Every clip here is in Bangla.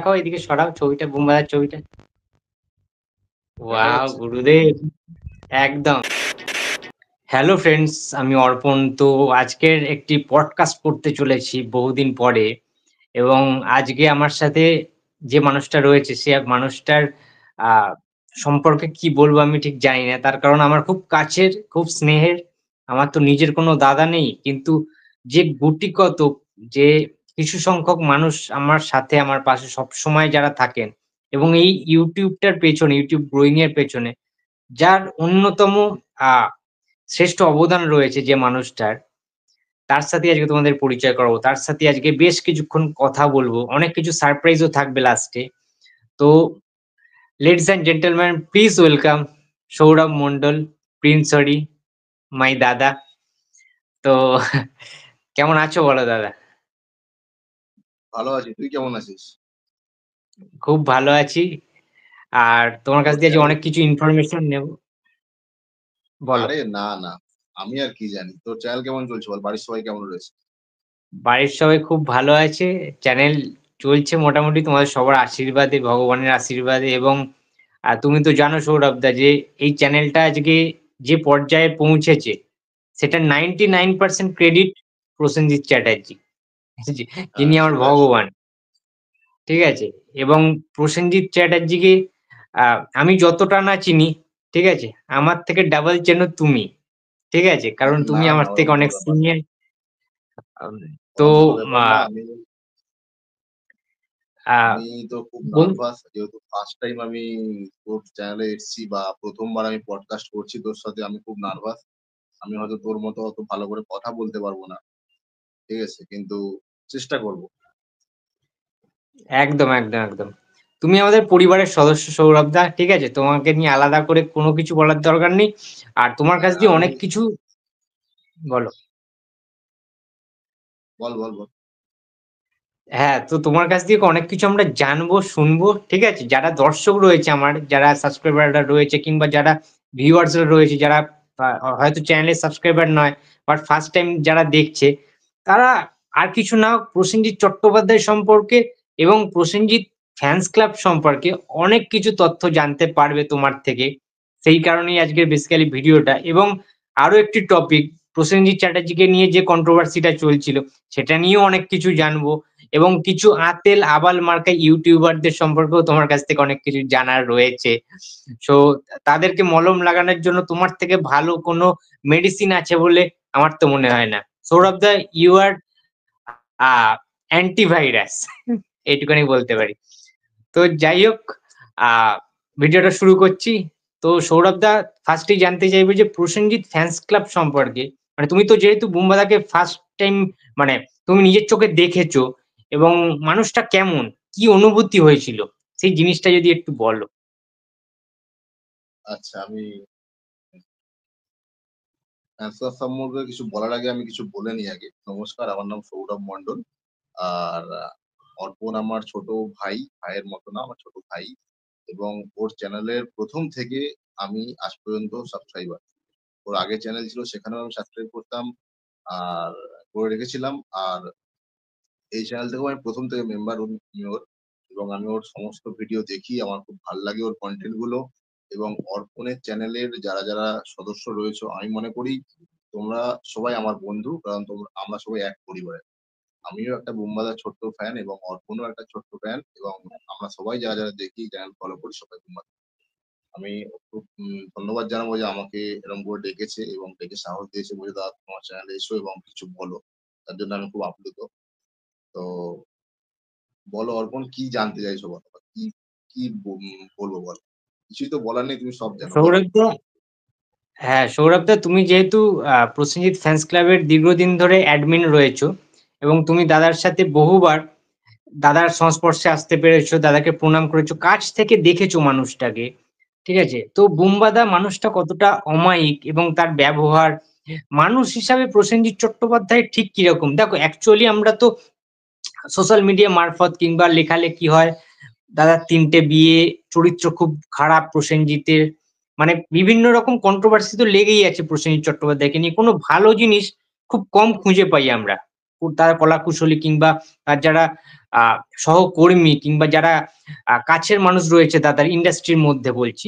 দেখাও, এদিকে সরাও ছবিটা, বুমবাদার ছবিটা। দেখা ওয়াও যাচ্ছে? গুরুদেব, একদম। হ্যালো ফ্রেন্ডস, আমি অর্পণ। তো আজকের একটি পডকাস্ট করতে চলেছি বহুদিন পরে, এবং আজকে আমার সাথে যে মানুষটা রয়েছে সে মানুষটার আহ, সম্পর্কে কি বলবো আমি ঠিক জানি না। তার কারণ আমার খুব কাছের, খুব স্নেহের। আমার তো নিজের কোনো দাদা নেই, কিন্তু যে গুটি কত, যে কিছু সংখ্যক মানুষ আমার সাথে, আমার পাশে সব সময় যারা থাকেন, এবং এই ইউটিউবটার পেছনে, ইউটিউব গ্রোয়িং এর পেছনে যার অন্যতম আহ শ্রেষ্ঠ অবদান রয়েছে যে মানুষটার, তার সাথে আজকে তোমাদের পরিচয় করাবো। তার সাথে আজকে বেশ কিছুক্ষণ কথা বলবো, অনেক কিছু সারপ্রাইজও থাকবে লাস্টে। তো ladies and gentleman, please welcome Sourav Mondal, prince Hari, my dada. তো কেমন আছো বলো দাদা? ভালো আছি। তুই কেমন আছিস? খুব ভালো আছি। আর তোমার কাছ তোর দিয়ে আজকে চ্যানেল অনেক কিছু ইনফরমেশন নেব। বলো। আরে না, না। আমি আর কি জানি। তোর চ্যানেল কেমন চলছে বল? বাড়ির সবাই কেমন রয়েছে? বাড়ির সবাই খুব ভালো আছে। চ্যানেল চলছে মোটামুটি তোমাদের সবার আশীর্বাদে, ভগবানের আশীর্বাদে। এবং তুমি তো জানো সৌরভদা, যে এই চ্যানেলটা আজকে যে পর্যায়ে পৌঁছেছে সেটা 99% ক্রেডিট প্রসেনজিৎ চ্যাটার্জি, যিনি আমার সেটা ভগবান। ঠিক আছে? এবং প্রসেনজিৎ চ্যাটার্জিকে আমি যতটা না চিনি, ঠিক আছে, আমার থেকে ডাবল চেনো তুমি। ঠিক আছে? কারণ না, তুমি না, আমার থেকে ওরকম কোনো অনেক ব্যাপার না। সিনিয়র। তো ওরকম কোনো ব্যাপার না। আহ, আহ, আমি তো খুব বল- নার্ভাস যেহেতু ফার্স্ট টাইম আমি তোর চ্যানেলে এসেছি বা প্রথমবার আমি পডকাস্ট করছি তোর সাথে। আমি খুব নার্ভাস। আমি হয়তো তোর মতো অত ভালো করে কথা বলতে পারবো না। ঠিক আছে? কিন্তু চেষ্টা করব। একদম একদম একদম। তুমি আমাদের পরিবারের সদস্য সৌরভদা, ঠিক আছে? তোমাকে নিয়ে আলাদা করে কোনো কিছু বলার দরকার নেই। আর তোমার কাছ হ্যাঁ, দিয়ে আমি অনেক কিছু বলো। বল, বল, বল। হ্যাঁ, তো তোমার কাছ থেকে অনেক কিছু আমরা জানবো, শুনবো। ঠিক আছে? যারা দর্শক রয়েছে আমার, যারা সাবস্ক্রাইবাররা রয়েছে, কিংবা যারা ভিউয়ার্সরা রয়েছে, যারা হয়তো চ্যানেলের সাবস্ক্রাইবার নয়, বাট ফার্স্ট টাইম যারা দেখছে, তারা আর কিছু না হোক প্রসেনজিৎ চট্টোপাধ্যায় সম্পর্কে এবং প্রসেনজিৎ ফ্যান্স ক্লাব সম্পর্কে অনেক কিছু তথ্য জানতে পারবে তোমার থেকে। সেই কারণেই আজকের বেসিক্যালি ভিডিওটা। এবং আরো একটি টপিক, প্রসেনজিৎ চ্যাটার্জিকে নিয়ে যে কন্ট্রোভার্সিটা চলছিল, সেটা নিয়েও অনেক কিছু জানবো। এবং কিছু আতেল আবাল মার্কা ইউটিউবারদের সম্পর্কেও তোমার কাছ থেকে অনেক কিছু জানার রয়েছে। সো তাদেরকে মলম লাগানোর জন্য তোমার থেকে ভালো কোনো মেডিসিন আছে বলে আমার তো মনে হয় না। সৌরভ দা, ইউ আর অ্যান্টিভাইরাস, এইটুখানি বলতে পারি। তো যাই হোক, আহ ভিডিওটা শুরু করছি। তো সৌরভ দা, ফার্স্টেই জানতে চাইবো যে প্রসেনজিৎ ফ্যান্স ক্লাব সম্পর্কে, মানে তুমি তো যেহেতু বুম্বাদাকে ফার্স্ট টাইম, মানে তুমি নিজের চোখে দেখেছো, এবং মানুষটা কেমন, কি অনুভূতি হয়েছিল, সেই জিনিসটা যদি একটু বলো। আচ্ছা, আমি অ্যান্সার সম্পর্কে কিছু বলার আগে আমি কিছু বলে নিই আগে। নমস্কার, আমার নাম সৌরভ মন্ডল। আর অর্পণ আমার ছোট ভাই। ভাইয়ের মতো না, আমার ছোট ভাই। এবং ওর চ্যানেলের ১ম থেকে আমি আজ পর্যন্ত সাবস্ক্রাইবার। ওর আগের চ্যানেল ছিল, সেখানেও আমি সাবস্ক্রাইব করতাম আর করে রেখেছিলাম। আর এই চ্যানেল থেকেও আমি ১ম থেকে মেম্বার ওর। এবং আমি ওর সমস্ত ভিডিও দেখি। আমার খুব ভাল লাগে ওর কনটেন্ট গুলো। এবং অর্পণের চ্যানেলের যারা, যারা সদস্য রয়েছো, আমি মনে করি তোমরা সবাই আমার বন্ধু। কারণ আমরা সবাই এক পরিবারের। আমিও একটা বুম্বাদার ছোট্ট ফ্যান এবং অর্পণও একটা ছোট্ট ফ্যান। এবং আমরা সবাই যারা, যারা দেখি, চ্যানেল ফলো করি, সবাই বুম্বাদা। আমি খুব ধন্যবাদ জানাবো যে আমাকে এরকম করে ডেকেছে এবং ডেকে সাহস দিয়েছে, বলে দাদা তোমার চ্যানেলে এসো এবং কিছু বলো। তার জন্য আমি খুব আপ্লুত। তো বলো অর্পণ, কি জানতে চাইছো বলো? বা কি কি বলবো বলো? কিছুই তো বলার নেই, তুমি সব জানো, বলো। সৌরভ দা, হ্যাঁ সৌরভ দা, তুমি যেহেতু প্রসেনজিৎ ফ্যান্স ক্লাবের দীর্ঘদিন ধরে অ্যাডমিন রয়েছো, এবং তুমি দাদার সাথে বহুবার দাদার সংস্পর্শে আসতে পেরেছো, দাদাকে প্রণাম করেছো, কাছ থেকে দেখেছো মানুষটাকে। ঠিক আছে? তো বুম্বাদা মানুষটা কতটা অমায়িক, এবং তার ব্যবহার, মানুষ হিসাবে প্রসেনজিৎ চট্টোপাধ্যায় ঠিক কিরকম, দেখো অ্যাকচুয়ালি আমরা তো সোশ্যাল মিডিয়া মারফত কিংবা লেখালেখি হয়, দাদার ৩টে বিয়ে, চরিত্র খুব খারাপ প্রসেনজিতের, মানে বিভিন্ন রকম কন্ট্রোভার্সি তো লেগেই আছে প্রসেনজিৎ চট্টোপাধ্যায়কে নিয়ে। কোনো ভালো জিনিস খুব কম খুঁজে পাই আমরা তার কলাকুশলী কিংবা তার যারা সহকর্মী কিংবা যারা কাছের মানুষ রয়েছে দাদার ইন্ডাস্ট্রির মধ্যে বলছি।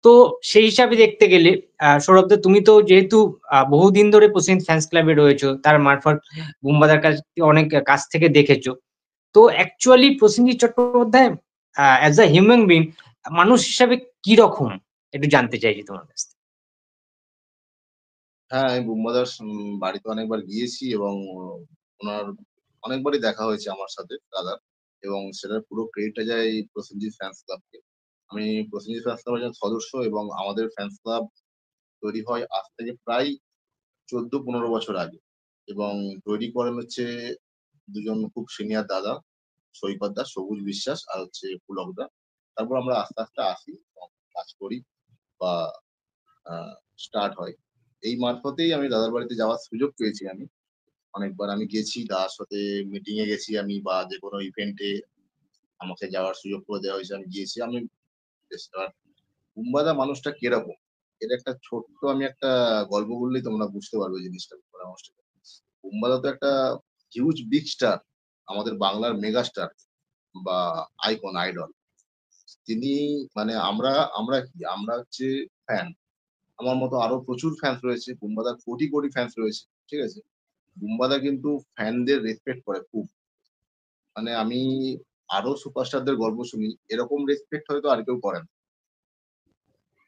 তো সেই হিসাবে দেখতে গেলে সৌরভদা তুমি তো যেহেতু বহুদিন ধরে প্রসেনজিৎ ফ্যানস ক্লাবে রয়েছো, তার মারফত বুম্বাদার অনেক কাছ থেকে দেখেছো। তো actually Prosenjit Chattopadhyay as a human being মানুষ হিসাবে কি রকম একটু জানতে চাইছি তোমার কাছ থেকে। হ্যাঁ, আমি বুম্বাদার বাড়িতে অনেকবার গিয়েছি এবং ওনার অনেকবারই দেখা হয়েছে আমার সাথে দাদার, এবং সেটার পুরো ক্রেডিটটা যায় প্রসেনজিৎ ফ্যানস ক্লাবকে। আমি প্রসেনজিৎ ফ্যানস ক্লাবের একজন সদস্য, এবং আমাদের ফ্যানস ক্লাব তৈরি হয় আজ থেকে প্রায় 14-15 বছর আগে, এবং তৈরি করেন হচ্ছে দুজন খুব সিনিয়র দাদা, সৈকত দা, সবুজ বিশ্বাস, আর হচ্ছে পুলক দা। তারপর আমরা আস্তে আস্তে আসি এবং কাজ করি বা স্টার্ট হয়। এই মারফতেই আমি দাদার বাড়িতে যাওয়ার সুযোগ পেয়েছি আমি। অনেকবার আমি গেছি, দাদার সাথে মিটিং এ গেছি আমি, বা যেকোনো ইভেন্টে আমাকে যাওয়ার সুযোগ করে দেওয়া হয়েছে, আমি গিয়েছি। আমি বেশ আর বুম্বাদা মানুষটা কিরকম? এর একটা ছোট্ট আমি একটা গল্প বললেই তোমরা বুঝতে পারবে জিনিসটা পুরো মানুষটা। বুম্বাদা তো একটা হিউজ বিগ স্টার, আমাদের বাংলার মেগা স্টার বা আইকন, আইডল। তিনি মানে আমরা আমরা কি? আমরা হচ্ছে ফ্যান। আমার মতো আরো প্রচুর ফ্যান্স রয়েছে। বুম্বাদার কোটি, কোটি ফ্যান্স রয়েছে। ঠিক আছে? বুম্বাদা কিন্তু ফ্যানদের রেসপেক্ট করে খুব। মানে আমি আরো সুপারস্টারদের গল্প শুনি। এরকম রেসপেক্ট হয়তো আর কেউ করে না।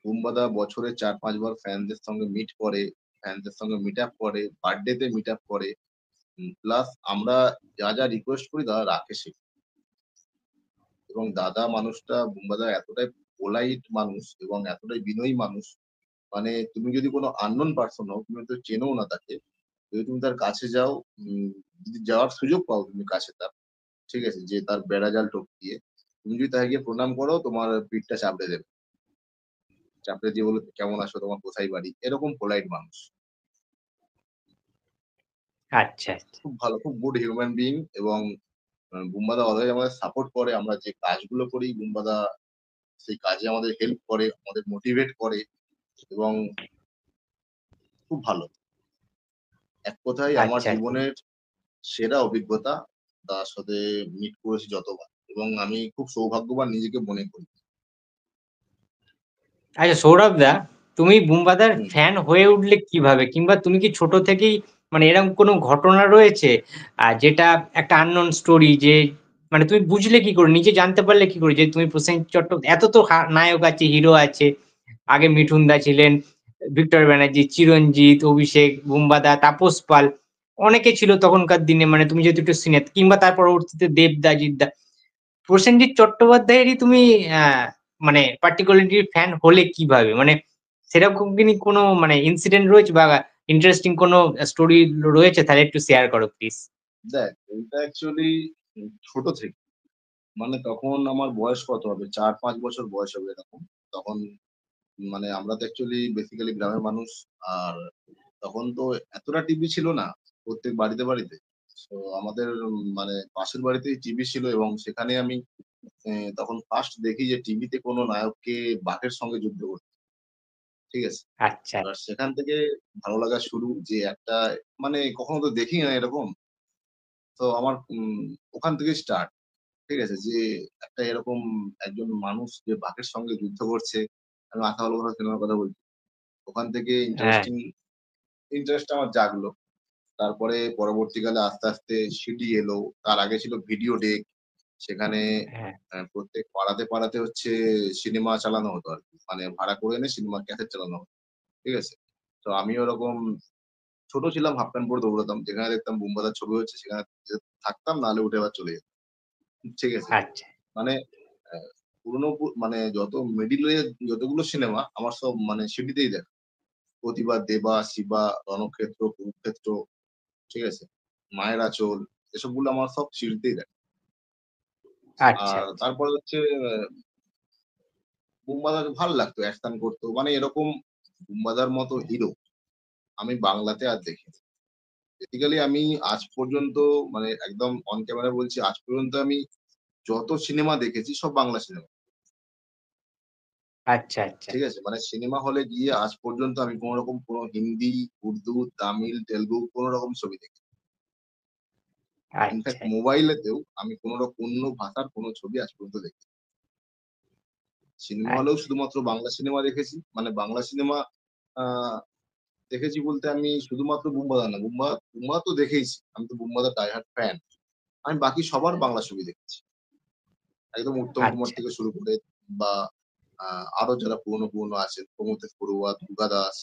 বুম্বাদা বছরে ৪-৫ বার ফ্যানদের সঙ্গে মিট করে, ফ্যানদের সঙ্গে মিট আপ করে, বার্থডে তে মিট আপ করে। প্লাস আমরা যা রিকোয়েস্ট করি দাদা রাখে সেগুলো। এবং দাদা মানুষটা, বুম্বাদা এতটাই পোলাইট মানুষ এবং এতটাই বিনয়ী মানুষ, মানে তুমি যদি কোনো আননোন পারসন হও, তুমি হয়তো চেনোও না তাকে। যদি তুমি তার কাছে যাও, উম যদি যাওয়ার সুযোগ পাও তুমি কাছে তার, ঠিক আছে? যে তার বেড়াজাল টপকিয়ে, তুমি যদি তাকে গিয়ে প্রণাম করো, তোমার পিঠটা চাপড়ে দেবে। চাপড়ে দিয়ে বলবে, "কেমন আছো? তোমার কোথায় বাড়ি?" এরকম পোলাইট মানুষ। আচ্ছা, আচ্ছা। খুব ভালো, খুব গুড হিউম্যান বিইং, এবং বুম্বাদা অলওয়েজ আমাদের সাপোর্ট করে। আমরা যে কাজগুলো করি, বুম্বাদা সেই কাজে আমাদের হেল্প করে, আমাদের মোটিভেট করে, এবং খুব ভালো। এক কথায় আমার আচ্ছা, আচ্ছা। জীবনের সেরা অভিজ্ঞতা, তার সাথে মিট করেছি যতবার, এবং আমি খুব সৌভাগ্যবান নিজেকে মনে করি। আচ্ছা সৌরভ দা, তুমি বুম্বাদার হুম। ফ্যান হয়ে উঠলে কিভাবে? কিংবা তুমি কি ছোট থেকেই মানে এরকম কোনো ঘটনা রয়েছে যেটা একটা আননোন স্টোরি যে মানে তুমি বুঝলে কি করে? নিজে জানতে পারলে কি করে যে তুমি প্রসেনজিৎ এত তো নায়ক আছে, হিরো আছে। আগে মিঠুন দা ছিলেন, ভিক্টর ব্যানার্জি, চিরঞ্জিত, অভিষেক, বুম্বাদা, তাপস পাল। অনেকে ছিল তখনকার দিনে মানে তুমি যেহেতু একটু সিনিয়র কিংবা তার পরবর্তীতে দেবদা, জিদ্দা। প্রসেনজিৎ চট্টোপাধ্যায়েরই তুমি মানে পার্টিকুলারলি ফ্যান হলে কিভাবে? মানে সেরকম কি কোনো মানে ইনসিডেন্ট রয়েছে বা ইন্টারেস্টিং কোনো স্টোরি রয়েছে? তাহলে একটু শেয়ার করো প্লিজ। দেখ, এটা অ্যাকচুয়ালি ছোট থেকে। মানে তখন আমার বয়স কত হবে? ৪-৫ বছর বয়স হবে এরকম। তখন মানে আমরা তো অ্যাকচুয়ালি বেসিক্যালি গ্রামের মানুষ। আর তখন তো এতটা টিভি ছিল না প্রত্যেক বাড়িতে। সো আমাদের মানে পাশের বাড়িতেই টিভি ছিল, এবং সেখানে আমি তখন ফার্স্ট দেখি যে টিভিতে কোনো নায়ককে বাঘের সঙ্গে যুদ্ধ করতে। ঠিক আছে? আচ্ছা, এবার সেখান থেকে ভালো লাগা শুরু, যে একটা মানে কখনো তো দেখি না এরকম। তো আমার ওখান থেকেই স্টার্ট। ঠিক আছে? যে একটা এরকম একজন মানুষ যে বাঘের সঙ্গে যুদ্ধ করছে। আমি 'মাথা ভালো কথা' সিনেমার কথা বলছি। ওখান থেকে হ্যাঁ, ইন্টারেস্ট আমার জাগলো। তারপরে পরবর্তীকালে আস্তে আস্তে সিডি এলো। তার আগে ছিল ভিডিও ডেক। সেখানে হ্যাঁ, প্রত্যেক পাড়াতে হচ্ছে সিনেমা চালানো হতো আরকি। মানে ভাড়া করে এনে সিনেমা ক্যাসেট চালানো হতো। ঠিক আছে? তো আমিও ওরকম ছোট ছিলাম, হাফ প্যান্ট পরে দৌড়াতাম। যেখানে দেখতাম বুম্বাদার ছবি হচ্ছে সেখানে থাকতাম, নাহলে উঠে আবার চলে যেতাম। ঠিক আছে? আচ্ছা, মানে অ্যা পুরনো মানে যত মিডল এর যতগুলো সিনেমা আমার সব মানে সিডিতেই দেখা। 'প্রতিবাদ', 'দেবা', 'শিবা', 'রণক্ষেত্র', 'কুরুক্ষেত্র', ঠিক আছে? 'মায়ের আঁচল', এসবগুলো আমার সব সিডিতেই দেখা। আচ্ছা, আর আচ্ছা, তারপরে হচ্ছে বুম্বাদাকে ভাল লাগতো, অ্যাকশন করতো। মানে এরকম বুম্বাদার মতো হিরো আমি বাংলাতে আর দেখিনি। বেসিক্যালি আমি আজ পর্যন্ত, মানে একদম অন ক্যামেরা বলছি, আজ পর্যন্ত আমি যত সিনেমা দেখেছি সব বাংলা সিনেমা। আচ্ছা, আচ্ছা, ঠিক আছে? মানে সিনেমা হলে গিয়ে আজ পর্যন্ত আমি কোন রকম কোন হিন্দি, উর্দু, তামিল, তেলুগু কোন রকম ছবি দেখিনি। ইনফ্যাক্ট আচ্ছা, মোবাইলেতেও আমি অন্য ভাষার কোনো ছবি আজ পর্যন্ত দেখিনি। সিনেমা হলেও আচ্ছা, শুধুমাত্র বাংলা সিনেমা দেখেছি। মানে বাংলা সিনেমা আ দেখেছি বলতে আমি শুধুমাত্র বুম্বাদা না, বুম্বাদা তো দেখেইছি। আমি তো বুম্বাদার ডাই হার্ড ফ্যান। আমি বাকি সবার বাংলা ছবি দেখেছি। একদম উত্তম কুমার আচ্ছা, থেকে শুরু করে বা আ আরো যারা পুরনো আছেন, প্রমথেশ বড়ুয়া, দুর্গা দাস,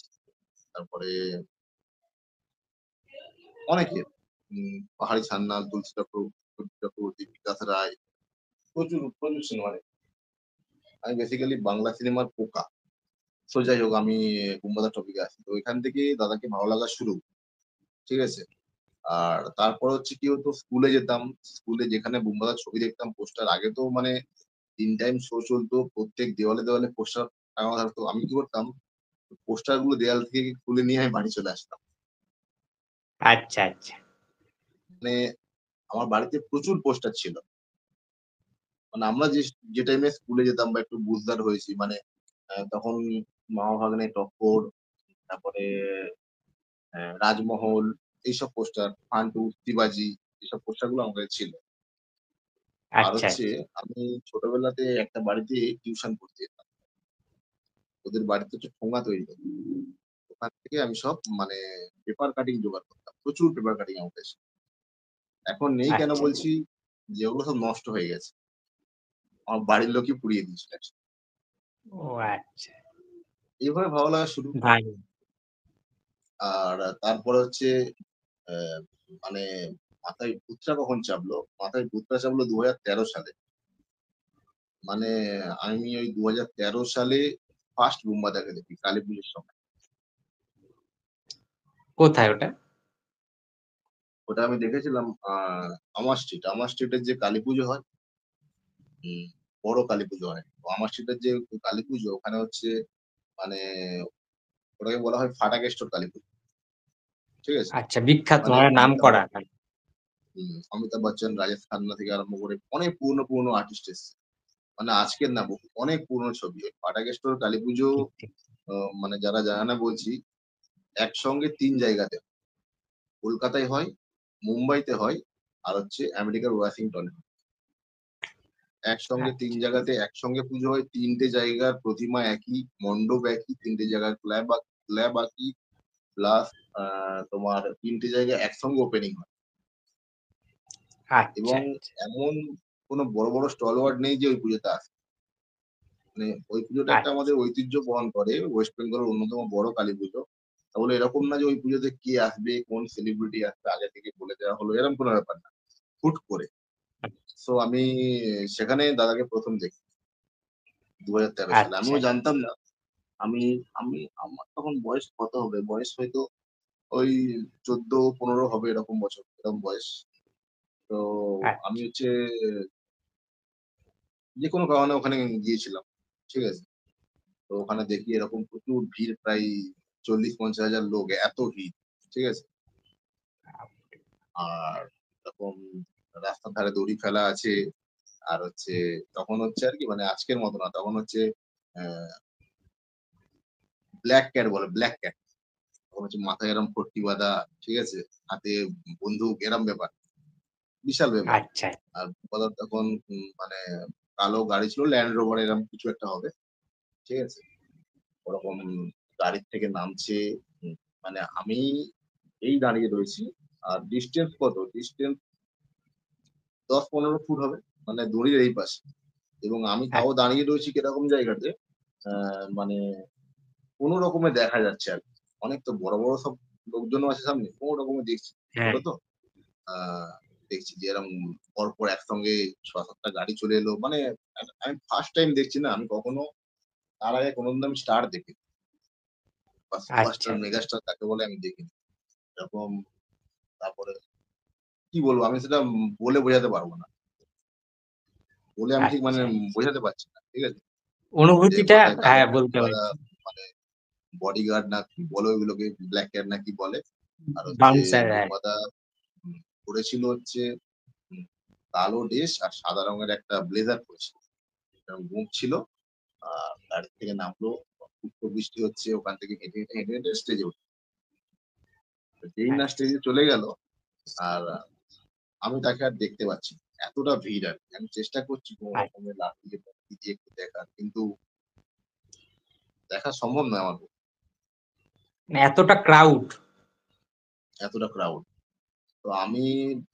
তারপরে অনেকের পাহাড়ি সান্যাল, তুলসী চক্রবর্তী, বিকাশ রায়, প্রচুর সিনেমা দেখি। আমি বেসিক্যালি বাংলা সিনেমার পোকা। সো যাই হোক আমি বুম্বাদার টপিকে আসি। তো এখান থেকে দাদাকে ভালো লাগা শুরু। ঠিক আছে? আর তারপর হচ্ছে কি হতো স্কুলে যেতাম। স্কুলে যেখানে বুম্বাদার ছবি দেখতাম পোস্টার আগে তো মানে ৩ টাইম শো চলতো। প্রত্যেক দেওয়ালে পোস্টার টাঙানো থাকতো। আমি কি করতাম পোস্টার গুলো দেয়াল থেকে খুলে নিয়ে আমি বাড়ি চলে আসতাম। আচ্ছা, আচ্ছা, মানে আমার বাড়িতে প্রচুর পোস্টার ছিল। মানে আমরা যে টাইমে স্কুলে যেতাম বা একটু বুঝদার হয়েছি মানে তখন মামা ভাগ্নে টক্কর, তারপরে রাজমহল এইসব পোস্টার, ফান্টু, শিবাজি এসব পোস্টার গুলো আমার কাছে ছিল। আর আচ্ছা, হচ্ছে আমি ছোটবেলাতে একটা বাড়িতে টিউশন পড়তে যেতাম। ওদের বাড়িতে হচ্ছে ঠোঙা তৈরি হতো। ওখান থেকে আমি সব মানে পেপার কাটিং জোগাড় করতাম। প্রচুর পেপার কাটিং আমার কাছে। এখন নেই কেন আচ্ছা, বলছি যে ওগুলো সব নষ্ট হয়ে গেছে। আমার বাড়ির লোকই পুড়িয়ে দিয়েছিল actually। ও আচ্ছা, এভাবে ভালো লাগা শুরু। ভালো। আর তারপরে হচ্ছে অ্যা মানে মাথায় ভূতটা কখন চাপলো? মাথায় ভূতটা চাপলো ২০১৩ সালে। মানে আমি ওই ২০১৩ সালে ফার্স্ট বুম্বাদাকে দেখি কালীপুজোর সময়। কোথায় ওটা? ওটা আমি দেখেছিলাম আমার স্ট্রিটের যে কালীপুজো হয়, হুম, বড় কালীপুজো হয়। তো আমার স্ট্রিটের যে কালীপুজো ওখানে হচ্ছে মানে ওটাকে বলা হয় ফাটাকে স্টোর কালীপুজো। ঠিক আছে? আচ্ছা, বিখ্যাত মানে মানে অমিতাভ নামকরা। বচ্চন অমিতাভ বচ্চন, রাজেশ খান্না থেকে আরম্ভ করে অনেক পুরনো আর্টিস্ট এসছে। মানে আজকের না অনেক পুরনো ছবি। ওই ফাটাকে স্টোর কালীপুজো ঠিক, ঠিক। অ মানে যারা জানে না বলছি, একসঙ্গে ৩ জায়গাতে হয়। কলকাতায় হয়, মুম্বাইতে হয়, আর হচ্ছে আমেরিকার ওয়াশিংটনে। একসঙ্গে ৩ আচ্ছা, জায়গাতে একসঙ্গে পুজো হয়। ৩ টে জায়গার প্রতিমা একই, মণ্ডপ একই, ৩ টে জায়গার স্ল্যাব একই, প্লাস আ তোমার ৩ টে জায়গায় একসঙ্গে ওপেনিং হয়। আচ্ছা, এবং আচ্ছা, এমন কোন বড় স্টলওয়ার্ড নেই যে ওই পুজোতে আসে। মানে ওই পুজোটা একটা আচ্ছা, আমাদের ঐতিহ্য বহন করে। ওয়েস্ট বেঙ্গলের অন্যতম বড় কালীপুজো। তাহলে এরকম না যে ওই পুজোতে কে আসবে, কোন সেলিব্রিটি আসবে আগে থেকে বলে দেওয়া হলো, এরকম কোন ব্যাপার না। হুট করে। আচ্ছা, সো আমি সেখানে দাদাকে ১ম দেখি ২০১৩ সালে। আচ্ছা, আমিও জানতাম না। আমি আমার তখন বয়স কত হবে? বয়স হয়তো ওই ১৪-১৫ হবে এরকম বছর, এরকম বয়স। তো আমি আচ্ছা, হচ্ছে যেকোনো কারণে ওখানে গিয়েছিলাম। ঠিক আছে? তো ওখানে দেখি এরকম প্রচুর ভিড় প্রায় ৪০-৫০ হাজার লোক, এত ভিড়। ঠিক আছে? আর এরকম রাস্তার ধারে দড়ি ফেলা আছে। আর হচ্ছে তখন হচ্ছে আরকি মানে আজকের মত না। তখন হচ্ছে অ্যা ব্লাক ক্যাট বলে, ব্লাক ক্যাট। তখন হচ্ছে মাথায় এরকম পট্টি বাঁধা, ঠিক আছে? হাতে বন্দুক এরম ব্যাপার। বিশাল ব্যাপার। আচ্ছা, আর বড় তখন মানে কালো গাড়ি ছিল ল্যান্ড রোভার এরকম কিছু একটা হবে। ঠিক আছে? ওরকম গাড়ির থেকে নামছে। মানে আমি এই দাঁড়িয়ে রয়েছি। আর ডিসট্যান্স কত? ডিসট্যান্স ১০-১৫ ফুট হবে। মানে দড়ির এই পাশে। এবং আমি তাও আচ্ছা, দাঁড়িয়ে রয়েছি কিরকম জায়গাতে, আ মানে কোন রকমে দেখা যাচ্ছে আরকি। অনেক তো বড় সব লোকজনও আছে সামনে। কোন রকমে দেখছি। হ্যাঁ, হলো তো? আ দেখছি যে এরম পরপর একসঙ্গে ৬-৭ টা গাড়ি চলে এলো। মানে আমি ফার্স্ট টাইম দেখছি না। আমি কখনো তার আগে কোনদিন আমি স্টার দেখিনি। বা আচ্ছা, সুপারস্টার, আচ্ছা, মেগাস্টার কাকে বলে আমি দেখিনি। এরকম তারপরে কি বলবো? আমি সেটা বলে বোঝাতে পারব না। বলে আমি ঠিক মানে আচ্ছা। বোঝাতে পারছি না। ঠিক আছে? যে অনুভূতিটা মাথায় কালো হ্যাঁ, টুপি বলতে বাঁধা পারছি। মানে বডিগার্ড না কি বলে ওইগুলোকে? ব্লাক ক্যাট না কি বলে? আর হচ্ছে বাউন্সার হ্যাঁ, বুম্বাদা পড়েছিল হচ্ছে উম কালো ড্রেস আর সাদা রঙের একটা ব্লেজার পড়েছিল। এবং মুখ ছিল। গাড়ি থেকে নামলো। পুষ্প বৃষ্টি হচ্ছে। ওখান থেকে হেঁটে স্টেজে উঠল। যেই না আচ্ছা, স্টেজে চলে গেল আর আমি তাকে আর দেখতে পাচ্ছি না। এতটা ভিড় আর কি। আমি চেষ্টা করছি কোন আচ্ছা, রকমে লাফিয়ে দিয়ে একটু দেখার, কিন্তু দেখা সম্ভব নয় আমার পক্ষে, মানে এতটা ক্রাউড। এতটা ক্রাউড। তো আমি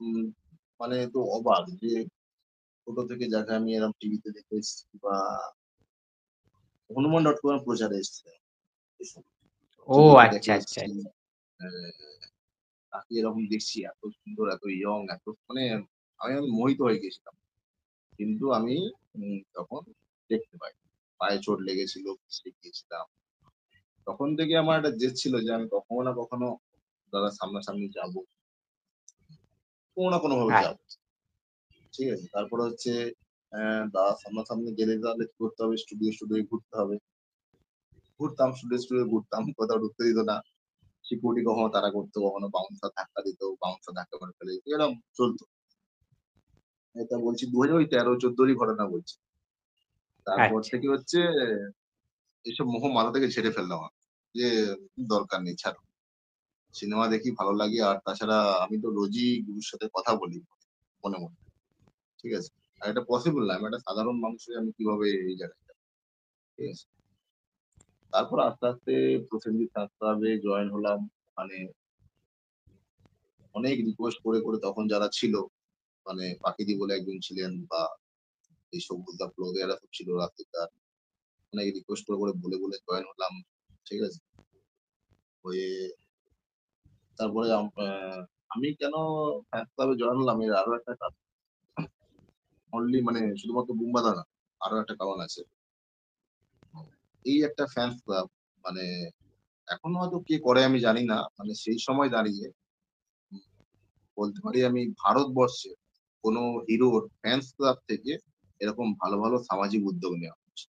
উম মানে তো অবাক যে ছোট থেকে যাকে আমি এরকম টিভিতে দেখে এসেছি বা হনুমান.com এর প্রচারে এসেছে। এসব ও টিভিতে আচ্ছা, দেখে আচ্ছা, এসেছি। আচ্ছা। অ্যা তাকে এরকম দেখছি এত সুন্দর, এত ইয়ং, এত মানে আমি মোহিত হয়ে গেছিলাম। কিন্তু আমি তখন দেখতে পাই। পায়ে চোট লেগেছিল, পিছলে গিয়েছিলাম। তখন থেকে আমার একটা জেদ ছিল যে আমি কখনো না কখনো দাদার সামনাসামনি যাবো। কোনো না কোনোভাবে আচ্ছা, যাবো। ঠিক আছে? তারপরে হচ্ছে দাদার সামনাসামনি গেলে তাহলে কি করতে হবে? স্টুডিও ঘুরতে হবে। ঘুরতাম, স্টুডিও ঘুরতাম। কোথাও ঢুকতে দিত না। সিকিউরিটি কখনো তাড়া করতো, কখনো বাউন্সার ধাক্কা দিত, বাউন্সার ধাক্কা মেরে ফেলে দিত। এরকম চলত। এটা বলছি ২০১৩-১৪ রই ঘটনা বলছি। তারপর আচ্ছা, থেকে হচ্ছে এসব মোহ মাথা থেকে ঝেড়ে ফেললাম আমি। যে দরকার নেই, ছাড়ো। সিনেমা দেখি ভালো লাগে। আর তাছাড়া আমি তো রোজই গুরুর সাথে কথা বলি মনে। ঠিক আছে? আর এটা পসিবল না। আমি একটা সাধারণ মানুষ হয়ে আমি কিভাবে এই জায়গায় যাব? ঠিক আছে? তারপর আস্তে প্রসেনজিৎ ফ্যানস ক্লাবে জয়েন হলাম। মানে অনেক রিকোয়েস্ট করে তখন যারা ছিল, মানে পাখিদি বলে একজন ছিলেন বা এই সবুজদা, ফ্লোদা এরা সব ছিল, রাফিদার। অনেক রিকোয়েস্ট বলে জয়েন হলাম। ঠিক আছে? হয়ে তারপরে আমি কেন ফ্যানস ক্লাবে জয়েন হলাম এর আরো একটা কারণ। অনলি মানে শুধুমাত্র বুম্বাদা না। আরো একটা কারণ আছে। এই একটা ফ্যানস ক্লাব মানে এখনো হয়তো কে করে আমি জানি না। মানে সেই সময় দাঁড়িয়ে উম বলতে পারি আমি ভারতবর্ষে কোনো হিরোর ফ্যানস ক্লাব থেকে এরকম ভালো সামাজিক উদ্যোগ নেওয়া হচ্ছে।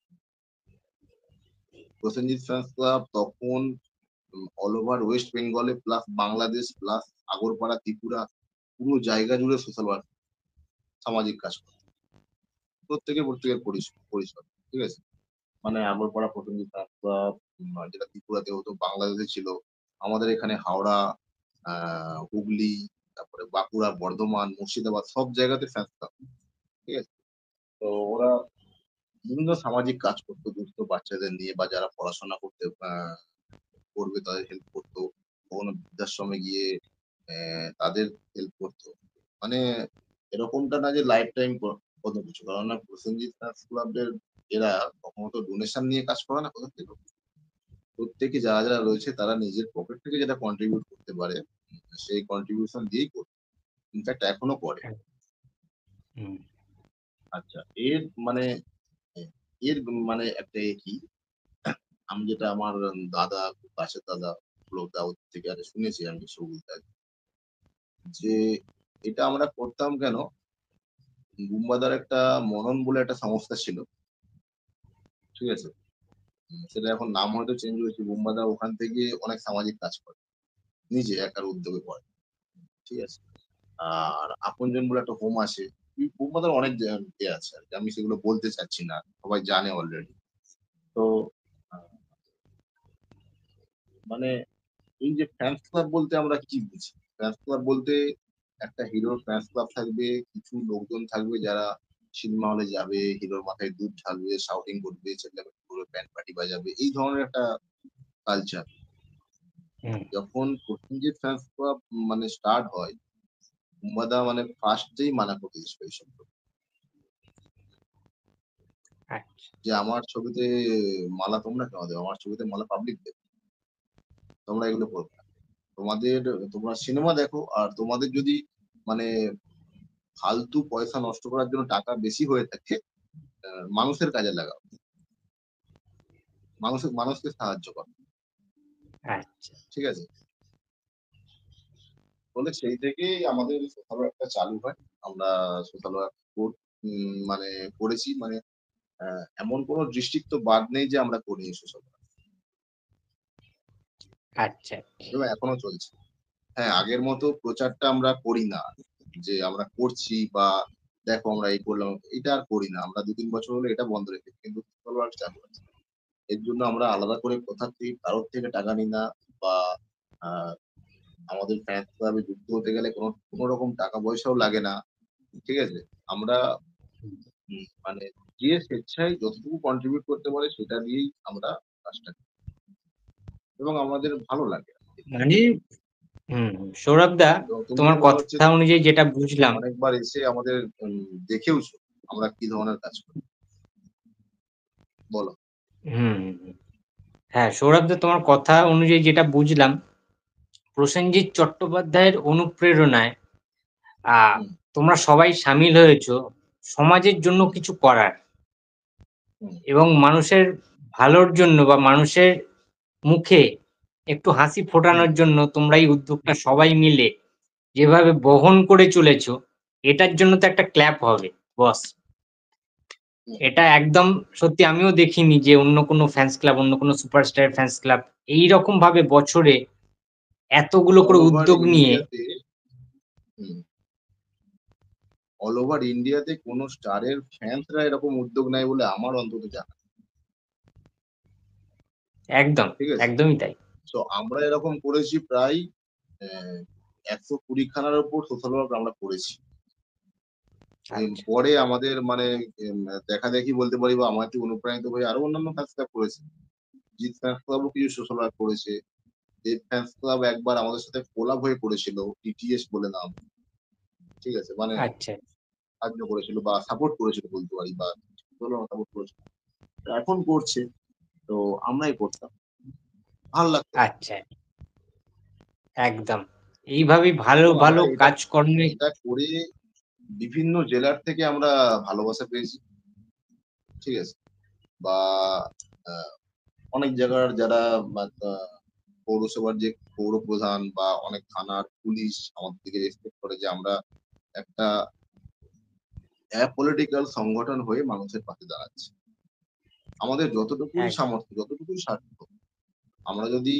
প্রসেনজিৎ ফ্যানস ক্লাব তখন অল ওভার ওয়েস্ট বেঙ্গলে প্লাস বাংলাদেশ প্লাস আগরপাড়া, ত্রিপুরা পুরো জায়গা জুড়ে সোশ্যাল ওয়ার্ক সামাজিক কাজ করে। প্রত্যেকের পরিসর। ঠিক আছে? মানে আগরপাড়া প্রসেনজিৎ ফ্যানস ক্লাব যেটা ত্রিপুরাতে হতো, বাংলাদেশে ছিল। আমাদের এখানে হাওড়া, আ হুগলি, তারপরে বাঁকুড়া, বর্ধমান, মুর্শিদাবাদ সব জায়গাতে ফ্যানস ক্লাব। ঠিক আছে? তো ওরা বিভিন্ন সামাজিক কাজ করতো দুস্থ বাচ্চাদের নিয়ে বা যারা পড়াশোনা করবে তাদের হেল্প করতো। কখনো বৃদ্ধাশ্রমে গিয়ে তাদের হেল্প করতো। মানে এরকমটা না যে লাইফ টাইম কত কিছু। কেননা প্রসেনজিৎ ফ্যানস ক্লাবের এরা কখনো তো ডোনেশন নিয়ে কাজ করে না কোথা থেকে। প্রত্যেকে যারা রয়েছে তারা নিজের পকেট থেকে যেটা কন্ট্রিবিউট করতে পারে, সেই কন্ট্রিবিউশন দিয়েই করে। ইনফেক্ট এখনো করে। আ হুম, আচ্ছা এর মানে এ এর মানে একটা কি আমি যেটা আমার দাদা, খুব কাছের দাদা, দাউদ থেকে আরে শুনেছি আমি সবুজ দা যে এটা আমরা করতাম কেন? বুম্বাদার একটা মনন বলে একটা সংস্থা ছিল। ঠিক আছে? সেটা এখন নাম হয়তো চেঞ্জ হয়েছে। বুম্বাদা ওখান থেকে অনেক সামাজিক কাজ করে। নিজে একার উদ্যোগে করে। ঠিক আছে? আর আপনজন বলে একটা হোম আছে। বুম্বাদার অনেক আছে আরকি। আমি সেগুলো বলতে চাচ্ছি না। সবাই জানে অলরেডি। তো আ মানে এই যে ফ্যানস ক্লাব বলতে আমরা কি বুঝি? ফ্যানস ক্লাব বলতে একটা হিরোর ফ্যানস ক্লাব থাকবে, কিছু লোকজন থাকবে যারা সিনেমা হলে যাবে, হিরোর মাথায় দুধ ঢালবে, শাউটিং করবে, চেল্লামিল্লি করবে, ব্যান্ড পার্টি বাজাবে। এই ধরনের একটা কালচার। হুম, যখন প্রসেনজিৎ ফ্যানস ক্লাব মানে স্টার্ট হয়, বুম্বাদা মানে ফার্স্ট এই মানা করে দিয়েছিল এইসব করতে। আচ্ছা, যে আমার ছবিতে মালা তোমরা কেন দেবে? আমার ছবিতে মালা পাবলিক দেবে। তোমরা এগুলো করবে না। তোমাদের তোমরা সিনেমা দেখো আর তোমাদের যদি মানে ফালতু পয়সা নষ্ট করার জন্য টাকা বেশি হয়ে থাকে, আ মানুষের কাজে লাগাও। মানুষকে সাহায্য করো। আচ্ছা, ঠিক আছে? ফলে সেই থেকেই আমাদের সোশ্যাল ওয়ার্কটা চালু হয়। আমরা সোশ্যাল ওয়ার্ক মানে করেছি। মানে আ এমন কোন ডিস্ট্রিক্ট তো বাদ নেই যে আমরা করিনি সোশ্যাল ওয়ার্ক। আচ্ছা, এবং এখনো চলছে। হ্যাঁ, আগের মতো প্রচারটা আমরা করি না। যে আমরা করছি বা দেখো আমরা এই করলাম। এটা আর করি না। আমরা ২-৩ বছর হলো এটা বন্ধ রেখেছি। কিন্তু সোশ্যাল ওয়ার্ক চালু আছে। এর জন্য আমরা আলাদা করে কারোর থেকে টাকা নিই না বা আ আমাদের ফ্যান ক্লাবে যুক্ত হতে গেলে কোনো রকম টাকা পয়সাও লাগে না। ঠিক আছে? আমরা মানে যে স্বেচ্ছায় যতটুকু কন্ট্রিবিউট করতে পারে সেটা দিয়েই আমরা কাজটা করি এবং আমাদের ভালো লাগে। মানে সৌরভ দা, এবং তুমি তোমার তো মনে হচ্ছে কথা অনুযায়ী যেটা বুঝলাম, অনেকবার এসে আমাদের দেখেওছো আমরা কি ধরনের কাজ করি। বলো। হুম হুম, হুম। হ্যাঁ সৌরভ দা, তোমার কথা অনুযায়ী যেটা বুঝলাম, প্রসেনজিৎ চট্টোপাধ্যায়ের অনুপ্রেরণায় আহ হুম, তোমরা সবাই সামিল হয়েছো সমাজের জন্য কিছু করার, হুম, এবং মানুষের ভালোর জন্য বা মানুষের মুখে একটু হাসি হুম, ফোটানোর জন্য তোমরা এই উদ্যোগটা সবাই মিলে যেভাবে বহন করে চলেছো, এটার জন্য তো একটা ক্ল্যাপ হবে বস। হুম। এটা একদম সত্যি, আমিও দেখিনি যে অন্য কোনো ফ্যান্স ক্লাব, অন্য কোনো সুপারস্টার ফ্যান্স ক্লাব এইরকম ভাবে বছরে এতগুলো অল করে ওভার উদ্যোগ নিয়ে। ইন্ডিয়াতে অল ওভার ইন্ডিয়াতে কোনো স্টারের ফ্যান্সরা এরকম উদ্যোগ নেয় বলে আমার অন্তত জানা নেই। একদম, ঠিক আছে? একদমই তাই। সো আমরা এরকম করেছি প্রায় আহ, 120 খানার উপর সোশ্যাল ওয়ার্ক আমরা করেছি। আচ্ছা, পরে আমাদের মানে দেখা দেখি বলতে পারি বা আমার থেকে অনুপ্রাণিত হয়ে আরো অন্যান্য ফ্যান্স ক্লাব করেছে। জিৎ ফ্যান্স ক্লাবও কিছু সোশ্যাল ওয়ার্ক করেছে। দেব ফ্যান্স ক্লাব একবার আমাদের সাথে কোলাব হয়ে করেছিল, টিটিএস বলে নাম। ঠিক আছে? মানে আচ্ছা, সাহায্য করেছিল বা সাপোর্ট করেছিল বলতে পারি, বা সাপোর্ট করেছিল। তো এখন করছে, তো আমরাই করতাম, ভালো লাগতো। আচ্ছা, একদম। এইভাবেই ভালো এবং ভালো আমরা এটা কাজকর্মে। এটা করে বিভিন্ন জেলার থেকে আমরা ভালোবাসা পেয়েছি। ঠিক আছে? বা আহ, অনেক জায়গার যারা পৌরসভার যে পৌরপ্রধান বা অনেক থানার পুলিশ আমাদের দিকে রেসপেক্ট করে যে আমরা একটা অ্যাপলিটিক্যাল সংগঠন হয়ে মানুষের পাশে দাঁড়াচ্ছি। আমাদের যতটুকুই এক সামর্থ্য, যতটুকুই সাধ্য, আমরা যদি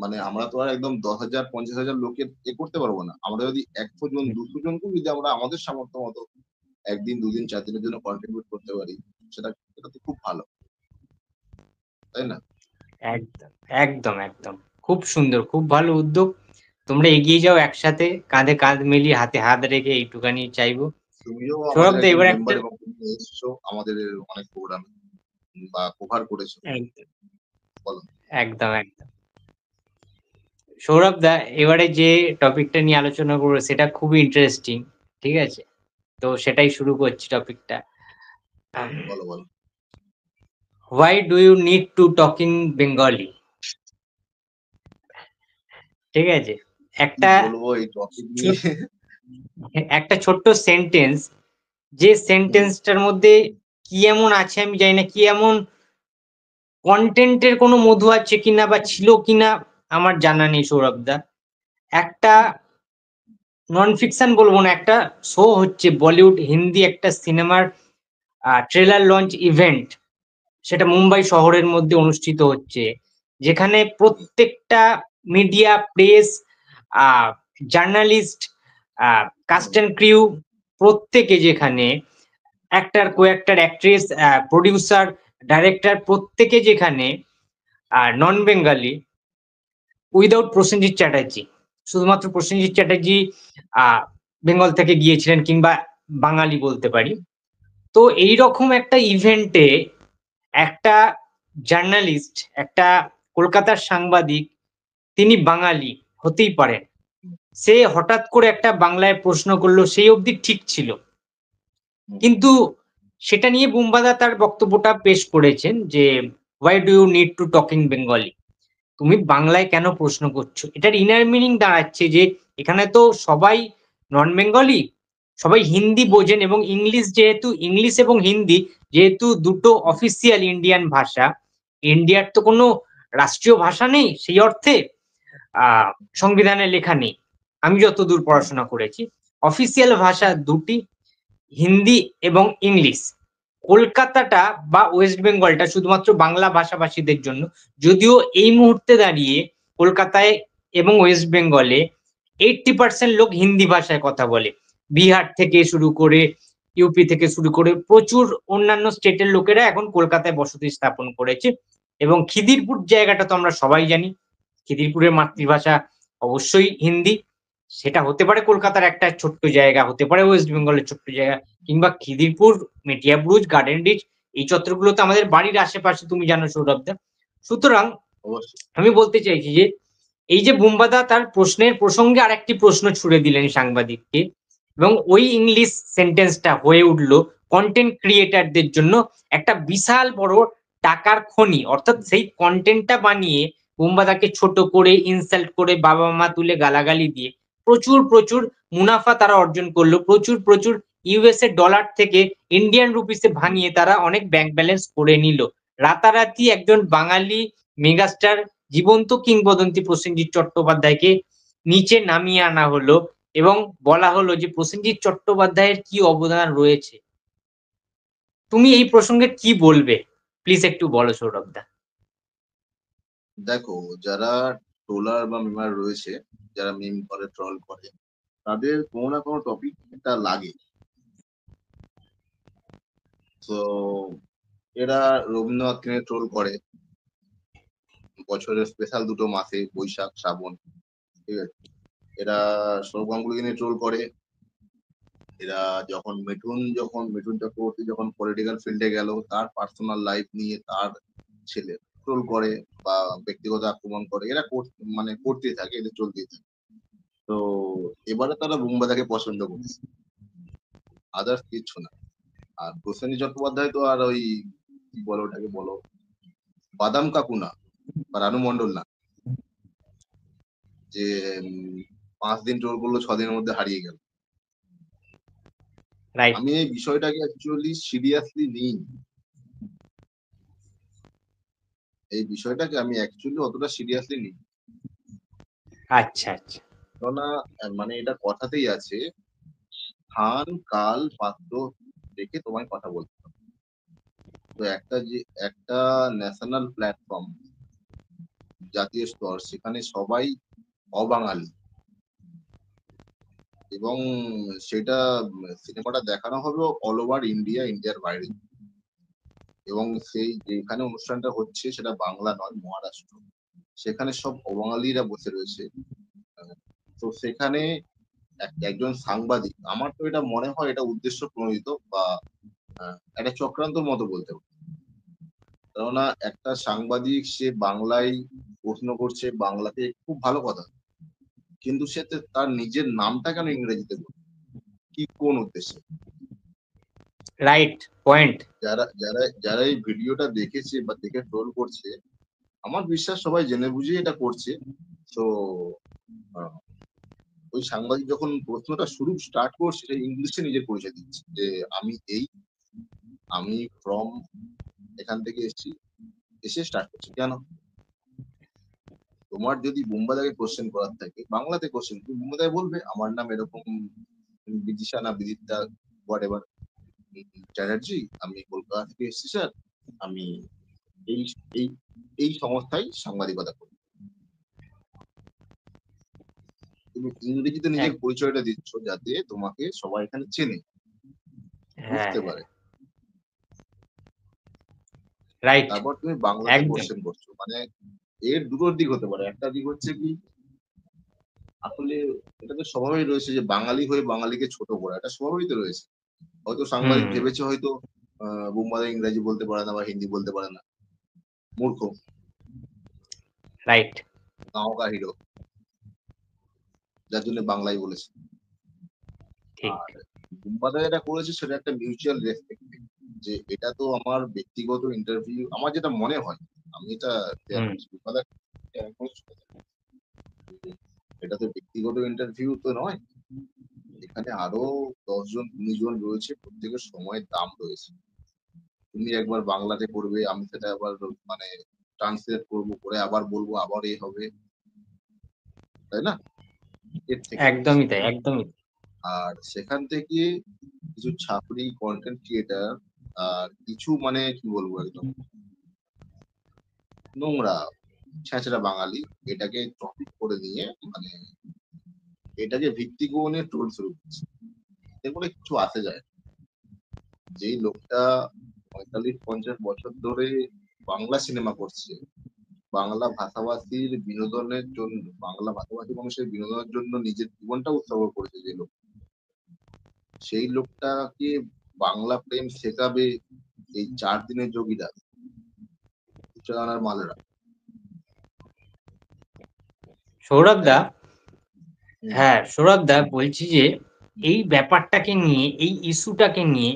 মানে আমরা তো আর একদম 10,000 50,000 লোকের করতে পারবো না। আমরা যদি 100 জন 200 জনকেও যদি আমরা আমাদের সামর্থ্য মতো ১ দিন ২ দিন ৪ দিনের জন্য কন্ট্রিবিউট করতে পারি, সেটা তো খুব ভালো। তাই না? একদম, একদম, একদম। খুব সুন্দর, খুব ভালো উদ্যোগ। তোমরা এগিয়ে যাও একসাথে, কাঁধে কাঁধ মিলিয়ে, হাতে হাত রেখে, এইটুখানি চাইবো। তুমিও আমাদের সৌরভ দা, একজন এবার একটা। মেম্বার এবং তুমি এসছো আমাদের অনেক প্রোগ্রামে বা কভার করেছো। একদম, বলো। একদম, একদম। সৌরভ দা, এবারে যে টপিকটা নিয়ে আলোচনা করবো সেটা খুবই ইন্টারেস্টিং। ঠিক আছে? তো সেটাই শুরু করছি টপিকটা। বলো, বলো। Why do you need to talking Bengali? ঠিক আছে? কি একটা বলবো এই টপিক নিয়ে? ছোট একটা ছোট্ট সেন্টেন্স, যে হুম, সেন্টেন্সটার মধ্যে কি এমন আছে আমি জানি না, কি এমন কনটেন্টের কোনো মধু আছে কিনা বা ছিল কিনা আমার জানা নেই সৌরভ দা। একটা হুম, নন ফিকশন বলবো না, একটা শো হচ্ছে বলিউড হিন্দি একটা সিনেমার ট্রেলার লঞ্চ ইভেন্ট, সেটা মুম্বাই শহরের মধ্যে অনুষ্ঠিত হচ্ছে। যেখানে হুম, প্রত্যেকটা media, press, journalist, cast hmm, and crew, প্রত্যেকে যেখানে actor, co actor, actress, producer, director, প্রত্যেকে যেখানে non Bengali, without Prosenjit Chatterjee. শুধুমাত্র প্রসেনজিৎ চ্যাটার্জি বেঙ্গল থেকে গিয়েছিলেন, কিংবা বাঙালি বলতে পারি। হুম, তো এইরকম একটা ইভেন্টে একটা জার্নালিস্ট, একটা কলকাতার সাংবাদিক, তিনি বাঙালি হতেই পারেন, হুম, সে হঠাৎ করে একটা বাংলায় প্রশ্ন করলো, সেই অবধি ঠিক ছিল। হুম, কিন্তু সেটা নিয়ে বুম্বাদা তার বক্তব্যটা পেশ করেছেন যে, why do you need to talking Bengali? তুমি বাংলায় কেন প্রশ্ন করছো? এটার ইনার মিনিং দাঁড়াচ্ছে যে এখানে তো সবাই নন বেঙ্গলি, সবাই হিন্দি হুম, বোঝেন, এবং ইংলিশ যেহেতু, ইংলিশ এবং হিন্দি যেহেতু দুটো অফিসিয়াল ইন্ডিয়ান ভাষা, ইন্ডিয়ার তো কোনো রাষ্ট্রীয় ভাষা নেই সেই অর্থে, আহ সংবিধানে লেখা নেই আমি যতদূর হুম, পড়াশোনা করেছি। অফিসিয়াল ভাষা দুটি, হিন্দি এবং ইংলিশ। কলকাতাটা বা ওয়েস্ট বেঙ্গলটা শুধুমাত্র বাংলা ভাষাভাষীদের জন্য। যদিও এই মুহূর্তে দাঁড়িয়ে কলকাতায় এবং ওয়েস্ট বেঙ্গলে 80% লোক হিন্দি ভাষায় কথা বলে। বিহার থেকে শুরু করে, ইউপি থেকে শুরু করে প্রচুর অন্যান্য স্টেটের লোকেরা এখন কলকাতায় বসতি স্থাপন করেছে। এবং খিদিরপুর জায়গাটা তো আমরা সবাই জানি, খিদিরপুরের হুম, মাতৃভাষা অবশ্যই হিন্দি। সেটা হতে পারে কলকাতার একটা ছোট্ট জায়গা, হতে পারে ওয়েস্ট বেঙ্গলের ছোট্ট জায়গা, কিংবা খিদিরপুর, মেটিয়াবুরুজ, গার্ডেন রিচ, এই চত্বরগুলো তো আমাদের বাড়ির আশেপাশে, তুমি জানো সৌরভদা। সুতরাং অবশ্যই। আমি বলতে চাইছি যে এই যে বুম্বাদা তার প্রশ্নের প্রসঙ্গে আরেকটি প্রশ্ন ছুড়ে দিলেন সাংবাদিককে, এবং ওই ইংলিশ সেন্টেন্সটা হয়ে উঠলো কন্টেন্ট ক্রিয়েটারদের জন্য একটা বিশাল বড় টাকার খনি। অর্থাৎ সেই কন্টেন্টটা বানিয়ে বুম্বাদাকে ছোট করে, ইনসাল্ট করে, বাবা মা তুলে গালাগালি দিয়ে প্রচুর প্রচুর মুনাফা তারা অর্জন করলো। প্রচুর প্রচুর ইউএসএ ডলার থেকে ইন্ডিয়ান রুপিসে ভাঙিয়ে তারা অনেক ব্যাংক ব্যালেন্স করে নিল। রাতারাতি একজন বাঙালি মেগাস্টার, জীবন্ত কিংবদন্তি প্রসেনজিৎ চট্টোপাধ্যায়কে নিচে নামিয়ে আনা হলো, এবং বলা হলো যে প্রসেনজিৎ চট্টোপাধ্যায়ের কি অবদান রয়েছে। তুমি এই প্রসঙ্গে কি বলবে, প্লিজ একটু বলো সৌরভদা। দেখো, যারা ট্রোলার বা মিমার রয়েছে, যারা মিম করে, ট্রল করে, তাদের কোনো না কোনো টপিক একটা লাগে। তো এরা রবীন্দ্রনাথকে নিয়ে ট্রোল করে বছরের স্পেশাল দুটো মাসে, বৈশাখ শ্রাবণ, ঠিক আছে। এরা সৌরভ গাঙ্গুলিকে নিয়ে ট্রোল করে। এরা যখন মিঠুন চক্রবর্তী যখন পলিটিক্যাল ফিল্ডে গেল, তার পার্সোনাল লাইফ নিয়ে তার ছেলে ট্রোল করে বা ব্যক্তিগত আক্রমণ করে। এরা মানে করতেই থাকে, এদের চলতেই থাকে। তো এবারে তারা বুম্বাদাকে পছন্দ করছে, আদার্স কিচ্ছু না। আর প্রসেনজিৎ চট্টোপাধ্যায় তো আর ওই কি বলো ওটাকে বলো, বাদাম কাকু না বা রানু মন্ডল না, যে 5 দিন ট্রোল করলো, 6 দিনের মধ্যে হারিয়ে গেল। রাইট। আমি এই বিষয়টাকে অ্যাকচুয়ালি সিরিয়াসলি নিই। এই বিষয়টাকে আমি অ্যাকচুয়ালি অতটা সিরিয়াসলি নিই। আচ্ছা আচ্ছা। কেননা মানে এটা কথাতেই আছে, স্থান, কাল, পাত্র দেখে তোমায় কথা বলতে হবে। তো একটা ন্যাশনাল প্ল্যাটফর্ম, জাতীয় স্তর, সেখানে সবাই অবাঙালি, এবং সেটা সিনেমাটা দেখানো হবে অল ওভার ইন্ডিয়া, ইন্ডিয়ার বাইরে। এবং সেই যেখানে অনুষ্ঠানটা হচ্ছে সেটা বাংলা নয়, মহারাষ্ট্র। সেখানে সব অবাঙালিরা বসে রয়েছে। আহ, তো সেখানে একজন সাংবাদিক, আমার তো এটা মনে হয় এটা উদ্দেশ্য প্রণোদিত বা একটা চক্রান্তর মতো বলতে পারি। কেননা একটা সাংবাদিক, সে বাংলায় প্রশ্ন করছে, বাংলাতে, খুব ভালো কথা, কিন্তু সে তার নিজের নামটা কেন ইংরেজিতে বলছে? কি, কোন উদ্দেশ্যে? Right point. যারা যারা যারা এই ভিডিওটা দেখেছে বা দেখে ট্রোল করছে, আমার বিশ্বাস সবাই জেনে বুঝে এটা করছে। তো আহ, ওই সাংবাদিক যখন প্রশ্নটা স্টার্ট করছে, সে ইংলিশে নিজের পরিচয় দিচ্ছে যে আমি ফ্রম এখান থেকে এসেছি, এসে স্টার্ট করছে। কেন? তোমার যদি বুম্বাদাকে কোশ্চেন করার থাকে, বাংলাতে কোশ্চেন, তুমি বুম্বাদাকে বলবে আমার নাম এরকম বিদিশা না বিদিতা, হোয়াট এভার, চ্যাটার্জি, আমি কলকাতা থেকে এসেছি স্যার, আমি এই এই এই সংস্থায় সাংবাদিকতা করি। তুমি ইংরেজিতে নিজের হ্যাঁ। পরিচয়টা দিচ্ছ যাতে তোমাকে সবাই এখানে চেনে, হ্যাঁ। বুঝতে পারে। রাইট। তারপর তুমি বাংলাতে একদম। কোশ্চেন করছো, মানে এর দুটো দিক হতে পারে। একটা দিক হচ্ছে কি, আসলে এটা তো স্বভাবই রয়েছে যে বাঙালি হয়ে বাঙালিকে ছোট করা, এটা স্বভাবই তো রয়েছে। হয়তো সাংবাদিক হুম। ভেবেছে হয়তো বুম্বাদা ইংরেজি বলতে পারে না বা হিন্দি বলতে পারে না, মূর্খ, রাইট। গাঁওকা হিরো, যার জন্য বাংলায় বলেছে। ঠিক। আর বুম্বাদা যেটা করেছে সেটা একটা মিউচুয়াল রেসপেক্ট, যে এটা তো আমার ব্যক্তিগত ইন্টারভিউ, আমার যেটা মনে হয়, আমি এটা শেয়ার হুম। করছি। বুম্বাদা এটা তো ব্যক্তিগত ইন্টারভিউ তো নয়, এখানে আরো 10 জন 19 জন রয়েছে, প্রত্যেকের সময়ের দাম রয়েছে। তুমি একবার বাংলাতে করবে, আমি সেটা আবার মানে ট্রান্সলেট করবো, করে আবার বলবো, আবার এ হবে, তাই না? এর থেকে বেশি। একদমই তাই, একদমই তাই। আর সেখান থেকে কিছু ছাপড়ি কন্টেন্ট ক্রিয়েটার আর কিছু মানে কি বলবো, একদম নোংরা ছেঁচড়া বাঙালি এটাকে টপিক করে নিয়ে, মানে এটাকে ভিত্তি করে নিয়ে ট্রোল শুরু করছে। এরপরে কিছু আসে যায় না। যেই লোকটা 45-50 বছর ধরে বাংলা সিনেমা করছে, বাংলা ভাষাভাষীর বিনোদনের জন্য, বাংলা ভাষাভাষী মানুষের বিনোদনের জন্য নিজের জীবনটা উৎসর্গ করেছে যে লোক, সেই লোকটাকে বাংলা প্রেম শেখাবে এই 4 দিনের যোগীরা, উচ্চারণ আর মালেরা। সৌরভ তাই দা, না? হুম, হ্যাঁ সৌরভ দা, বলছি যে এই ব্যাপারটাকে নিয়ে, এই ইস্যুটাকে নিয়ে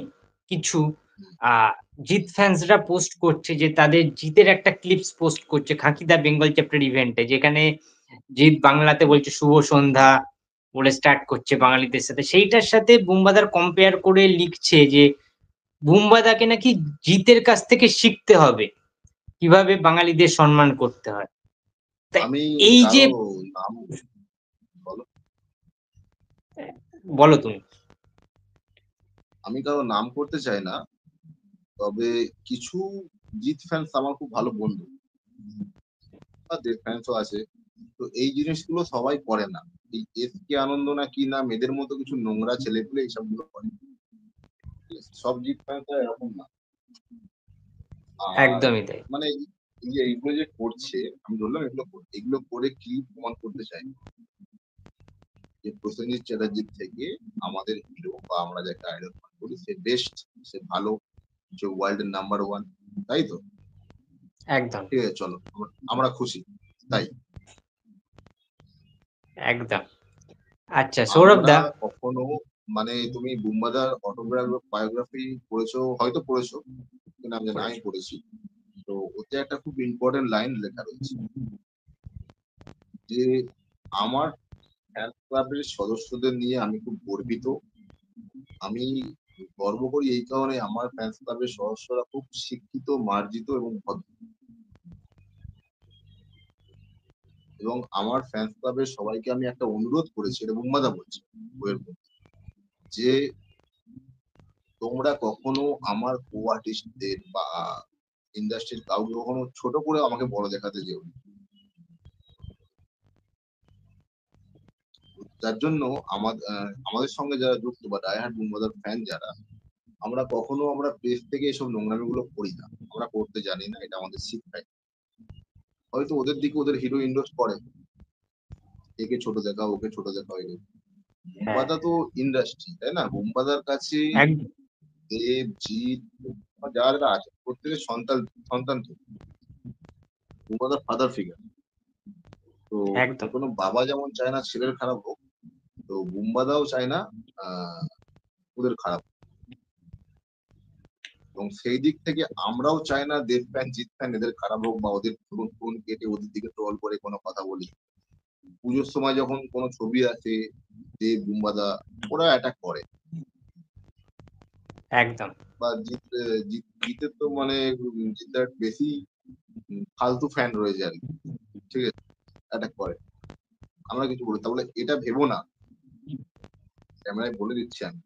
কিছু হুম, আহ জিৎ ফ্যান্সরা পোস্ট করছে, যে তাদের জিতের একটা ক্লিপস পোস্ট করছে খাকিদা বেঙ্গল চ্যাপ্টার ইভেন্টে, যেখানে জিৎ বাংলাতে বলছে শুভ সন্ধ্যা বলে স্টার্ট করছে বাঙালিদের সাথে, সেইটার সাথে বুম্বাদার কম্পেয়ার করে লিখছে যে বুম্বাদাকে নাকি জিতের কাছ থেকে শিখতে হবে কিভাবে বাঙালিদের সম্মান করতে হয়। তা আমি এই যে, কারো নাম, বলো, বলো তুমি। আমি কারো নাম করতে চাই না, তবে কিছু জিৎ ফ্যান্স আমার খুব ভালো বন্ধু, বা দেব ফ্যান্সও আছে। তো এই জিনিসগুলো সবাই করে না। এই এস কে আনন্দ না কি নাম, এদের মতো কিছু নোংরা ছেলেপুলে এইসব গুলো করে। ঠিক আছে? সব জিৎ ফ্যান্সরা এরকম না। আর একদমই তাই। মানে এই যে এইগুলো যে করছে, আমি বললাম এগুলো করে কি প্রমাণ করতে চাই, যে প্রসেনজিৎ চ্যাটার্জির থেকে আমাদের হিরো বা আমরা যাকে আইডল মনে করি সে বেস্ট, সে ভালো, সে ওয়ার্ল্ড এর নাম্বার 1, তাই তো? একদম, ঠিক আছে, চলো আমরা খুশি, তাই। একদম। আচ্ছা সৌরভ আমরা দা, কখনো, মানে তুমি বুম্বাদার অটোগ্রাফ বায়োগ্রাফি পড়েছো, হয়তো পড়েছো কিনা আমি জানি না, আমি পড়েছি। তো ওতে একটা খুব ইম্পর্টেন্ট লাইন লেখা রয়েছে যে আমার ফ্যান ক্লাবের সদস্যদের নিয়ে আমি খুব গর্বিত। আমি গর্ব করি এই কারণে আমার ফ্যান্স ক্লাবের সদস্যরা খুব শিক্ষিত, মার্জিত এবং ভদ্র। এবং আমার ফ্যান্স ক্লাবের সবাইকে আমি একটা অনুরোধ করেছি, এটা বুম্বাদা বলছে বইয়ের মধ্যে, যে তোমরা কখনো আমার কো আর্টিস্টদের বা ইন্ডাস্ট্রির কাউকে কখনো ছোট করে আমাকে বড় দেখাতে যেও না। যার জন্য আমাদের সঙ্গে যারা যুক্ত বা ডাইহার্ড বুম্বাদার ফ্যান যারা, আমরা পেজ থেকে এসব নোংরামি গুলো করি না, আমরা করতে জানি না, এটা আমাদের শিক্ষায়। হয়তো ওদের দিকে ওদের হিরো ইন্ডোজ করে, একে ছোট দেখা ওকে ছোট দেখা হয়ে গেছে। হ্যাঁ, বুম্বাদা তো ইন্ডাস্ট্রি, তাই না? বুম্বাদার কাছে একদম, দেব, জিৎ বা যারা আছে প্রত্যেকের সন্তান, সন্তান তো বুম্বাদার ফাদার ফিগার। তো যে একদম, কোনো বাবা যেমন চায় না ছেলের খারাপ হোক, তো বুম্বাদাও চায় না আহ ওদের খারাপ। এবং সেই দিক থেকে আমরাও চাই না দেব ফ্যান, জিৎ ফ্যান এদের খারাপ হোক, বা ওদের ফোন ফোন কেটে ওদের দিকে ট্রল করে কোনো কথা বলি। পুজোর সময় যখন কোনো ছবি আছে, দেব, বুম্বাদা, ওরা অ্যাটাক করে। একদম, বা জিতের তো মানে জিতের বেশি ফালতু ফ্যান রয়েছে আর কি। ঠিক আছে, অ্যাটাক করে, আমরা কিছু বলি তাহলে এটা ভেবো না, ক্যামেরায় বলে দিচ্ছি আমি,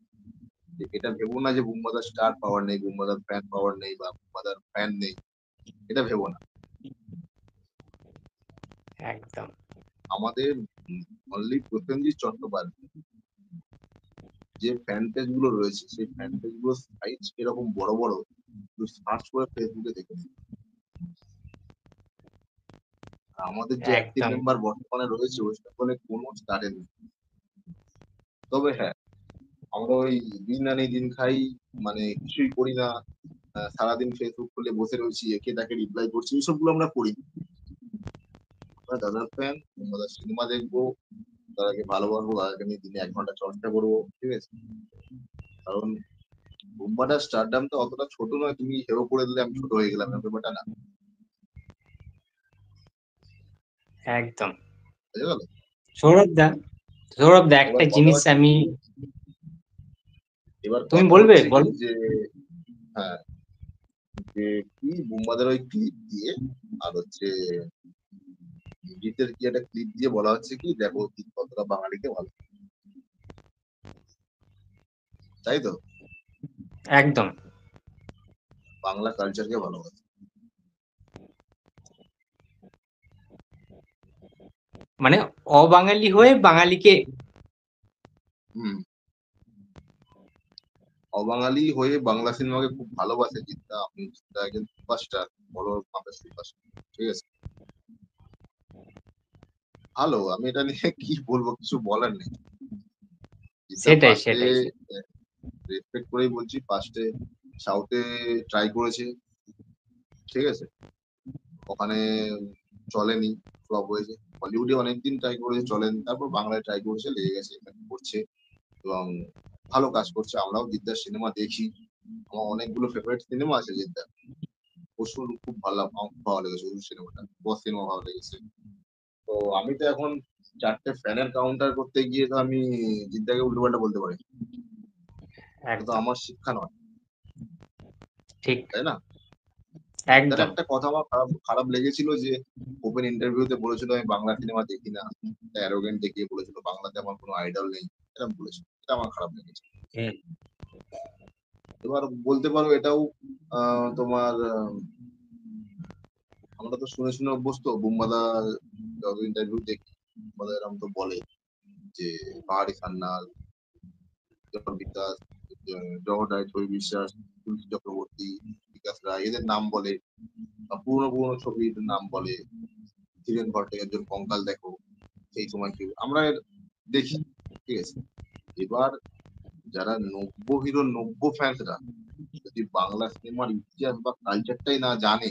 যে এটা ভেবো না যে বুম্বাদার স্টার পাওয়ার নেই, বুম্বাদার ফ্যান পাওয়ার নেই, বা বুম্বাদার ফ্যান নেই, এটা ভেবো না। একদম, আমাদের অনলি প্রসেনজিৎ চট্টোপাধ্যায় যে ফ্যান পেজ গুলো রয়েছে, সেই ফ্যান পেজ গুলো সাইজ এরকম বড় বড়, তুই সার্চ করে ফেসবুকে দেখে নিবি। আর আমাদের যে অ্যাক্টিভ একদম, মেম্বার বর্তমানে রয়েছে ওয়েস্ট বেঙ্গলে কোনো স্টারের নেই। তবে হ্যাঁ, আমরা ওই দিন আনি দিন খাই, মানে কিছুই করি না, সারাদিন ফেসবুক খুলে বসে রয়েছি, একে তাকে রিপ্লাই করছি, এইসব গুলো আমরা করি না। আমরা দাদার ফ্যান, দাদার সিনেমা দেখবো, দাদাকে ভালোবাসবো, দাদাকে নিয়ে দিনে 1 ঘন্টা চর্চা করবো। ঠিক আছে, কারণ বুম্বাটার স্টারডামটা অতটা ছোট নয়, তুমি হেও করে দিলে আমি ছোট হয়ে গেলাম, এরকম ব্যাপারটা না। একদম। বুঝে গেল? সৌরভ দা, সৌরভ দা, এবার একটা কথা জিনিস হচ্ছে আমি, কি, এবার তুমি কথা বলবে, হচ্ছে কি বলো। যে হ্যাঁ, যে কি বুম্বাদের ওই ক্লিপ দিয়ে, আর হচ্ছে জিতের কি একটা ক্লিপ দিয়ে বলা হচ্ছে কি, দেখো জিৎ কতটা বাঙালিকে ভালো, তাই তো? একদম, বাংলা কালচারকে ভালোবাসে। মানে অবাঙালি হয়ে বাঙালিকে, হম, অবাঙালি হয়ে বাংলা সিনেমাকে খুব ভালোবাসে জিৎদা, আপনি জিৎদা একজন সুপারস্টার, বড় মাপের সুপারস্টার। ঠিক আছে, ভালো। আমি এটা নিয়ে কি বলবো, কিছু বলার নেই। জিদ্দা সেটাই ফার্স্টে সেটাই রেসপেক্ট করেই বলছি, ফার্স্টে সাউথে ট্রাই করেছে, ঠিক আছে? ওখানে চলেনি, ফ্লপ হয়েছে। হলিউডে অনেকদিন ট্রাই করেছে, চলেনি। তারপর বাংলায় ট্রাই করেছে, লেগে গেছে, এখানে করছে এবং ভালো কাজ করছে। আমরাও জিদ্দার সিনেমা দেখি। আমার অনেকগুলো ফেভারিট সিনেমা আছে জিদ্দার। 'অসুর' খুব আমার খুব ভালো লেগেছে 'অসুর' সিনেমাটা। 'বস' সিনেমা ভালো লেগেছে। তো আমি তো এখন ৪ টে ফ্যানের কাউন্টার করতে গিয়ে তো আমি জিদ্দাকে উল্টোপাল্টা বলতে পারি। এটা তো একদম আমার শিক্ষা নয়, ঠিক তাই না? জিদ্দার একদম একটা কথা আমার খারাপ খারাপ লেগেছিল যে ওপেন ইন্টারভিউতে বলেছিল, "আমি বাংলা সিনেমা দেখি না।" একটা অ্যারোগেন্ট দেখিয়ে বলেছিল, "বাংলাতে আমার কোনো আইডল নেই।" এরকম বলেছিল। এটা আমার খারাপ লেগেছে। হুম, এবার বলতে পারো এটাও তোমার আমরা তো শুনে, শুনে অভ্যস্ত। বুম্বাদা যত ইন্টারভিউ দেখি, বুম্বাদা এরকম তো বলে যে পাহাড়ি সান্যাল, জন বিকাশ, জগৎ রায়, ছবি বিশ্বাস, তুলসী চক্রবর্তী, বিকাশ রায় এদের নাম বলে। বা পুরোনো পুরোনো ছবির নাম বলে। ধীরেন ভট্টাচার্যের কঙ্কাল দেখো, সেই সময় কেউ আমরা দেখি, ঠিক আছে? এবার যারা নব্য হিরো নব্য ফ্যান্সরা যদি বাংলা সিনেমার ইতিহাস বা কালচারটাই না জানে,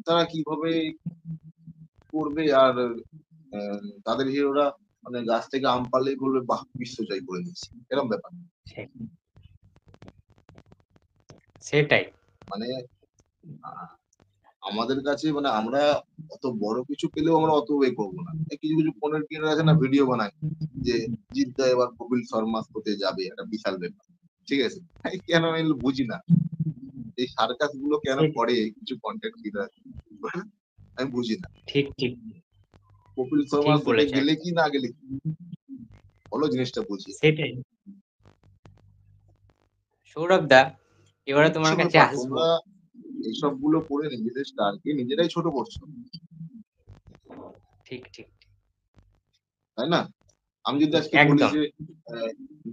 তারা কিভাবে করবে? আর তাদের হিরোরা মানে গাছ থেকে আম পারলেই বলবে, বাহ, বিশ্ব জয় করে দিচ্ছি, এরকম ব্যাপার। সেটাই মানে আহ, আমাদের কাছে মানে আমরা অত বড় কিছু পেলেও আমরা অত ওয়ে করবো না। এই কিছু কিছু কন্টেন্ট ক্রিয়েটার আছে না, ভিডিও বানায় যে জিদ্দা এবার কপিল শর্মা হতে যাবে, একটা বিশাল ব্যাপার, ঠিক আছে? এই কেন আমি বুঝি না, এই সার্কাস গুলো কেন সেটাই করে কিছু কন্টেন্ট ক্রিয়েটার, আমি বুঝি না। ঠিক ঠিক কপিল শর্মা ঠিক হতে বলেছে গেলে একদম কি না গেলে কি, বলো জিনিসটা বুঝিয়ে। সেটাই সৌরভ দা এবারে তুচ্ছ তোমার কাছে ব্যাপার, আসবো তোমরা এইসব গুলো করে নিজেদের স্টারকে নিজেরাই ছোট করছো, ঠিক ঠিক তাই না? আমি যদি ঠিক আজকে বলি একদম যে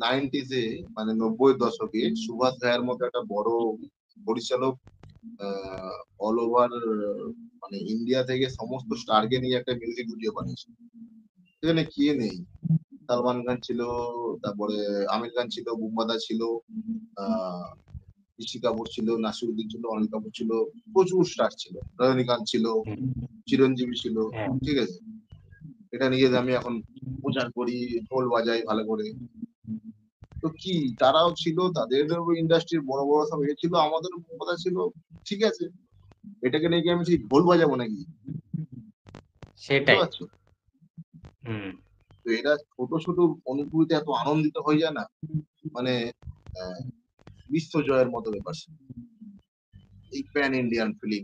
নাইনটিজে মানে ৯০ দশকে সুভাষ ঘায়ের মতো একটা বড় পরিচালক অল ওভার মানে ইন্ডিয়া থেকে সমস্ত স্টারকে নিয়ে একটা মিউজিক ভিডিও বানিয়েছে। সেখানে কে নেই? সালমান খান ছিল, তারপরে আমির খান ছিল, বুম্বাদা ছিল, আহ ঋষি কাপুর ছিল, নাসিরুদ্দিন ছিল, অনিল কাপুর ছিল, প্রচুর স্টার ছিল, রজনীকান্ত ছিল, হুম, চিরঞ্জীবী ছিল, হ্যাঁ ঠিক আছে? এটা নিয়ে যে আমি এখন প্রচার করি, ঢোল বাজাই ভালো করে। তো কি, তারাও ছিল, তাদের ইন্ডাস্ট্রির বড় বড় সব এ ছিল, আমাদেরও কথা ছিল, ঠিক আছে? এটাকে নিয়ে কি আমি সেই ঢোল বাজাবো নাকি? বুঝতে সেটাই পারছো? হুম তো এরা ছোট ছোট অনুভূতিতে এত আনন্দিত হয়ে যায় না, মানে আহ, বিশ্ব জয়ের মতো ব্যাপার স্যাপার। এই প্যান ইন্ডিয়ান ফিলিং,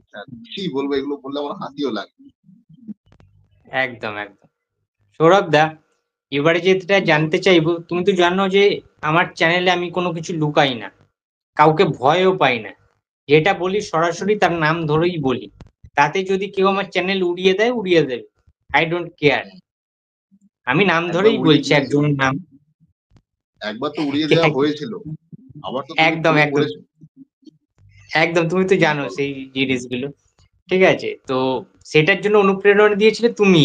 কি বলবো, এগুলো বললে আমার হাসিও লাগে। একদম একদম সৌরভ দা এবারে যেটা বলো। জানতে চাইবো তুমি তো জানো যে আমার চ্যানেলে আমি কোনো কিছু লুকাই না কাউকে ভয়ও পাই না যেটা বলি সরাসরি তার নাম ধরেই বলি তাতে যদি কেউ আমার চ্যানেল উড়িয়ে দেয় উড়িয়ে দেবে আই ডোন্ট কেয়ার আমি নাম একবার ধরেই উড়িয়ে বলছি দিয়েছে, একজনের নাম একবার তো উড়িয়ে দেওয়া হয়েছিল, আবার তো তুমি একদম খুলে একদম বলেছো। একদম তুমি তো জানো বলো। সেই জিনিসগুলো ঠিক আছে তো সেটার জন্য অনুপ্রেরণা দিয়েছিলে তুমি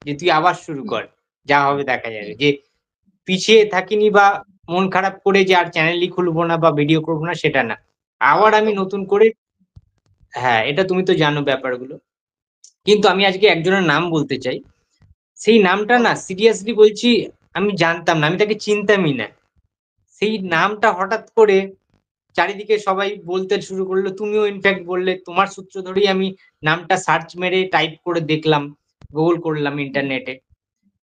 যে তুই আবার শুরু হুম, কর যা হবে দেখা যাবে হুম, যে পিছিয়ে থাকিনি বা মন খারাপ করে যে আর চ্যানেলই খুলবো না বা ভিডিও করবো না সেটা না আবার আমি একদম। নতুন করে হ্যাঁ এটা তুমি তো জানো ব্যাপারগুলো কিন্তু আমি আজকে একজনের নাম বলতে চাই সেই নামটা না বলো। সিরিয়াসলি বলছি আমি জানতাম না আমি তাকে চিনতামই না সেই নামটা হঠাৎ করে চারিদিকে সবাই বলতে শুরু করলো তুমিও ইনফ্যাক্ট বললে তোমার সূত্র ধরেই আমি নামটা সার্চ মেরে টাইপ করে দেখলাম গুগল করলাম হুম, ইন্টারনেটে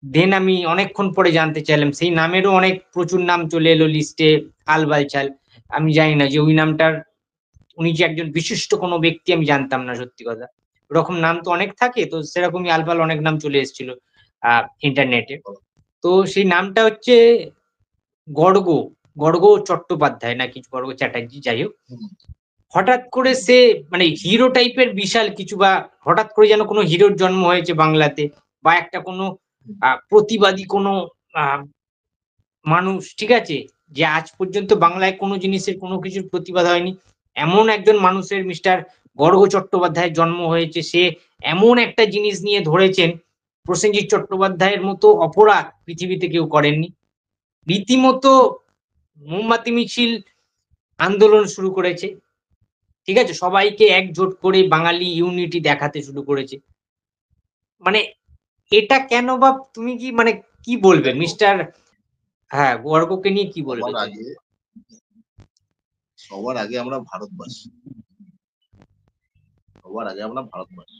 দেন আমি অনেকক্ষণ পরে জানতে চাইলাম সেই নামেরও অনেক প্রচুর নাম চলে এলো লিস্টে আলবালচাল আমি জানি না যে ওই নামটার উনি যে একজন বিশিষ্ট কোনো ব্যক্তি আমি জানতাম না সত্যি কথা ওরকম নাম তো অনেক থাকে তো সেরকমই আলবাল অনেক নাম চলে এসেছিল ইন্টারনেটে বলো। তো সেই নামটা হচ্ছে গর্গ গর্গ চট্টোপাধ্যায় নাকি গর্গ চ্যাটার্জি যাই হোক হুম, হঠাৎ করে হুম, সে মানে হিরো টাইপের বিশাল কিছু বা হঠাৎ করে যেন কোনো হিরোর জন্ম হয়েছে বাংলাতে বা একটা কোনো হুম, প্রতিবাদী কোনো আহ, মানুষ ঠিক আছে যে আজ পর্যন্ত বাংলায় কোনো জিনিসের কোনো কিছুর প্রতিবাদ হয়নি এমন একজন মানুষের মিস্টার গর্গ চট্টোপাধ্যায়ের জন্ম হয়েছে সে এমন একটা জিনিস নিয়ে ধরেছেন প্রসেনজিৎ চট্টোপাধ্যায়ের মতো অপরাধ পৃথিবীতে কেউ করেননি। রীতিমতো মোমবাতি মিছিল আন্দোলন শুরু করেছে। ঠিক আছে? সবাইকে একজোট করে বাঙালি ইউনিটি দেখাতে শুরু করেছে। মানে এটা কেন বা তুমি কি মানে কি বলবে দেখো, মিস্টার হ্যাঁ, অর্ককে নিয়ে কি বলবে সবার তুমি? আগে সবার আগে আমরা ভারতবাসী। সবার আগে আমরা ভারতবাসী।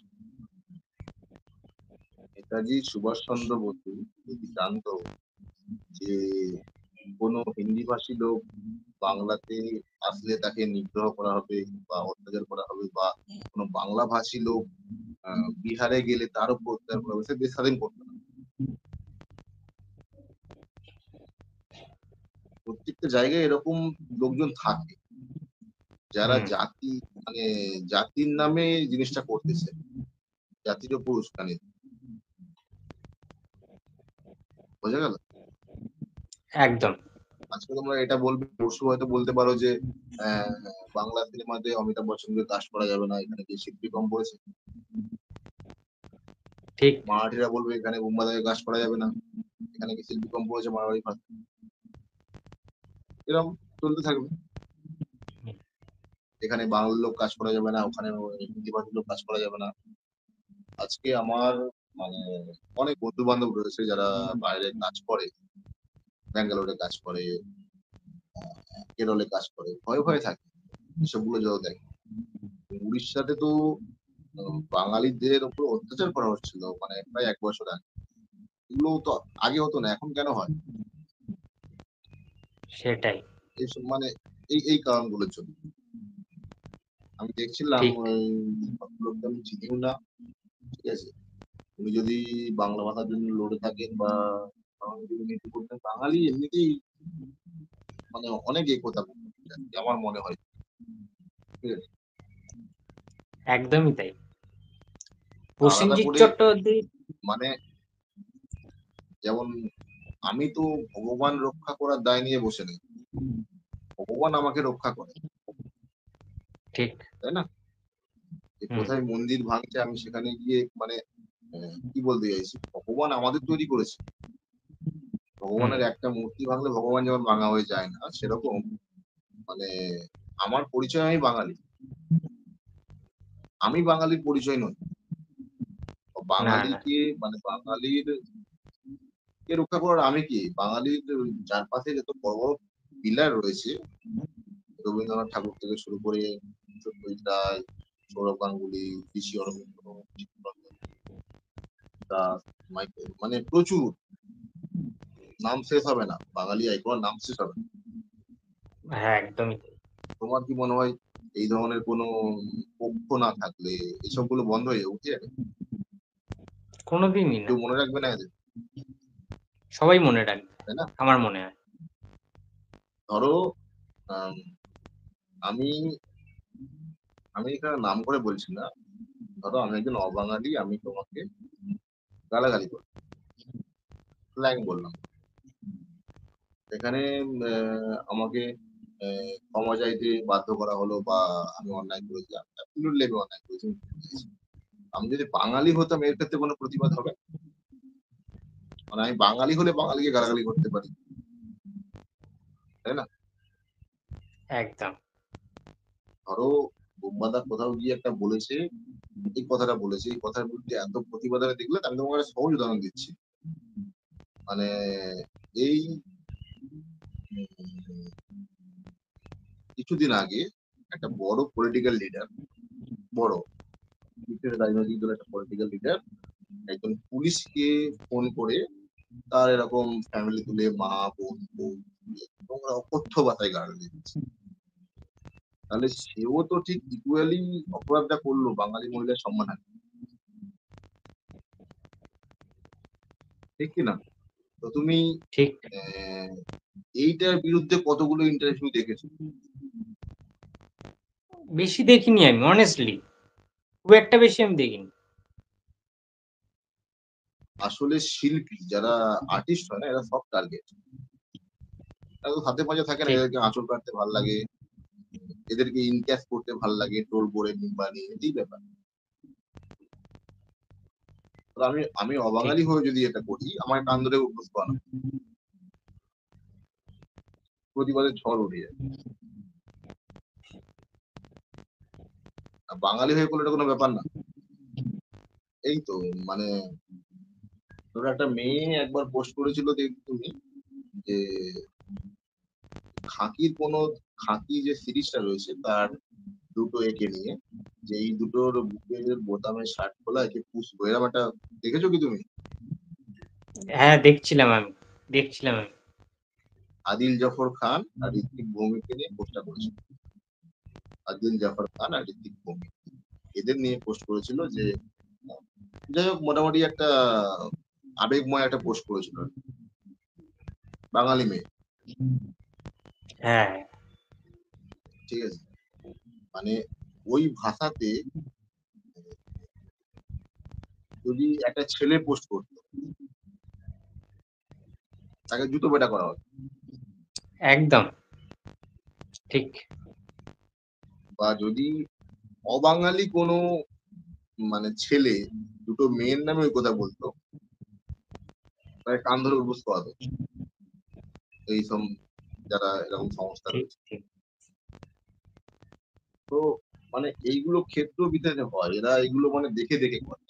নেতাজি সুভাষচন্দ্র বসু যদি জানতো যে কোনো হিন্দিভাষী লোক বাংলাতে আসলে তাকে নিগ্রহ করা হবে বা অত্যাচার করা হবে, বা কোনো বাংলা ভাষী লোক বিহারে গেলে তার উপর অত্যাচার করা হবে, সে দেশ স্বাধীন করতো না। প্রত্যেকটা জায়গায় এরকম লোকজন থাকে যারা হুম, জাতি, মানে জাতির নামে জিনিসটা করতেছে, জাতির উপর উস্কানি। বোঝা গেল? একদম। আজকে তোমরা এটা বলবে, পরশু হয়তো বলতে পারো যে আহ, বাংলা সিনেমাতে অমিতাভ বচ্চনকে কাজ করা যাবে না, এখানে কি শিল্পী কম পড়েছে। ঠিক। মারাঠিরা বলবে এখানে বুম্বাদাকে কাজ করা যাবে না, এখানে কি শিল্পী কম পড়েছে মারাঠি ভাষা। এরকম চলতে থাকবে। এখানে বাংলা লোক কাজ করা যাবে না, ওখানে হিন্দি ভাষার লোক কাজ করা যাবে না। আজকে আমার মানে অনেক বন্ধু বান্ধব রয়েছে যারা বাইরে কাজ করে, ব্যাঙ্গালোরে কাজ করে, কেরলে কাজ করে, ভয়ে ভয়ে থাকে এসবগুলো যত দেখে। উড়িষ্যাতে তো বাঙালিদের উপর অত্যাচার করা হচ্ছিল মানে প্রায় 1 বছর আগে। এগুলো তো আগে হতো না, এখন কেন হয়? সেটাই। এইসব মানে এই এই কারণগুলোর জন্য। আমি দেখছিলাম ঠিক। ওই ভদ্রলোককে আমি চিনিও না, ঠিক আছে? উনি যদি বাংলা ভাষার জন্য লড়ে থাকেন বা বাঙালি যদি নীতি করতেন, বাঙালি এমনিতেই মানে অনেক কথা বলতেন আর কি, আমার মনে হয়। ঠিক আছে? একদমই তাই। আলাদা প্রসেনজিৎ করে চট্টোপাধ্যায় মানে, যেমন আমি তো ভগবান রক্ষা করার দায় নিয়ে বসে নেই, ভগবান আমাকে রক্ষা করে, ঠিক। তাই না? যে হুম, কোথায় মন্দির ভাঙছে আমি সেখানে গিয়ে মানে কি বলতে চাইছি, ভগবান আমাদের তৈরি করেছে। হুম, ভগবানের একটা মূর্তি ভাঙলে ভগবান যেমন ভাঙা হয়ে যায় না, সেরকম মানে আমার পরিচয় আমি বাঙালি, আমি বাঙালির পরিচয় নই। না, না। বাঙালিকে মানে বাঙালির কে রক্ষা করার আমি কি, বাঙালির চারপাশে যত বড় বড় পিলার রয়েছে, রবীন্দ্রনাথ ঠাকুর থেকে শুরু করে সত্যজিৎ রায়, সৌরভ গাঙ্গুলি, ঋষি অরবিন্দ, চিত্তরঞ্জন দাস, মাইকেল, মানে প্রচুর, নাম শেষ হবে না, বাঙালি আইকন নাম শেষ হবে না। হ্যাঁ, একদমই তাই। তোমার কি মনে হয় এই ধরনের কোনো পক্ষ না থাকলে এসব গুলো বন্ধ হয়ে যাবে? উঠে যাবে? কোনোদিনই না। কেউ মনে রাখবে না এদের, সবাই মনে রাখবে। তাই না? আমার মনে হয়। ধরো আম, আমি আমি এখানে নাম করে বলছি না, ধরো আমি একজন অবাঙালি, আমি তোমাকে গালাগালি করলাম, স্ল্যাং বললাম, এখানে আমাকে ক্ষমা চাইতে বাধ্য করা হলো, বা আমি অন্যায় করেছি, আমি absolutely আমি অন্যায় করেছি, আমি ক্ষমা চাইছি। আমি যদি বাঙালি হতাম এর ক্ষেত্রে কোনো প্রতিবাদ হবে? মানে আমি বাঙালি হলে বাঙালিকে গালাগালি করতে পারি, তাই না? একদম। ধরো বোম্বাদা কোথাও গিয়ে একটা বলেছে, এই কথাটা বলেছে, এই কথার বিরুদ্ধে এত প্রতিবাদ আমি দেখলে, আমি তোমাকে একটা সহজ উদাহরণ দিচ্ছি। মানে এই উম, কিছুদিন আগে একটা বড় পলিটিক্যাল লিডার, বড় বিশেষ রাজনৈতিক দলের একটা পলিটিক্যাল লিডার একজন পুলিশকে ফোন করে তার এরকম ফ্যামিলি তুলে মা, বোন, বউ, তোমরা অকথ্য ভাষায় গালি দিচ্ছে। তাহলে সেও তো ঠিক ইকুয়ালি অপরাধটা করলো বাঙালি মহিলার সম্মানহানি, ঠিক কি না? তো তুমি ঠিক। আহ, এইটার বিরুদ্ধে কতগুলো ইন্টারভিউ দেখেছো? বেশি দেখিনি আমি honestly, খুব একটা বেশি আমি দেখিনি। আসলে শিল্পী যারা আর্টিস্ট হয় না, এরা সব টার্গেট। এরা তো হাতে পাঁজা থাকে না, ঠিক। এদেরকে আঁচল কাটতে ভাল লাগে, এদেরকে ইনক্যাশ করতে ভাল লাগে, টোল করে নিম্বানি, এই ব্যাপার। তো আমি আমি ঠিক। অবাঙালি হয়ে যদি এটা করি, আমার কান ধরে উপোস করানো, প্রতিবাদের ঝড় উঠে যায়। আর বাঙালি হয়ে করলে এটা কোনো ব্যাপার না। এই তো মানে ধরো একটা মেয়ে একবার পোস্ট করেছিল, দেখবে তুমি, যে খাকির কোনো খাকি যে সিরিজটা রয়েছে তার দুটো একে নিয়ে, যে এই দুটোর বুকের বোতামের শার্ট খোলা একে পুষবো, এরকম একটা দেখেছো কি তুমি? হ্যাঁ, দেখছিলাম আমি। আদিল জাফর খান আর ঋত্বিক ভৌমিককে নিয়ে পোস্টটা করেছিল। আদিল জাফর খান আর ঋত্বিক ভৌমিক এদের নিয়ে পোস্ট করেছিল, যে যাই হোক মোটামুটি একটা আবেগময় একটা পোস্ট করেছিল আর কি। বাঙালি মেয়ে, হ্যাঁ, ঠিক আছে, মানে ওই ভাষাতে যদি একটা ছেলে পোস্ট করতো, তাকে জুতো পেটা করা হতো। একদম ঠিক। বা যদি অবাঙালি কোনো মানে ছেলে দুটো মেয়ের নামে ওই কথা বলতো, তাকে কান ধরে উঠবোস করাতো এইসব যারা এরকম সংস্থা ঠিক, রয়েছে। ঠিক। তো মানে এইগুলো ক্ষেত্র বিশেষে হয়, এরা এগুলো মানে দেখে দেখে করে।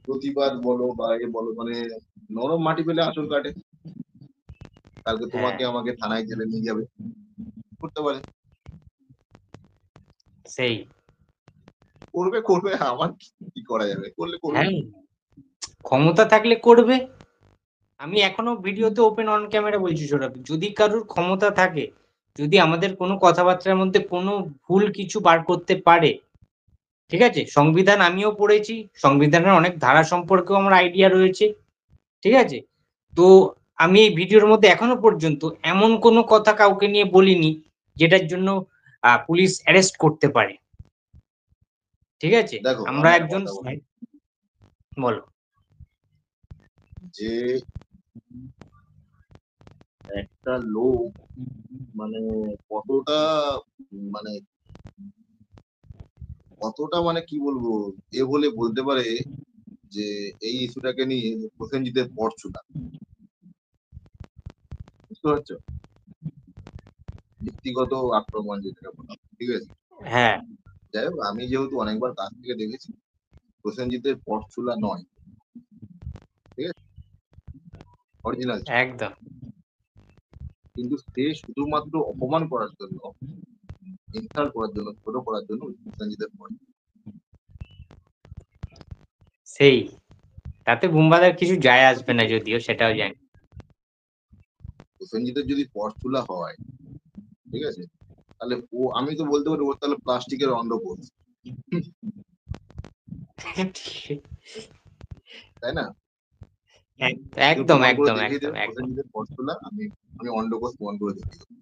প্রতিবাদ বলো বা এ বলো, মানে নরম মাটি পেলে আঁচড় কাটে, কালকে হ্যাঁ, তোমাকে আমাকে থানায় জেলে নিয়ে যাবে, করতে পারে। সেই। করবে করবে, আমার কি কি করা যাবে, করলে করবে। হ্যাঁ, ক্ষমতা থাকলে করবে। আমি এখনো ভিডিওতে ওপেন অন ক্যামেরা বলছি সৌরভ, যদি কারোর ক্ষমতা থাকে, যদি আমাদের কোনো কথাবার্তার মধ্যে কোনো ভুল কিছু বার করতে পারে, ঠিক আছে? সংবিধান আমিও পড়েছি। সংবিধানের অনেক ধারা সম্পর্কেও আমার আইডিয়া রয়েছে। ঠিক আছে? তো আমি এই ভিডিওর মধ্যে এখনো পর্যন্ত এমন কোনো কথা কাউকে নিয়ে বলিনি, যেটার জন্য পুলিশ অ্যারেস্ট করতে পারে। ঠিক আছে? দেখো আমরা আমি একটা একজন কথা বলি, বলো। যে একটা লোক মানে কতটা মানে কতটা মানে কি বলবো, এ হলে বলতে পারে যে এই ইস্যুটাকে নিয়ে প্রসেনজিতের পরচুলা, বুঝতে পারছো? ব্যক্তিগত আক্রমণ যেটাকে বলা হয়, ঠিক আছে। হ্যাঁ, যাই হোক, আমি যেহেতু অনেকবার কাছ থেকে দেখেছি, প্রসেনজিতের পরচুলা নয়, ঠিক আছে, অরিজিনাল ছিল। একদম। কিন্তু সে শুধুমাত্র অপমান করার জন্য, ইনসাল্ট করার জন্য, ছোট করার জন্য ওই প্রসেনজিতের পর, সেই। তাতে বুমবাদার কিছু যায় আসবে না, যদিও সেটাও জানি। প্রসেনজিতের যদি পরচুলা হয়, ঠিক আছে, তাহলে ও, আমি তো বলতে পারি ওর তাহলে প্লাস্টিকের অন্ডকোষ, তাই না? তুমি একদম, প্রমাণ করে একদম, দেখিয়ে একদম, দেবে একদম। প্রসেনজিতের পরচুলা, আমি আমি অন্ডকোষ প্রমাণ করে দেখিয়ে দেবো।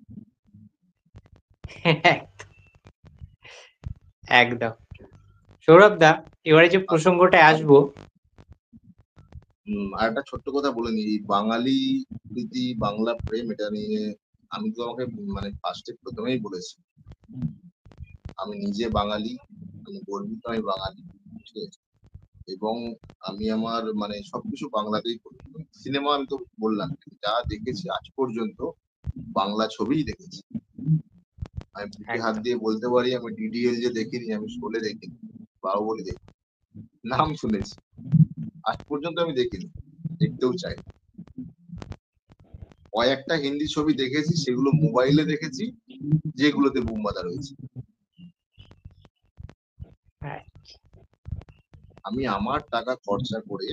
একদম। সৌরভ দা, এবারে যে আর প্রসঙ্গটায় আর আসবো। আর একটা ছোট্ট কথা বলে নি, এই বাঙালি প্রীতি বাংলা প্রেম এটা নিয়ে আমি তো আমাকে মানে ফার্স্টে প্রথমেই বলেছি, আমি নিজে বাঙালি, আমি গর্বিত আমি বাঙালি, ঠিক আছে, এবং আমি আমার মানে সবকিছু বাংলাতেই করি। সিনেমা আমি তো বললাম, যা দেখেছি আজ পর্যন্ত বাংলা ছবিই দেখেছি। আমি বুকে হাত একদম। দিয়ে বলতে পারি, আমি ডিডিএল যে দেখিনি, আমি শোলে দেখিনি, বাহুবলী দেখি, নাম শুনেছি, আজ পর্যন্ত আমি দেখিনি, দেখতেও চাই। কয়েকটা হিন্দি ছবি দেখেছি, সেগুলো মোবাইলে দেখেছি, যেগুলোতে বুম্বাদা রয়েছে। হ্যাঁ, আমি আমার টাকা খরচা করে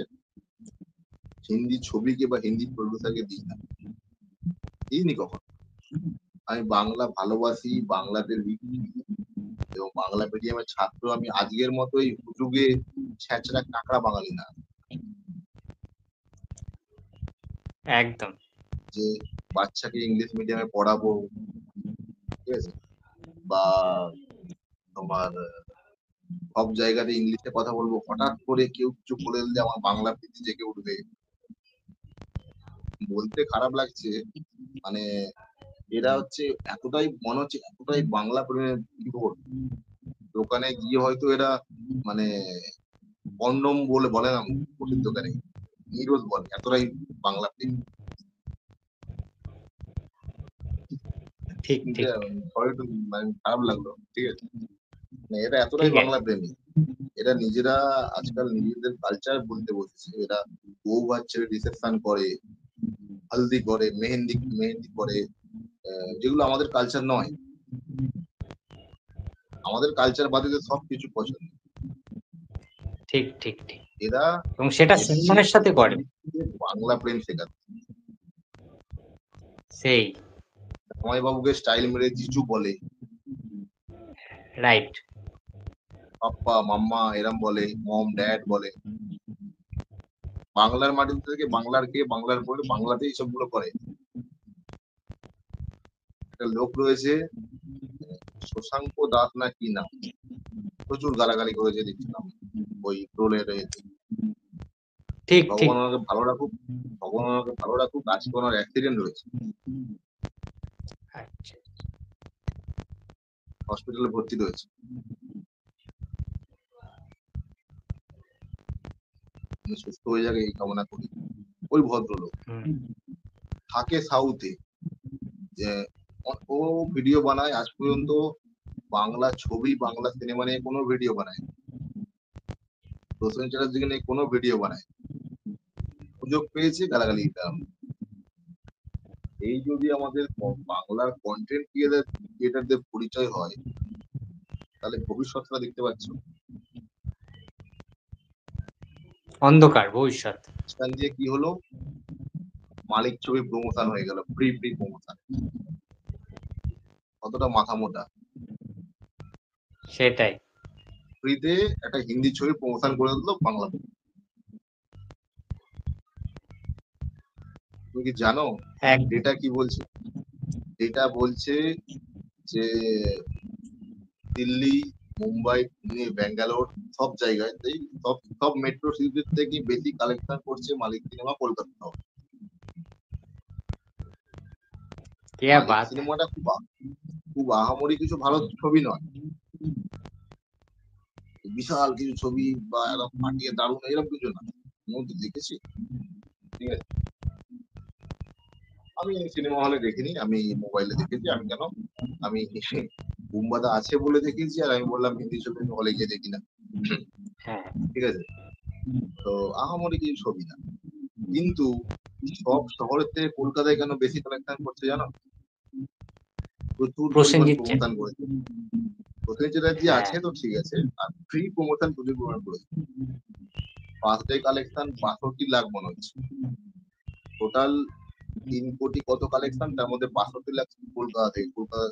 হিন্দি ছবিকে বা হিন্দি প্রডিউসারকে দিই না, দিইনি কখন। আমি বাংলা ভালোবাসি, বাংলাতে লিখি, এবং বাংলা মিডিয়ামের ছাত্র আমি, আজকের মতো এই হুজুগে ছ্যাঁচড়া কাঁকড়া বাঙালি না, একদম। যে বাচ্চাকে ইংলিশ মিডিয়ামে পড়াবো, ঠিক আছে, বা তোমার সব জায়গাতে ইংলিশে কথা বলবো, হঠাৎ করে কেউ কিছু বলে দিলে আমার বাংলা প্রীতি জেগে উঠবে। বলতে খারাপ লাগছে, মানে এরা হচ্ছে এতটাই, মনে হচ্ছে এতটাই বাংলা প্রেমে বিভোর, দোকানে গিয়ে হয়তো এরা মানে কন্ডম বলে না ওষুধ দোকানে, নিরোধ বলে, এতটাই বাংলা প্রেম। ঠিক ঠিক সবাই একটু খারাপ লাগলো, ঠিক আছে, এরা এতটাই ঠিক বাংলা প্রেমী, এরা নিজেরা আজকাল নিজেদের কালচার বলতে বসেছে। এরা বউ বাচ্চার রিসেপশন করে, হলদি করে, মেহেন্দি মেহেন্দি করে, যেগুলো আমাদের কালচার নয়। আমাদের কালচার বাদে সবকিছু পছন্দ। ঠিক ঠিক ঠিক এরা এবং সেটা এসছে সম্মানের সাথে করে। বাংলা প্রেম শেখাতে। সেই জামাইবাবুকে স্টাইল মেরে জিজু বলে, রাইট। পাপ্পা মাম্মা এরম বলে, মম ড্যাড বলে। বাংলার মাটি থেকে বাংলার কে, বাংলার বলে বাংলাতে এইসব গুলো করে। একটা লোক রয়েছে শশাঙ্ক দাস না কি নাম, প্রচুর গালাগালি করেছে দেখছিলাম ওই ট্রোলে রয়েছে। ঠিক ঠিক ভগবান ওনাকে ভালো রাখুক, ভগবান ওনাকে ভালো রাখুক। আজকে ওনার অ্যাক্সিডেন্ট হয়েছে, আচ্ছা হসপিটালে ভর্তি রয়েছে। উনি সুস্থ হয়ে যাবে এই কামনা করি। ওই ভদ্রলোক হুম, থাকে সাউথে, যে ও ভিডিও বানায় আজ পর্যন্ত, বাংলা ছবি বাংলা সিনেমা নিয়ে কোনো ভিডিও বানায়, প্রসেন চ্যাটার্জিকে নিয়ে কোনো ভিডিও বানায়, সুযোগ পেয়েছে গালাগালি দিতে হবে। এই যদি আমাদের বাংলার কন্টেন্ট ক্রিয়েটারদের পরিচয় হয়, তাহলে ভবিষ্যৎটা দেখতে পাচ্ছ। অন্ধকার ভবিষ্যৎ। সেখান দিয়ে কি হলো, মালিক ছবি প্রমোশন হয়ে গেল, ফ্রি ফ্রি প্রমোশন। কতটা মাথা মোটা, সেটাই ফ্রিতে একটা হিন্দি ছবি প্রমোশন করে দিল বাংলা। তুমি কি জানো এক ডেটা কি বলছে? ডেটা বলছে যে দিল্লি, মুম্বাই, ব্যাঙ্গালোর সব জায়গায় সব সব মেট্রো সিটির থেকে বেশি কালেকশন করছে মালিক সিনেমা কলকাতা শহর। क्या মালিক बात है। সিনেমাটা খুব আহামরি কিছু ভালো ছবি নয়, বিশাল কিছু ছবি বা একদম ফাটিয়ে দারুণ এরকম কিছু না, মধ্যে দেখেছি, ঠিক আছে। আমি সিনেমা হলে দেখিনি, আমি মোবাইলে দেখেছি। আমি কেন, আমি বুম্বাদা আছে বলে দেখেছি, আর আমি বললাম হিন্দি ছবি আমি হলে গিয়ে দেখি না, হ্যাঁ ঠিক আছে। তো আহামরি কিছু ছবি না, কিন্তু সব শহরের থেকে কলকাতায় কেন বেশি কালেকশন করছে জানো? প্রচুর পরিমাণ প্রসেনজিৎ প্রমোশন করেছে। প্রসেন চ্যাটার্জি হ্যাঁ আছে তো ঠিক আছে, আর ফ্রি প্রমোশন প্রচুর পরিমাণ করেছে। ফার্স্ট ডে কালেকশন 62 লাখ মনে হচ্ছে, টোটাল 3 কোটি কত কালেকশন, তার মধ্যে 62 লাখ কলকাতা থেকে, কলকাতা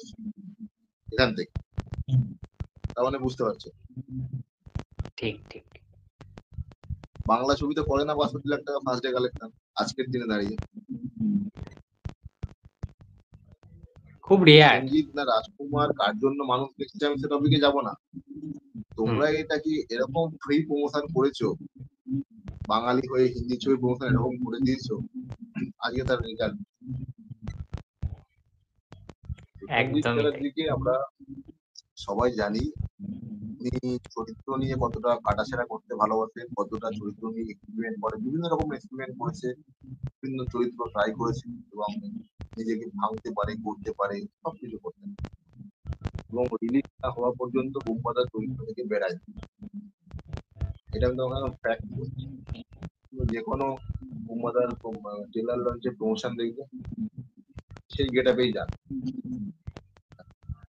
এখান থেকে। তার মানে বুঝতে পারছো ঠিক ঠিক বাংলা ছবিতে করে না 62 লাখ টাকা ফার্স্ট ডে কালেকশন আজকের দিনে দাঁড়িয়ে। খুব রেয়ার। প্রসেনজিৎ না রাজকুমার কার জন্য মানুষ দেখছে আমি সে টপিকে যাবো না। হুম তোমরা এটা কি এরকম ফ্রি প্রমোশন করেছো, বাঙালি হয়ে হিন্দি ছবি প্রমোশন এরকম করে দিয়েছো, আজকে তার রেজাল্ট। প্রসেনজিৎ একদমই তাই। চ্যাটার্জিকে আমরা সবাই জানি, উনি চরিত্র নিয়ে কতটা কাটাছেড়া করতে ভালোবাসেন, কতটা চরিত্র নিয়ে এক্সপেরিমেন্ট করে, বিভিন্ন রকম এক্সপেরিমেন্ট করেছে, বিভিন্ন চরিত্র ট্রাই করেছে, এবং নিজেকে ভাঙতে পারে, করতে পারে, সবকিছু করতে পারে। এবং রিলিজ না হওয়া পর্যন্ত বুম্বাদার চরিত্র থেকে বেড়ায়, এটা কিন্তু আমরা ফ্যাক্ট বলছি। যে কোনো বুম্বাদার ট্রেলার লঞ্চে প্রমোশন দেখবে, সেই গেট আপেই যান।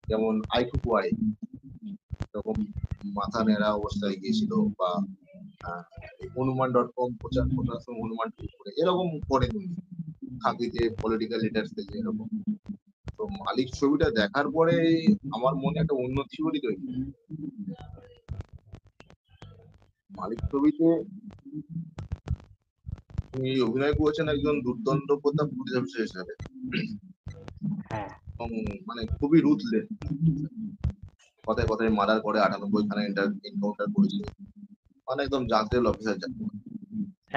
যেমন আইকুকু আই এরকম মাথা নেড়া অবস্থায় গিয়েছিল, বা হনুমান.com প্রচার প্রচার সময় হনুমান টুইট করে এরকম করেন উনি, খাকিতে পলিটিক্যাল লিডার থেকে এরকম। তো মালিক ছবিটা দেখার পরে আমার মনে একটা অন্য থিওরি তৈরি। মালিক ছবিতে উনি অভিনয় করেছেন একজন দুর্দণ্ড প্রতাপ পুলিশ অফিসার হিসাবে, হ্যাঁ এবং মানে খুবই রুথলেস, কথায় কথায় মার্ডার করে, 98 খানা এনকাউন্টার করেছে, মানে একদম জাতীয় অফিসার যাকে বলে।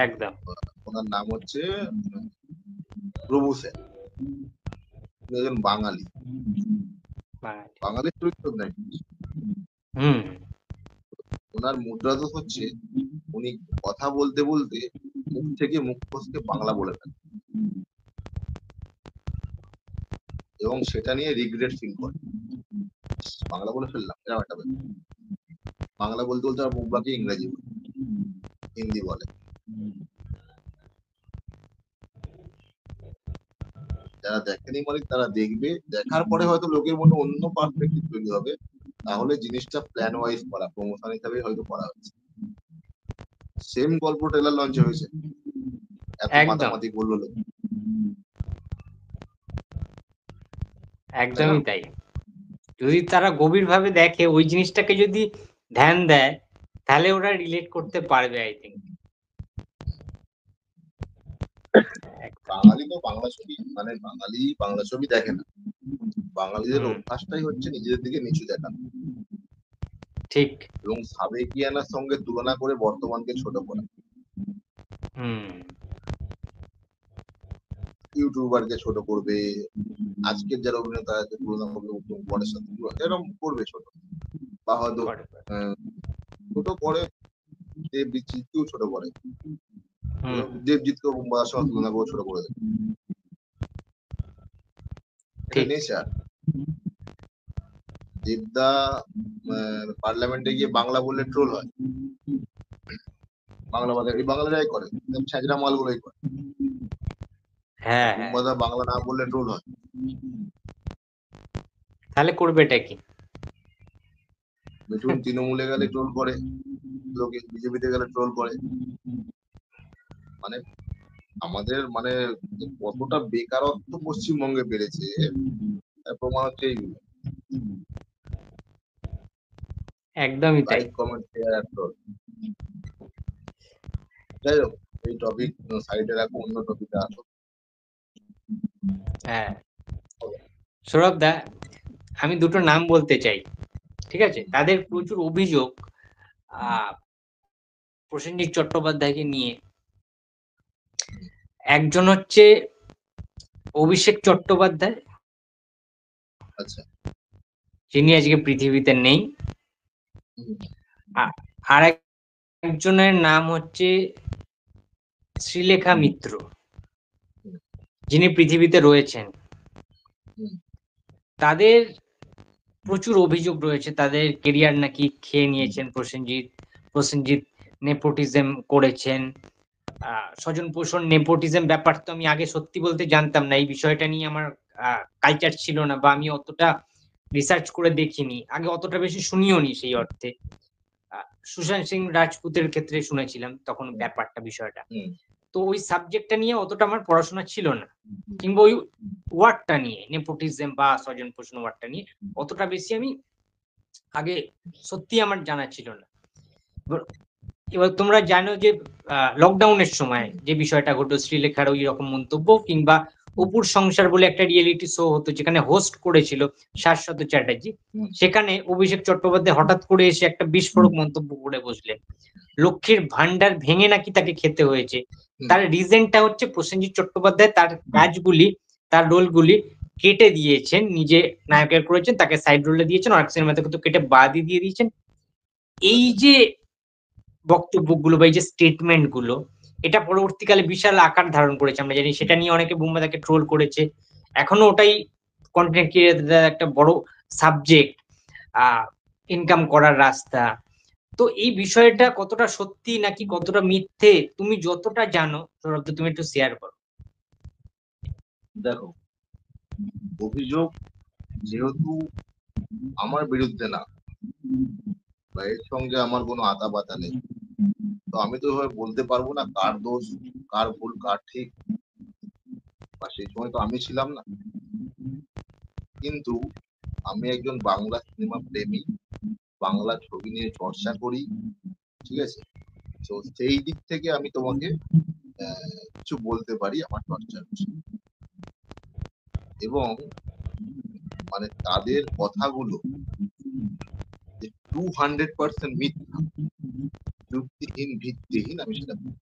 একদম ওনার নাম হচ্ছে প্রভু সেন, উনি একজন বাঙালি, বাঙালি। বাঙালির চরিত্র নেই। হুম ওনার মুদ্রা দোষ হচ্ছে উনি কথা বলতে বলতে মুখ থেকে মুখ ফসকে বাংলা বলে ফেলেন এবং সেটা নিয়ে রিগ্রেট ফিল করে, বাংলা বলে ফেললাম, এরকম একটা ব্যাপার। বাংলা বলতে বলতে আর মুখ বাঁকিয়ে ইংরেজি বলে, হিন্দি বলে। যারা দেখেনি মালিক তারা দেখবে, দেখার পরে হয়তো লোকের মনে অন্য পার্সপেক্টিভ তৈরি হবে, তাহলে জিনিসটা প্ল্যান ওয়াইজ করা, প্রমোশন হিসাবে হয়তো করা হচ্ছে। সেম গল্প ট্রেলার লঞ্চে হয়েছে, এত একদম মাতামাতি করলো লোক, তাই না? একদমই তাই। যদি তারা গভীরভাবে দেখে, ওই জিনিসটাকে যদি ধ্যান দেয়, তাহলে ওরা রিলেট করতে পারবে আই থিংক। বাঙালি তো বাংলা ছবি, মানে বাঙালি বাংলা ছবি দেখে না, বাঙালিদের হুম, অভ্যাসটাই হচ্ছে নিজেদের দিকে নিচু দেখা ঠিক। এবং সাবেকিয়ানার সঙ্গে তুলনা করে বর্তমানকে ছোট করা, হুম, ইউটিউবারকে ছোট করবে, আজকের যারা অভিনেতা আছে তুলনা করবে উত্তম কুমারের সাথে, এরকম করবে ছোট, বা হয়তো করে, করে। আহ, ছোট করে দেবজিৎকেও ছোট করে, হুম, দেবজিৎকে বোমবাদার সঙ্গে তুলনা করে ছোট করে দেবে, এটা ঠিক। নেচার। দেবদা পার্লামেন্টে গিয়ে বাংলা বললে ট্রোল হয়, বাংলা বাদে এই বাংলাটাই করে, ছ্যাঁচড়া মাল গুলোই করে। হ্যাঁ, হ্যাঁ। বুম্বাদা বাংলা না বললে ট্রোল হয়, তাহলে করবেটা কি? মিঠুন তৃণমূলে গেলে ট্রোল করে, লোকে বিজেপিতে গেলে ট্রোল করে। মানে আমাদের মানে যে কতটা বেকারত্ব পশ্চিমবঙ্গে বেড়েছে, তার প্রমাণ হচ্ছে এইগুলো, একদমই তাই। লাইক কমেন্ট শেয়ার আর ট্রোল। যাই হোক, এই টপিক সাইডে রাখো, অন্য টপিকে আসো। হ্যাঁ, সৌরভ দা, আমি দুটো নাম বলতে চাই। ঠিক আছে? তাদের প্রচুর অভিযোগ আহ প্রসেনজিৎ চট্টোপাধ্যায়কে নিয়ে। একজন হচ্ছে অভিষেক চট্টোপাধ্যায়, আচ্ছা। যিনি আজকে পৃথিবীতে নেই। হুম, আ- আর একজনের নাম হচ্ছে শ্রীলেখা মিত্র, হুম, যিনি পৃথিবীতে রয়েছেন। হুম, তাদের প্রচুর অভিযোগ রয়েছে, তাদের কেরিয়ার নাকি খেয়ে নিয়েছেন প্রসেনজিৎ। প্রসেনজিৎ নেপোটিজম করেছেন। স্বজন পোষণ নেপোটিজম ব্যাপার তো আমি আগে সত্যি বলতে জানতাম না। এই বিষয়টা নিয়ে আমার কালচার ছিল না, বা আমি অতটা রিসার্চ করে দেখিনি আগে, অতটা বেশি শুনিও নি সেই অর্থে। সুশান্ত সিং রাজপুতের ক্ষেত্রে শুনেছিলাম তখন হুম, ব্যাপারটা, বিষয়টা। হুম, তো ওই সাবজেক্টটা নিয়ে অতটা আমার পড়াশোনা ছিল না, কিংবা ওই ওয়ার্ডটা নিয়ে, নেপোটিজম বা স্বজন পোষণ ওয়ার্ডটা নিয়ে অতটা বেশি আমি আগে সত্যি আমার জানা ছিল না। এবার এবার তোমরা জানো যে লকডাউনের সময় যে বিষয়টা ঘটলো, শ্রীলেখার ওই রকম মন্তব্য, কিংবা অপুর সংসার বলে একটা রিয়েলিটি শো হতো যেখানে হোস্ট করেছিল শাশ্বত চ্যাটার্জি, হুম, সেখানে অভিষেক চট্টোপাধ্যায় হঠাৎ করে এসে একটা বিস্ফোরক মন্তব্য করে বসলেন। লক্ষ্মীর ভান্ডার ভেঙে নাকি তাকে খেতে হয়েছে। হুম, তার রিজনটা হচ্ছে প্রসেনজিৎ চট্টোপাধ্যায় তার কাজগুলি, তার রোলগুলি কেটে দিয়েছেন, নিজে নায়কের করেছেন, তাকে সাইড রোলে দিয়েছেন, অনেক সিনেমাতে কিন্তু কেটে বাদই দিয়ে দিয়েছেন। এই আচ্ছা, যে বক্তব্যগুলো বা এই যে স্টেটমেন্ট গুলো, এটা পরবর্তীকালে বিশাল আকার ধারণ করেছে, আমরা জানি। সেটা নিয়ে অনেকে বুম্বাদাকে ট্রোল করেছে। এখনো ওটাই কন্টেন্ট ক্রিয়েটরদের একটা বড় সাবজেক্ট, আহ ইনকাম করার রাস্তা। তো এই বিষয়টা কতটা সত্যি নাকি কতটা মিথ্যে, তুমি যতটা জানো সৌরভ, তুমি একটু শেয়ার করো। দেখো, অভিযোগ যেহেতু আমার বিরুদ্ধে না, বা এর সঙ্গে আমার কোনো আতা পাতা নেই, তো আমি তো এভাবে বলতে পারবো না কার দোষ, কার ভুল, কার ঠিক, বা সেই সময় তো আমি ছিলাম না। কিন্তু আমি একজন বাংলা সিনেমা প্রেমী, বাংলা ছবি নিয়ে চর্চা করি, ঠিক আছে? তো সেই দিক থেকে আমি তোমাকে কিছু বলতে পারি আমার চর্চার বিষয়ে। এবং মানে তাদের কথাগুলো যে 200% মিথ্যা, যুক্তিহীন, ভিত্তিহীন, আমি সেটা বলবো।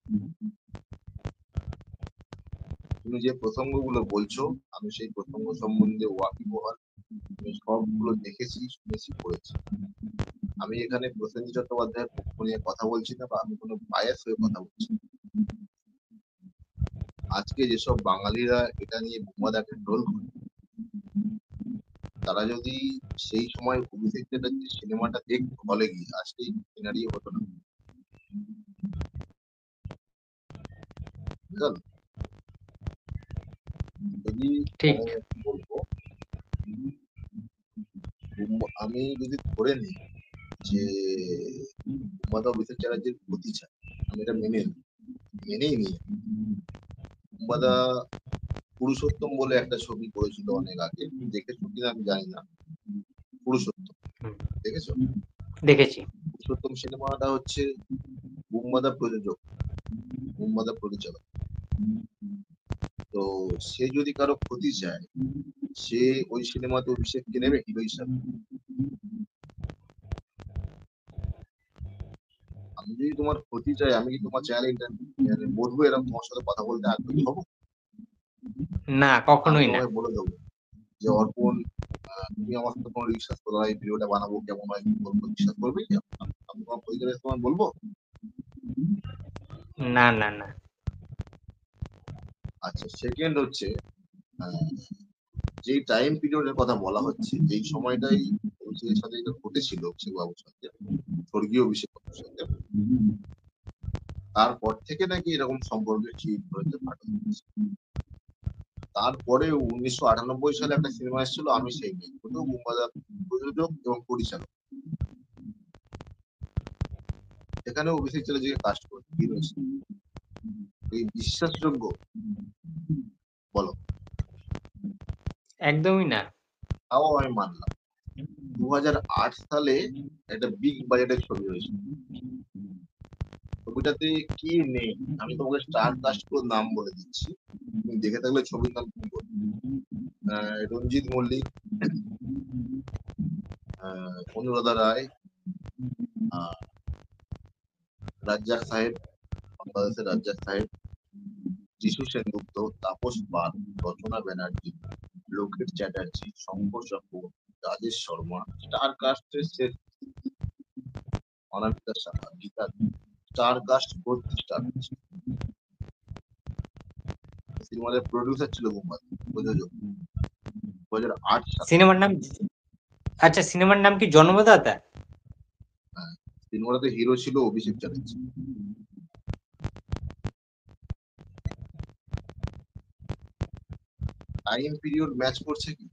তুমি যে প্রসঙ্গগুলো বলছো, আমি সেই প্রসঙ্গ সম্বন্ধে ওয়াকিবহাল, আমি আমি সবগুলো দেখেছি, শুনেছি, পড়েছি। আমি এখানে প্রসেনজিৎ চট্টোপাধ্যায়ের পক্ষ নিয়ে কথা বলছি না, বা আমি কোনো বায়াস হয়ে কথা বলছি না। আজকে যেসব বাঙালিরা এটা নিয়ে বোমাদাকে ট্রোল করে, তারা যদি সেই সময় অভিষেক চ্যাটার্জির সিনেমাটা দেখতো হলে গিয়ে, আজকে এই সিনারিও হতো না। বুঝলেন? যদি ঠিক। বলবো, আমি যদি ধরে নিই যে বোমাদা অভিষেক চ্যাটার্জির ক্ষতি চায়, আমি এটা মেনেই নিই। বোমাদা পুরুষোত্তম বলে একটা ছবি করেছিল অনেক আগে, দেখেছো কিনা আমি জানি না। পুরুষোত্তম হুম, দেখেছো? দেখেছি। পুরুষোত্তম সিনেমাটা হচ্ছে বুম্বাদা প্রযোজক, বুম্বাদা পরিচালক। তো সে যদি কারো ক্ষতি চায়, সে ওই সিনেমাতে অভিষেককে নেবে হিরো হিসাবে? আমি যদি তোমার ক্ষতি চাই, আমি কি তোমার চ্যানেলে বলবো এরকম তোমার সাথে কথা বলতে আগ্রহী হবো? না, আমি কখনোই না। তোমাকে বলে দেবো যে অর্পণ, তুমি আমার সাথে কোনো বিশ্বাস করো না, এই ভিডিওটা বানাবো, কেমন হয় কি করবো, বিশ্বাস করবে কি? আমি তোমার ক্ষতি করে তোমায় বলবো? না, না, না। আচ্ছা, সেকেন্ড হচ্ছে, আহ, যেই টাইম পিরিয়ডের কথা বলা হচ্ছে, যেই সময়টাই অভিষেকের সাথে এটা ঘটেছিল, অভিষেক বাবুর সাথে, স্বর্গীয় অভিষেক বাবুর সাথে, তারপর থেকে নাকি এরকম সম্পর্কের চির হয়েছে, ফাটল ধরেছে। তারপরে 1998 সালে একটা সিনেমা এসেছিল আমি সেই মেয়ে, ওটাও মুম্বাদার প্রযোজক এবং পরিচালক। সেখানে অভিষেক চ্যাটার্জিকে কাস্ট করে হিরো হিসেবে। এই বিশ্বাসযোগ্য? বলো। একদমই না। তাও আমি মানলাম। 2008 সালে একটা বিগ বাজেটের ছবি হয়েছিল। ছবিটাতে কি নেই, আমি তোমাকে স্টার কাস্ট করে নাম বলে দিচ্ছি, তুমি দেখে থাকলে ছবির নাম তুমি বলবে। রঞ্জিত মল্লিক, অনুরাধা রায়, আহ, রাজ্জাক সাহেব, বাংলাদেশের রাজ্জাক সাহেব, যিশু সেনগুপ্ত, তাপস পাল, রচনা ব্যানার্জি, লোকেট চ্যাটার্জি, শঙ্কর চক্রবর্তী, রাজেশ শর্মা, স্টার কাস্টের শেষ, অনামিকা সাহা, গীতা, স্টার কাস্ট, ভর্তি স্টার কাস্ট। সিনেমার প্রডিউসার ছিল মুম্বাই, প্রযোজক, 2008 সালে। সিনেমার নাম, আচ্ছা, সিনেমার নাম কি জন্মদাতা? হ্যাঁ, সিনেমাটাতে হিরো ছিল অভিষেক চ্যাটার্জি। টাইম পিরিয়ড ম্যাচ করছে কি?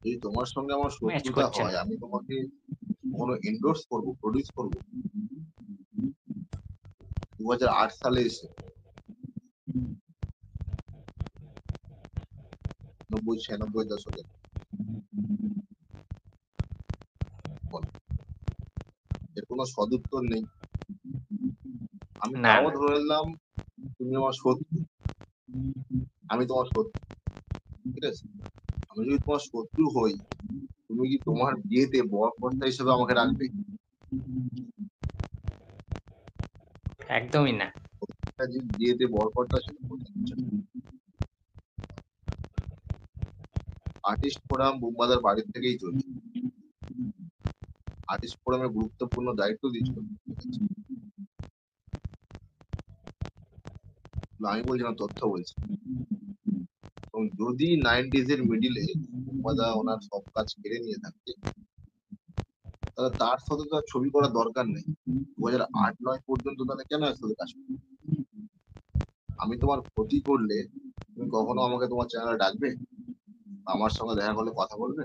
যদি তোমার সঙ্গে আমার ম্যাচ শত্রুতা করছে হয়, না। আমি তোমাকে কখনো এন্ডোর্স করবো, প্রডিউস করবো? 2008 সালে এসে, 90 96 দশকে, বলো, এর কোনো সদুত্তর নেই। আমি না, তাও না। ধরে নিলাম তুমি আমার শত্রু, আমি তোমার শত্রু, ঠিক আছে? আমি যদি তোমার শত্রু হই, তুমি কি তোমার বিয়েতে বরকর্তা হিসেবে আমাকে রাখবে? একদমই না। যে বিয়েতে বরকর্তা ছিল আর্টিস্ট ফোরাম বুম্বাদার বাড়ির থেকেই চলছে। আর্টিস্ট ফোরামের গুরুত্বপূর্ণ দায়িত্ব দিয়েছিল, ঠিক আছে? আমি বলছি না, তথ্য বলছি। এবং যদি 90s-এর মিডিলে বুম্বাদা ওনার সব কাজ কেড়ে নিয়ে থাকতে, তাহলে তার সাথে তো আর ছবি করার দরকার নেই। 2008 09 পর্যন্ত তাহলে কেন একসাথে কাজ করবে? আমি তোমার ক্ষতি করলে তুমি কখনো আমাকে তোমার চ্যানেলে ডাকবে? বা আমার সঙ্গে দেখা করলে কথা বলবে?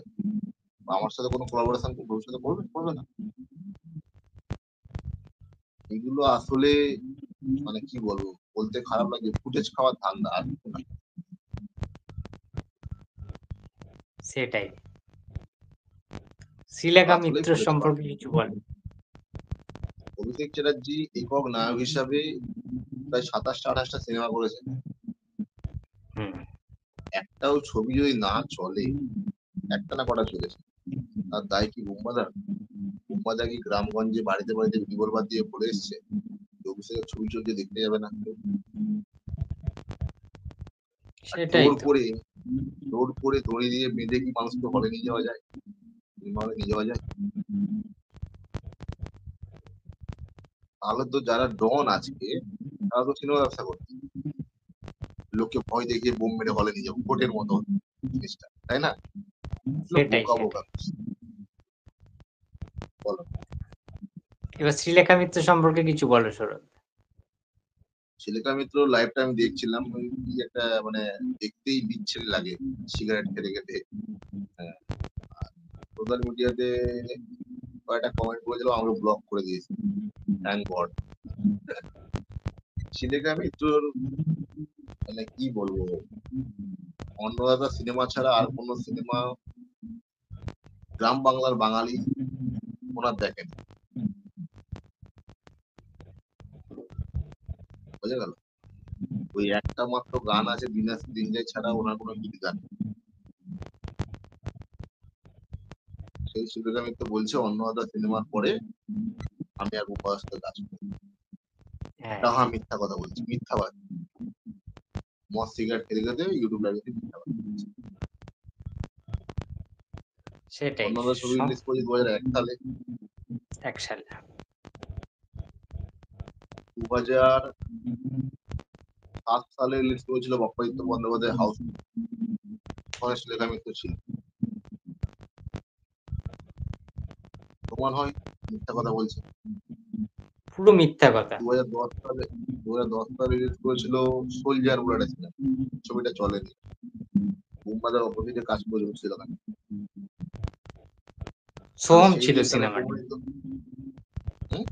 বা আমার সাথে কোনো কোলাবোরেশন ভবিষ্যতে করবে? করবে না। এগুলো আসলে, মানে কি বলবো, বলতে খারাপ লাগে, ফুটেজ খাওয়ার ধান্দা, আর কিছু না। সেটাই। এগুলো শ্রীলেখা আসলেই মিত্র ফুটেজ খাওয়ার। সম্পর্কে কিছু বল। অভিষেক চ্যাটার্জি একক নায়ক হিসাবে প্রায় 27টা 28টা সিনেমা করেছে। হুম। একটাও ছবি যদি না চলে, একটা না কটা চলেছে, তার দায় কি বুম্বাদার? বুম্বাদা কি গ্রামগঞ্জে বাড়িতে বাড়িতে রিভলভার দিয়ে বলে এসছে যে অভিষেকের ছবি চলছে, দেখতে যাবে না কেউ? আর সেটাই জোর তো। করে লোড করে দড়ি দিয়ে বেঁধে কি মানুষকে হলে নিয়ে যাওয়া যায়? সিনেমা হলে নিয়ে যাওয়া যায়? তাহলে তো যারা ডন আজকে তারা তো সিনেমা ব্যবসা করছে, লোককে ভয় দেখিয়ে বোম মেরে হলে নিয়ে যাবো, কোর্টের মতো জিনিসটা, তাই না? এগুলো সেটাই বোকা বোকা। সেটাই। বলো। এবার শ্রীলেখা মিত্র সম্পর্কে কিছু বলো সৌরভ। ছেলেটা মিত্র লাইভটা আমি দেখছিলাম, ওই কি একটা মানে দেখতেই বিচ্ছিরি লাগে, সিগারেট খেতে খেতে। সোশ্যাল মিডিয়াতে কয়েকটা কমেন্ট করেছিল, আমাকে ব্লক করে দিয়েছে, থ্যাংক গড। ছেলেটা মিত্রর মানে কি বলবো, অন্নদাতা সিনেমা ছাড়া আর কোনো সিনেমা গ্রাম বাংলার বাঙালি ওনার দেখেন, বোঝা গেল? ওই একটা মাত্র গান আছে দিনাজ দিন যায় ছাড়া ওনার কোনো হিট গান নেই। সেই সুযোগে আমি তো বলছি অন্নদা সিনেমার পরে আমি আর উপাস কাজ করি। হ্যাঁ তাহা মিথ্যা কথা বলছি, মিথ্যাবাদ। মদ সিগারেট খেতে খেতে ইউটিউব লাইভে মিথ্যাবাদ। সেটাই। অন্নদা ছবি রিলিজ করেছে 2001 সালে। 1 সালে। 2007 সালে রিলিজ করেছিল বপ্পাদিত্য বন্দ্যোপাধ্যায় হাউস, ওখানে শ্রীলেখা মিত্র ছিল। প্রমাণ হয় মিথ্যা কথা বলছে। পুরো মিথ্যা কথা। 2010 সালে 2010 সালে রিলিজ করেছিল সোলজার বলে একটা সিনেমা, ছবিটা চলেনি। বুম্বাদার অপোজিটে কাজ করেছিল শ্রীলেখা মিত্র। তাহলে সোহম সেই ছিল দিন তাহলে সিনেমাটা। প্রমাণিত। হুম?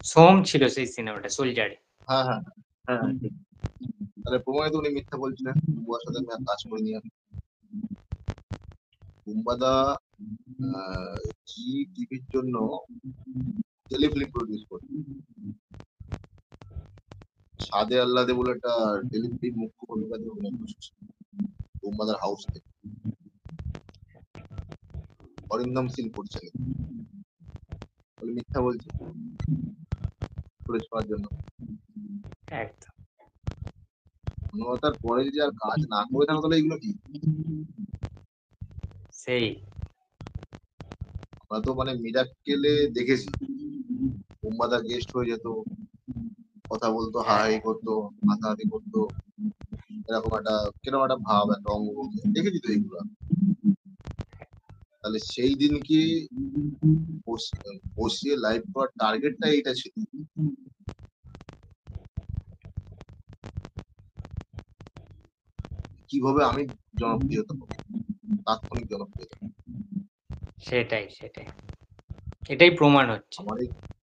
সোহম ছিল সেই সিনেমাটা, সোলজারে। হ্যাঁ হ্যাঁ হ্যাঁ হ্যাঁ, ঠিক। তাহলে প্রমাণিত উনি মিথ্যা বলছিলেন, বুম্বার সাথে আমি আর কাজ করিনি আমি। বুম্বাদা জি টিভির জন্য টেলিফিল্ম প্রডিউস করে, সাদে আল্লাদে বলে একটা টেলিফিল্ম মুখ্য ভূমিকাতে অভিনয় করছে বুম্বাদার হাউস থেকে। অরিন্দম সিং করছিলেন, বলে মিথ্যা বলছে ফুটেজ পাওয়ার জন্য। একদম। অনুতার পরে যদি আর কাজ না করে থাকে তাহলে এগুলো কি? সেই। আমরা তো মানে মিরাক্কেলে দেখেছি, বুম্বাদা গেস্ট হয়ে যেত, কথা বলতো, হ্যাঁ হাই করতো, হাতাহাতি করতো, এরকম একটা কিরকম একটা ভাব, একটা অঙ্গভঙ্গি দেখেছি তো এগুলো। তাহলে সেই দিন কি বসিয়ে লাইভ করার টার্গেটটা এইটা ছিল, কিভাবে আমি জনপ্রিয়তা পাবো, তাৎক্ষণিক জনপ্রিয়তা। সেটাই সেটাই। এটাই প্রমাণ হচ্ছে। আমার এই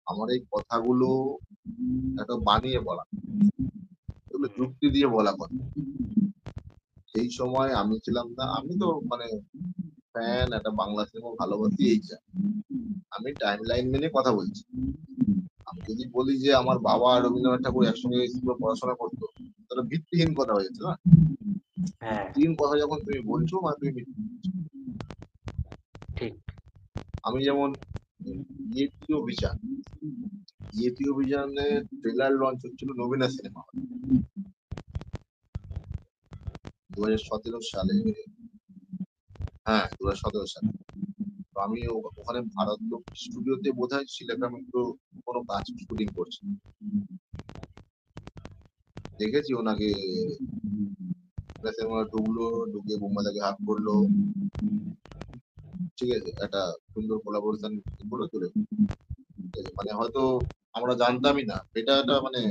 আমার এই কথাগুলো একটা বানিয়ে বলা, এগুলো যুক্তি দিয়ে বলা কথা। সেই সময় আমি ছিলাম না, আমি তো মানে ফ্যান, একটা বাংলা সিনেমা ভালোবাসি, এই যা। আমি টাইম লাইন মেনে কথা বলছি। আমি যদি বলি যে আমার বাবা আর রবীন্দ্রনাথ ঠাকুর একসঙ্গে স্কুলে পড়াশোনা করতো, তাহলে ভিত্তিহীন কথা হয়ে যাচ্ছে না? হ্যাঁ ভিত্তিহীন কথা যখন তুমি বলছো মানে তুমি ঠিক। আমি যেমন ইয়েতি অভিযান, ইয়েতি অভিযানের ট্রেলার লঞ্চ হচ্ছিল নবীনা সিনেমা হল 2017 সালে। হ্যাঁ 2017 সালে। তো আমি ওখানে ভারত লোক স্টুডিওতে বোধহয় শ্রীলেখা মিত্র কোনো কাজ শুটিং করছে, দেখেছি ওনাকে। সিনেমা ঢুকলো, ঢুকে বোম্বাদাকে হাত করলো, ঠিক আছে, একটা সুন্দর কোলাবোরেশন করে চলে গেলো। ঠিক আছে, মানে হয়তো আমরা জানতামই না, এটা একটা মানে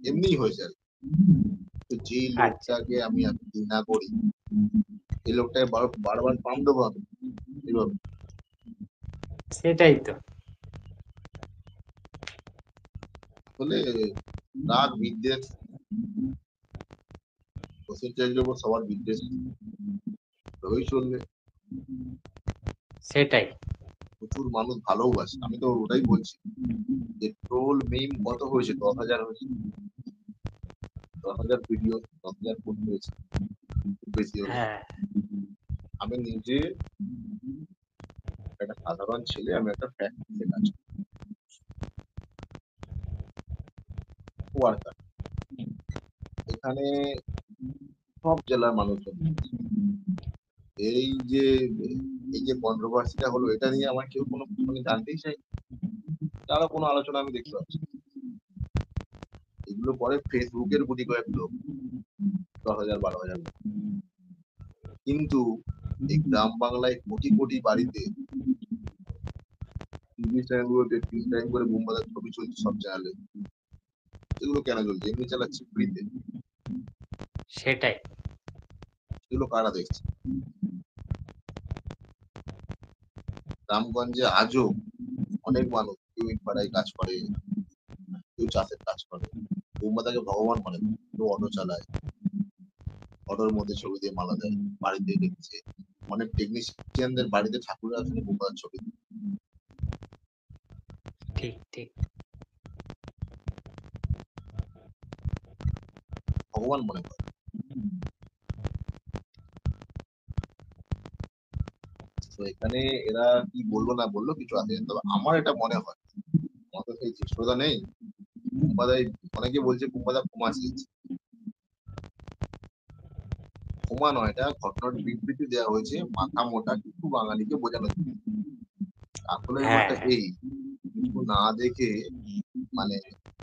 এমনিই হয়েছে আর কি। তো যে আচ্ছা। লোকটাকে আমি এত ঘৃণা করি, এই লোকটাকে বারবার পাম দেবো আমি এইভাবে? সেটাই তো। আসলে রাগ বিদ্বেষ, পার্সেন্টেজের উপর সবার বিদ্বেষ তবেই চলবে। সেটাই। প্রচুর মানুষ ভালোবাসে, আমি তো ওটাই বলছি যে ট্রোল মিম কত হয়েছে, 10,000 হয়েছে, 10,000 ভিডিও, 10,000 পোস্ট হয়েছে, খুব বেশি হলে। হ্যাঁ আমি নিজে একটা সাধারণ ছেলে, আমি একটা ফ্যাক্টরিতে কাজ ওয়ার্কার। এখানে সব জেলার মানুষজন। এই যে এই যে কন্ট্রোভার্সিটা হলো, এটা নিয়ে আমার কেউ কোনো মানে জানতেই চায়, তারা কোনো আলোচনা আমি দেখতে পাচ্ছি না। এগুলো করে ফেসবুকের গুটি কয়েক লোক, 10,000 12,000 লোক। কিন্তু এই গ্রাম বাংলায় কোটি কোটি বাড়িতে টিভি চ্যানেলগুলোতে 3 টাইম করে বুম্বাদার ছবি চলছে সব চ্যানেলে। এগুলো কেন চলছে? এমনি চালাচ্ছে ফ্রিতে। সেটাই। এগুলো কারা দেখছে? গ্রামগঞ্জে আজও অনেক মানুষ, কেউ ইটভাটায় কাজ করে, কেউ চাষের কাজ করে। বুম্বাদাকে ভগবান মনে করে। কেউ অটো চালায়, অটোর মধ্যে ছবি দিয়ে মালা দেয়, বাড়িতে দেখছে। অনেক টেকনিশিয়ানদের বাড়িতে ঠাকুরের আসনে বুম্বাদার ছবি, ঠিক, ঠিক। ভগবান মনে করে। তো এখানে এরা কি বললো না বললো কিছু আসে যায় না। তবে আমার এটা মনে হয়, আমার তো সেই ধৃষ্টতা নেই। বুম্বাদাই, অনেকে বলছে বুম্বাদা ক্ষমা চেয়েছে। ক্ষমা নয়, এটা ঘটনার বিবৃতি দেওয়া হয়েছে মাথা মোটা কিছু বাঙালিকে বোঝানোর জন্য। আসলে হ্যাঁ, ব্যাপারটা এই, কিছু না দেখে মানে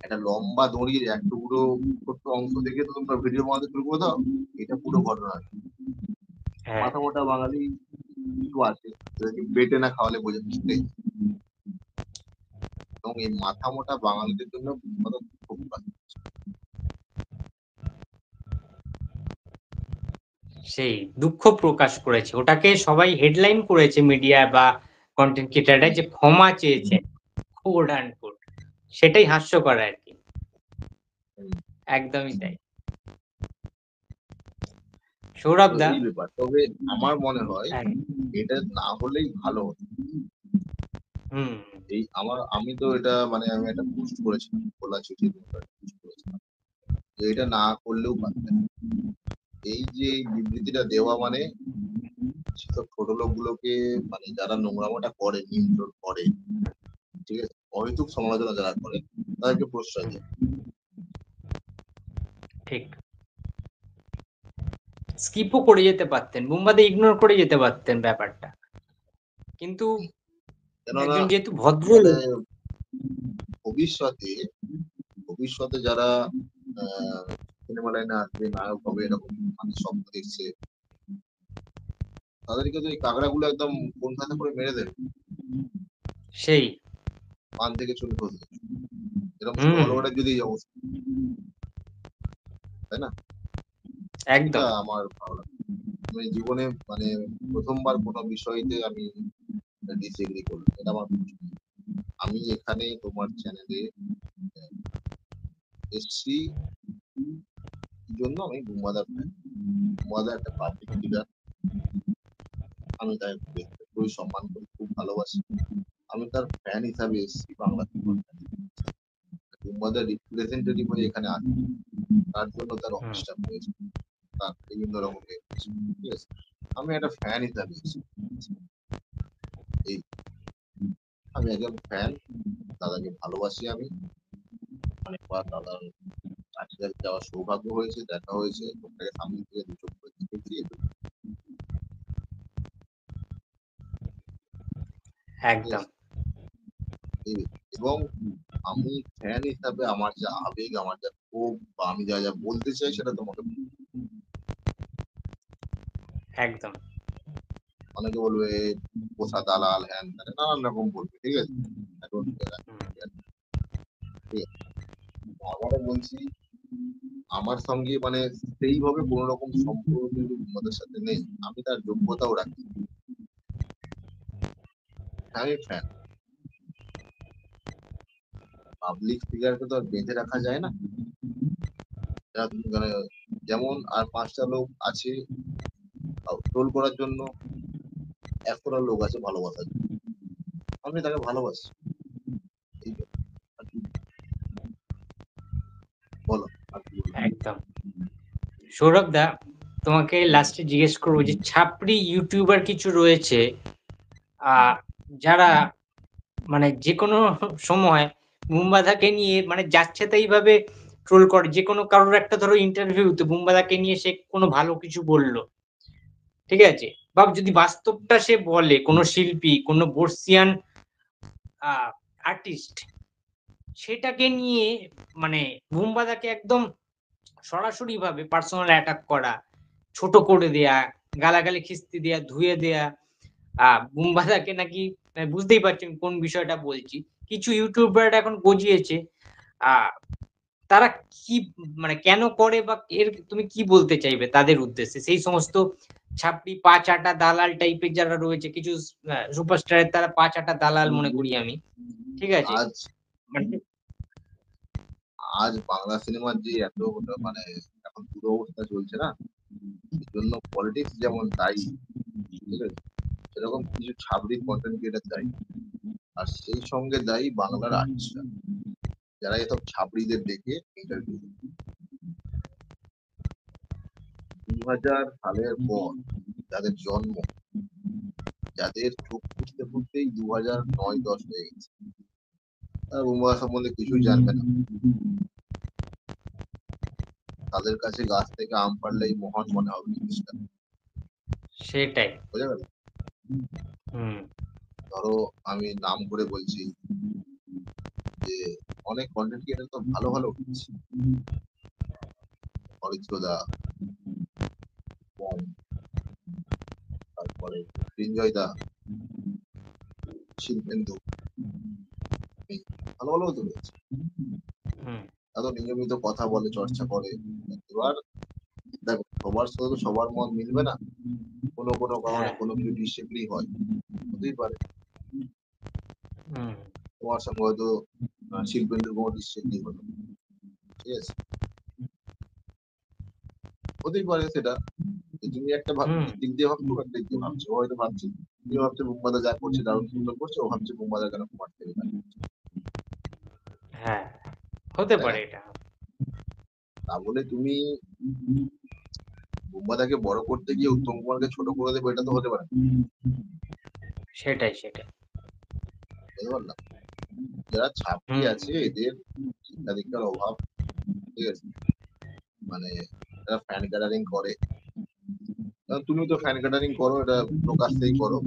একটা লম্বা দড়ির এক টুকরো ছোট্ট অংশ দেখে তো তোমরা ভিডিও বানাতে শুরু করে দাও। এটা পুরো ঘটনা নয়। হ্যাঁ, মাথা মোটা বাঙালি কিছু আছে, যাদেরকে বেটে না খাওয়ালে বোঝে বুঝতে। এবং এই মাথা মোটা বাঙালিদের জন্য বিপদ খুব বাড়ে। সেই দুঃখ প্রকাশ করেছে। ওটাকে সবাই হেডলাইন করেছে মিডিয়া বা কনটেন্ট ক্রিয়েটররা যে ক্ষমা চেয়েছেন। Coat unquote. সেটাই হাস্যকর আরকি। হুম, একদমই তাই। তো সৌরভ দা, এই ব্যাপার। তবে আমার মনে হয় হ্যাঁ, এটা না হলেই ভালো হতো। হুম, আমি তো এটা মানে আমি একটা পোস্ট করেছিলাম, খোলা চিঠির মতো একটা পোস্ট করেছিলাম যে এটা না করলেও পারতেন। এই যে এই বিবৃতিটা দেওয়া মানে সেসব ছোট লোকগুলোকে, মানে যারা নোংরামোটা করে, নিয়ন্ত্রণ করে, ঠিক আছে, অহেতুক সমালোচনা যারা করে, তাদেরকে প্রশ্রয় দেয়। ঠিক। স্কিপও করে যেতে পারতেন। বুম্বাদে ইগনোর করে যেতে পারতেন ব্যাপারটা। কিন্তু কেননা একজন যেহেতু মানে ভদ্রলোক। ভবিষ্যতে ভবিষ্যতে যারা সিনেমা লাইনে আসবে, নায়ক হবে, এরকম মানে স্বপ্ন দেখছে, তাদেরকে তো এই কাঁকড়াগুলো একদম কোন খাতে করে মেরে দেবে, সেই। পান থেকে চুন খসবে। এরকম ছোট হুম, গল্পটা যদি এই অবস্থা, তাই না? এটা একদম। আমার ভালো লাগে। আমি জীবনে মানে প্রথমবার কোনো বিষয়তে আমি ডিসএগ্রি করলাম, এটা আমার পছন্দ। আমি এখানে তোমার চ্যানেলে এসছি কি জন্য? আমি বুম্বাদার ফ্যান। বুম্বাদা একটা পাবলিক ফিগার। আমি তাকে খুবই সম্মান করি, খুব ভালোবাসি। আমি তার ফ্যান হিসাবে এসেছি বাংলা সিনেমার। বুম্বাদার রিপ্রেজেন্টেটিভ হয়ে এখানে আসি, তার জন্য তার হুম, অফিসটা হয়েছে, তার বিভিন্ন রকম ইয়ে হয়েছে, ঠিক আছে। আমি একটা ফ্যান হিসাবে এসেছি। এই, আমি একজন ফ্যান, দাদাকে ভালোবাসি আমি। অনেকবার দাদার কাছে যাওয়ার সৌভাগ্য হয়েছে, দেখা হয়েছে, লোকটাকে সামনে থেকে দু চোখ করে দেখেছি, ঠিক একদম, আছে। এবং আমি ফ্যান হিসাবে আমার যা আবেগ, আমার যা ক্ষোভ, বা আমি যা যা বলতে চাই সেটা তোমাকে একদম। অনেকে বলবে পোষা দালাল, হ্যান ত্যান, নানান রকম বলবে, ঠিক আছে। এখন ঠিক আছে, হুম, আবারও বলছি, আমার সঙ্গে মানে সেইভাবে কোনো রকম সম্পর্ক কিন্তু তোমাদের সাথে নেই। আমি তার যোগ্যতাও রাখি। হ্যাঁ, আমি ফ্যান। পাবলিক ফিগারকে তো আর বেঁধে রাখা যায় না। মানে যেমন আর 5টা লোক আছে ট্রোল করার জন্য, 100টা লোক আছে ভালোবাসার জন্য। আমি তাকে ভালোবাসি। এই ব্যাপার। আর কি বলো, আর কি বলবো? একদম। সৌরভ দা, তোমাকে হুম, লাস্টে জিজ্ঞেস করব যে ছাপরি ইউটিউবার কিছু রয়েছে আ যারা মানে যেকোনো সময় বুম্বাদাকে নিয়ে মানে যাচ্ছেতাইভাবে ট্রোল করে, যে কোনো কারোর একটা ধরো ইন্টারভিউতে বুম্বাদাকে নিয়ে সে কোনো ভালো কিছু বলল। ঠিক আছে? বা যদি বাস্তবটা সে বলে, কোনো শিল্পী, কোনো বর্ষিয়ান আ আর্টিস্ট, সেটাকে নিয়ে মানে বুম্বাদাকে একদম সরাসরিভাবে পার্সোনাল অ্যাটাক করা, ছোট করে দেয়া, গালাগালি খিস্তি দেয়া, ধুয়ে দেয়া। বুম্বাদাকে নাকি বুঝতেই পারছেন কোন বিষয়টা বলছি। কিছু ইউটিউবাররা এখন গজিয়েছে। আ তারা কি মানে কেন করে, বা এর তুমি কি বলতে চাইবে তাদের উদ্দেশ্যে? সেই সমস্ত ছাপড়ি পা চাটা দালাল টাইপের যারা রয়েছে, কিছু সুপারস্টারের তারা পা চাটা দালাল মনে করি আমি। ঠিক আছে? আজ মানে আজ বাংলা সিনেমার যে এত মানে এখন দুরবস্থা চলছে না, এর জন্য পলিটিক্স যেমন দায়ী, ঠিক আছে, সেরকম কিছু ছাবড়ি কন্টেন্ট ক্রিয়েটার দায়ী। আর সেই সঙ্গে দায়ী বাংলার আর্টিস্টরা, যারা এসব ছাবড়িদের দেখে ইন্টারভিউ। 2000 সালের পর যাদের জন্ম, যাদের চোখ ফুটতে ফুটতেই 2009-10 হয়ে গেছে, তারা বোমা সম্বন্ধে কিছুই জানবে না। তাদের কাছে গাছ থেকে আম পাড়লেই মহান মনে হবে জিনিসটা। সেটাই। বোঝা গেল? হুম, ধরো আমি নাম করে বলছি যে অনেক কন্টেন্ট ক্রিয়েটার তো ভালো ভালো উঠছে, অরিত্র দা, পম, তারপরে সৃঞ্জয় দা, শিল্পেন্দু, এই ভালো ভালো তো রয়েছে। হুম, তারা তো নিয়মিত কথা বলে, চর্চা করে। এবার দেখো, সবার সাথে তো সবার মত মিলবে না, কোনো কোনো কারণে হ্যাঁ, কোনো কিছু ডিসএগ্রি হয়, হতেই পারে। হুম, তোমার সঙ্গে হয়তো শিল্পেন্দুর কোনো ডিসএগ্রি হলো, ঠিক আছে, হতেই পারে সেটা। যে তুমি একটা হুম, দিক দিয়ে ভাবছো, একটা দিক দিয়ে ভাবছো, ও হয়তো ভাবছে, তুমি ভাবছো বুম্বাদা যা করছে দারুণ সুন্দর করছে, ও ভাবছে বুম্বাদা কেন কুমার থেকে গান করছে, হ্যাঁ, হতে তাই না? পারে এটা। তা বলে তুমি বুম্বাদাকে বড় করতে গিয়ে উত্তম কুমারকে ছোট করে দেবে, এটা তো হতে পারে না। সেটাই, সেটাই। বুঝতে পারলাম। যারা ছাত্রী হুম, আছে এদের শিক্ষা দীক্ষার অভাব, ঠিক আছে, মানে এরা ফ্যান গ্যাদারিং করে। কারণ তুমি তো ফ্যান গ্যাদারিং করো, এটা প্রকাশ্যেই করো,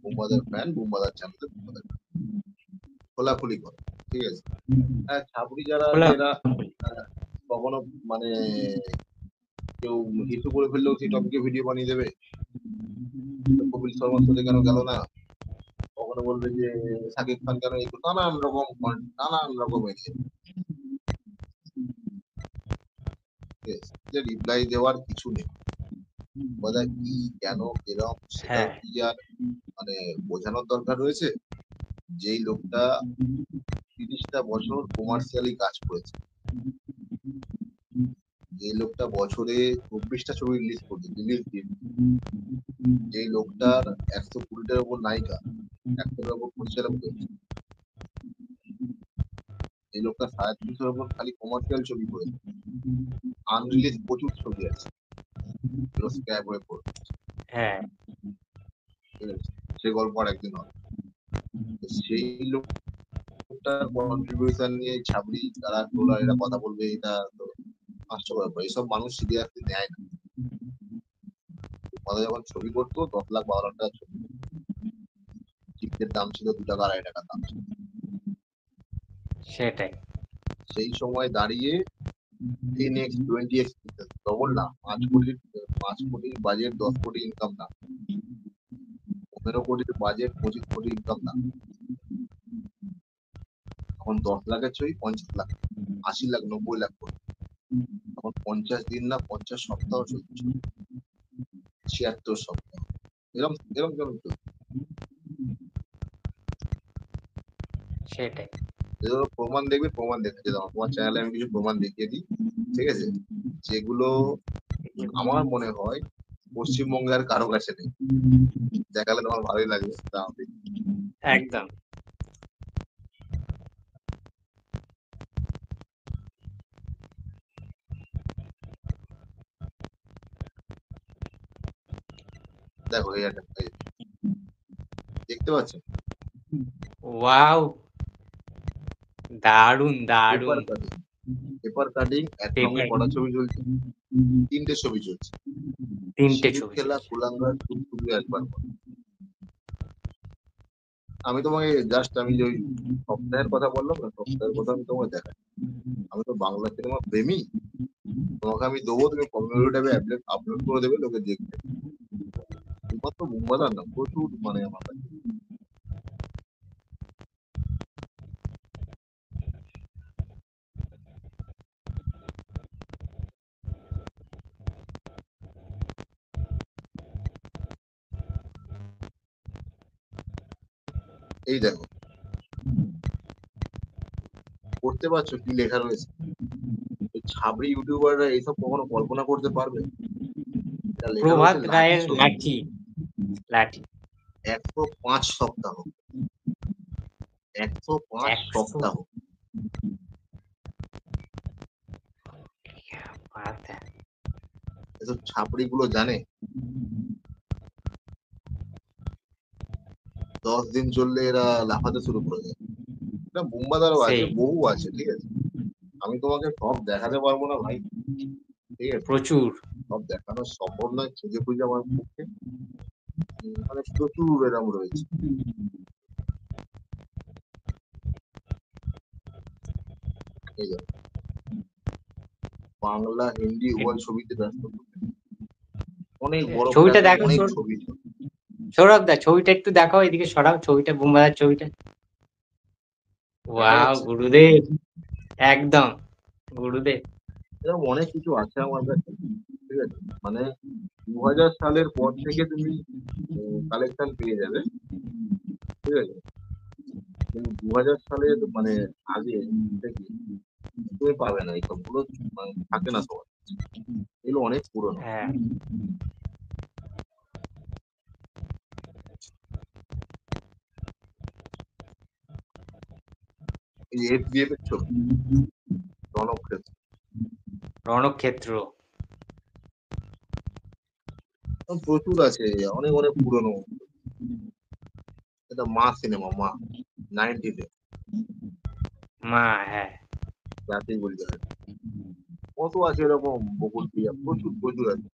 বুম্বাদার ফ্যান, বুম্বাদার চ্যানেলে বুম্বাদার খোলাখুলি করো, ঠিক আছে। হ্যাঁ, ছাত্রী যারা আছে খোলা এরা আহ, কখনো মানে কেউ হিসু করে ফেললেও সেই টপিকে ভিডিও বানিয়ে দেবে। কপিল শর্মার সাথে কেন গেল না, কখনো বলবে যে সাকিব খান কেন এই করতো, নানান রকম নানান রকম এরিয়া, ঠিক আছে, যে রিপ্লাই দেওয়ার কিছু নেই। কথা কি, কেন, এরকম সেটাও হ্যাঁ, কি আর মানে বোঝানোর দরকার রয়েছে? যেই লোকটা 30টা বছর কমার্শিয়ালি কাজ করেছে, যে লোকটা বছরে 24টা ছবি রিলিজ দিয়ে, যেই লোকটার 120টার উপর নায়িকা, 100টার উপর পরিচালক রয়েছে, এই লোকটা 350-এর উপর খালি কমার্শিয়াল ছবি করেছে, আনরিলিজ প্রচুর ছবি আছে, যেগুলো স্ক্র্যাপ হয়ে পড়বে, হ্যাঁ, ঠিক আছে, সে গল্প আর একদিন হবে। তো সেই লোকটার কন্ট্রিবিউশন নিয়ে ছাবড়ি তারা ট্রোলার এরা কথা বলবে, এটা তো হাস্যকর ব্যাপার। এইসব মানুষ সিরিয়াসলি নেয় না। ওরা যখন ছবি করতো 10 লাখ 12 লাখ টাকা ছবি, টিকিটের দাম ছিল 2 টাকা 2.5 টাকা দাম ছিল। সেটাই। সেই সময় দাঁড়িয়ে 10x 20x, ডবল না, 5 কোটির বাজেট 10 কোটি ইনকাম না, 15 কোটির বাজেট 25 কোটি ইনকাম না, এখন 10 লাখের ছবি 50 লাখ, 80 লাখ 90 লাখ করে, এখন 50 দিন না 50 সপ্তাহ চলছে, 76 সপ্তাহ, এরকম এরকম কেমন চলছে? সেটাই। যেগুলো প্রমাণ দেখবে, প্রমাণ দেখাচ্ছে, দাও তোমার চ্যানেলে আমি কিছু প্রমাণ দেখিয়ে দিই, ঠিক আছে, যেগুলো আমার মনে হয় পশ্চিমবঙ্গে আর কারো কাছে নেই। দেখালে তোমার ভালোই লাগবে, দাও দেখি। একদম। দেখো এই একটা, এই দেখতে পাচ্ছেন, ওয়াও! দারুণ, দারুণ। পেপার কাটিং, পেপার কাটিং একসঙ্গে পেপার কটা ছবি চলছে? 3টে ছবি চলছে। 3টে সিঁদুর ছবি খেলা, চলছে। কুলাঙ্গার, টুকটুকি একবার বল। আমি তোমাকে জাস্ট আমি যে ওই সপ্তাহের কথা বললাম না, সপ্তাহের কথা আমি তোমাকে দেখাই। আমি তো বাংলা সিনেমা প্রেমী। তোমাকে আমি দেবো, তুমি কমিউনিটি ট্যাবে আপলোড করে দেবে, লোকে দেখবে। শুধুমাত্র বুম্বাদার না, প্রচুর মানে আমার কাছে। এই দেখো, পড়তে পারছো কি লেখা রয়েছে? এই ছাবড়ি ইউটিউবাররা এইসব কখনো কল্পনা করতে পারবে? এটা লেখা রয়েছে প্রভাত লাঠি রায়ের ছবি। লাঠি। লাঠি 105 সপ্তাহ, 105 100 সপ্তাহ। বাত है। এসব ছাপড়ি গুলো জানে 10 দিন চললে এরা লাফাতে শুরু করে দেয়। এটা বুম্বাদারও আছে, সেই বহু আছে, ঠিক আছে। আমি তোমাকে সব দেখাতে পারবো না ভাই, ঠিক আছে। প্রচুর। সব দেখানো সম্ভব নয়, খুঁজে খুঁজে আমার পক্ষে। মানে প্রচুর এরম রয়েছে। এই দেখো, বাংলা হিন্দি উভয় ছবিতে ব্যস্ত থাকবে। অনেক বড় ছবিটা প্ল্যাটফর্ম, দেখো অনেক ছবি। সৌরভ দা, ছবিটা একটু দেখাও, এদিকে সরাও ছবিটা, বুমবাদার ছবিটা। দেখা ওয়াও যাচ্ছে গুরুদেব, একদম গুরুদেব। এরকম অনেক কিছু আছে আমার কাছে, ঠিক আছে। মানে 2000 সালের পর থেকে তুমি কালেকশন পেয়ে যাবে, ঠিক আছে। কিন্তু 2000 সালের মানে আগে থেকে তুমি পাবে না, এই সবগুলো মানে থাকে না সবার। এগুলো অনেক পুরনো। হ্যাঁ, এই এফবিএফ এর ছবি, রণক্ষেত্র। রণক্ষেত্র। প্রচুর আছে, অনেক অনেক পুরনো। এটা মা সিনেমা, মা 90-তে, মা, হ্যাঁ। যাকেই বলতে হয়। কত আছে এরকম, বকুল প্রিয়া, প্রচুর প্রচুর আছে।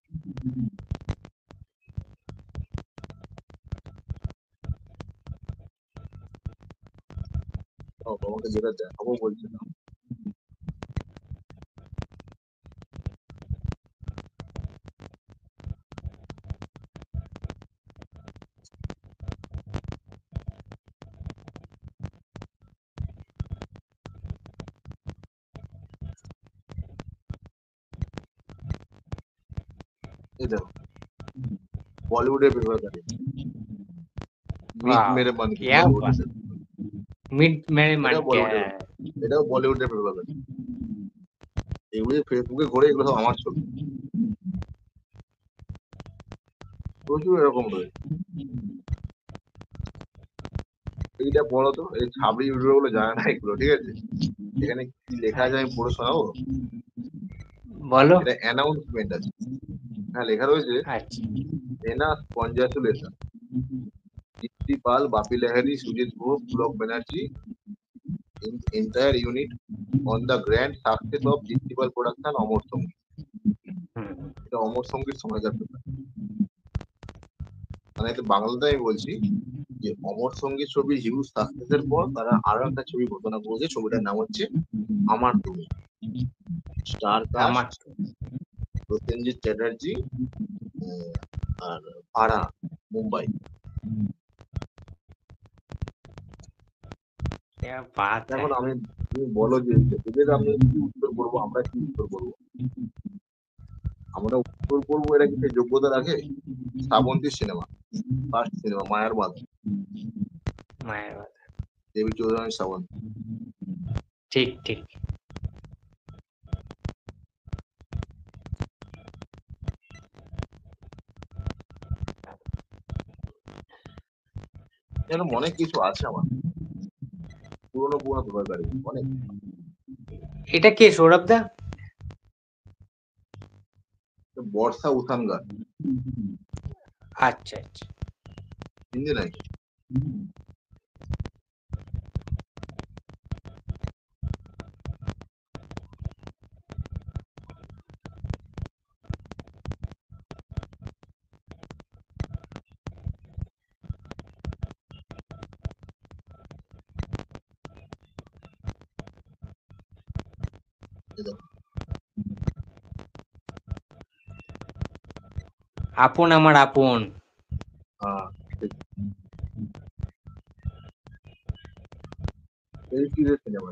তোমাকে যেটা দেখাবো বলছিলাম, এই দেখো, বলিউডের পেপার, মিট वाह, মেরে মন কে, क्या বলিউডের बात। paper। मिड मेरे मन এটাও के বলিউডের, है। এটাও বলিউডের পেপার। এগুলো ফেসবুকে ঘুরে, এগুলো সব আমার ছবি। প্রচুর এরকম রয়েছে। এইটা পড়ো তো, এই ছাবড়ি ইউটিউবার গুলো জানে না এগুলো, ঠিক আছে। এখানে কি লেখা আছে আমি পড়ে শোনাবো। बोलो। এটা অ্যানাউন্সমেন্ট আছে। হ্যাঁ, লেখা রয়েছে, अच्छा। এনাস congratulation, Dipti Pal, Bapi Lahiri, Sujit Guha, Pulak Banerjee, entire unit on the grand success of Dipti Pal production, Amar Sangeet. এটা অমর সঙ্গীত সময়কার পেপার। মানে এটা বাংলাতে আমি বলছি যে অমর সঙ্গীত ছবির হিউজ সাকসেসের পর তারা আরো একটা ছবি ঘোষণা করেছে, ছবিটার নাম হচ্ছে আমার তুমি। স্টার আমার কাস্ট, প্রসেনজিৎ চ্যাটার্জি, আহ, আর ফারা, মুম্বাই। क्या बात है। এখন আমি, তুমি বলো যে এদের আমি কি উত্তর করবো, আমরা কি উত্তর করবো? আমরা উত্তর করবো, এরা কি সেই যোগ্যতা রাখে? শ্রাবন্তী সিনেমা, ফার্স্ট সিনেমা, মায়ার বাঁধন, माय बात। দেবী চৌধুরানী শ্রাবন্তী। ठीक ठीक। এরকম অনেক কিছু আছে আমার, পুরোনো পুরোনো পেপার গাড়ি অনেক। এটা কে সৌরভ দা? বর্ষা উথানগার, अच्छा अच्छा। হিন্দি নাই। এই দেখো, আপন আমার আপন। ঠিক। এই সিরিয়াস সিনেমা।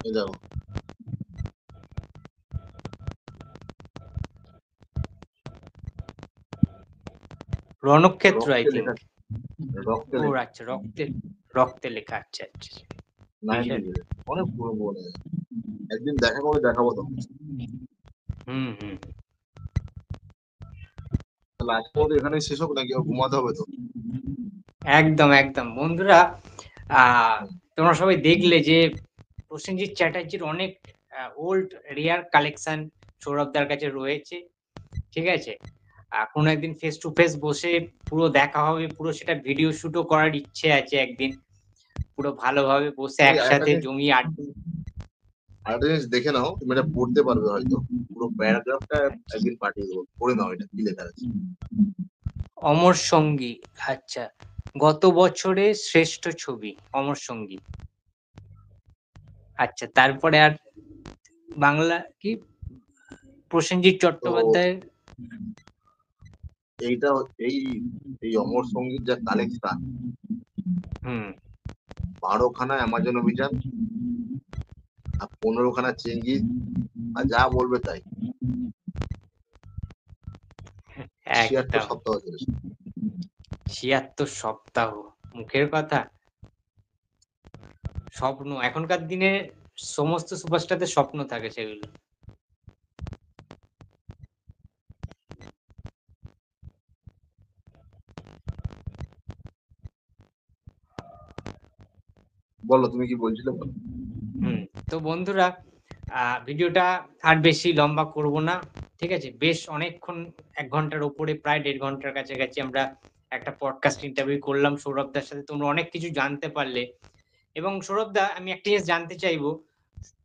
এই দেখো, রণক্ষেত্র আই রক্তে থিঙ্ক। লেখা, রক্তে ও লেখা, আচ্ছা, রক্তে রক্তে লেখা। আচ্ছা আচ্ছা। বিশাল। 90s এর। অনেক পুরনো। একদিন দেখা করে দেখাবো তোমাকে। হুম। তাহলে আজকের মতো এখানেই শেষ হোক নাকি আবার ঘুমাতে হবে তো? একদম একদম বন্ধুরা, আহ হুম। তোমরা সবাই দেখলে যে প্রসেনজিৎ চ্যাটার্জির অনেক ওল্ড রেয়ার কালেকশন সৌরভদার কাছে রয়েছে। ঠিক আছে, কোনো একদিন ফেস টু ফেস বসে পুরো দেখা হবে, পুরো সেটা ভিডিও শুটও করার ইচ্ছে আছে একদিন, পুরো ভালোভাবে বসে তুমি একটা একসাথে জিনিস, জমিয়ে আড্ডা। আরেকটা জিনিস দেখে নাও, তুমি এটা পড়তে পারবে হয়তো। পুরো প্যারাগ্রাফটা একদিন পাঠিয়ে দেবো, পড়ে নাও এটা কি লেখা আছে। অমর সঙ্গী। আচ্ছা, গত বছরের শ্রেষ্ঠ ছবি অমর সঙ্গী। আচ্ছা, তারপরে আর বাংলা কি প্রসেনজিৎ তো চট্টোপাধ্যায়ের। এইটা এই এই অমর সঙ্গীত যা কালেকশন, হুম 12খানা অ্যামাজন অভিযান আর 15খানা চেঙ্গিজ, আর যা বলবে তাই। 76 একদম। সপ্তাহ চলেছে। ৭৬ সপ্তাহ, মুখের কথা। স্বপ্ন এখনকার দিনে সমস্ত সুপারস্টারদের স্বপ্ন থাকে সেগুলো। বলো তুমি কি বলছিলে, বলো। হুম। তো বন্ধুরা, ভিডিওটা আর বেশি লম্বা করব না। ঠিক আছে? বেশ অনেকক্ষণ, ১ ঘন্টার উপরে, প্রায় ১.৫ ঘন্টার কাছাকাছি আমরা একটা পডকাস্ট ইন্টারভিউ করলাম সৌরভদার সাথে। তোমরা অনেক কিছু জানতে পারলে। এবং সৌরভদা, আমি একটা জিনিস জানতে চাইবো,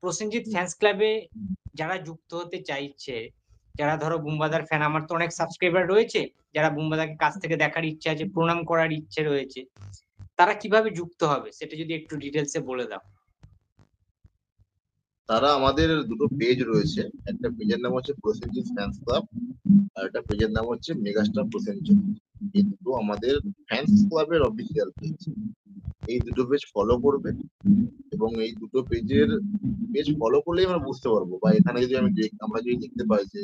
প্রসেনজিৎ ফ্যানস ক্লাবে যারা যুক্ত হতে চাইছে, যারা ধরো বুম্বাদার ফ্যান, আমার তো অনেক সাবস্ক্রাইবার রয়েছে, যারা বুম্বাদাকে কাছ থেকে দেখার ইচ্ছা আছে, প্রণাম করার ইচ্ছে রয়েছে, তারা কিভাবে যুক্ত হবে সেটা যদি একটু ডিটেইলস এ বলে দাও। তারা আমাদের দুটো পেজ রয়েছে। একটা পেজের নাম হচ্ছে প্রসেনজিৎ ফ্যান্স ক্লাব, আর একটা পেজের নাম হচ্ছে মেগাস্টার প্রসেনজিৎ। এই দুটো আমাদের ফ্যান্স ক্লাবের অফিসিয়াল পেজ। এই দুটো পেজ ফলো করবে, এবং এই দুটো পেজ ফলো করলেই আমরা বুঝতে পারবো, বা এখানে যদি আমরা যদি দেখতে পাই যে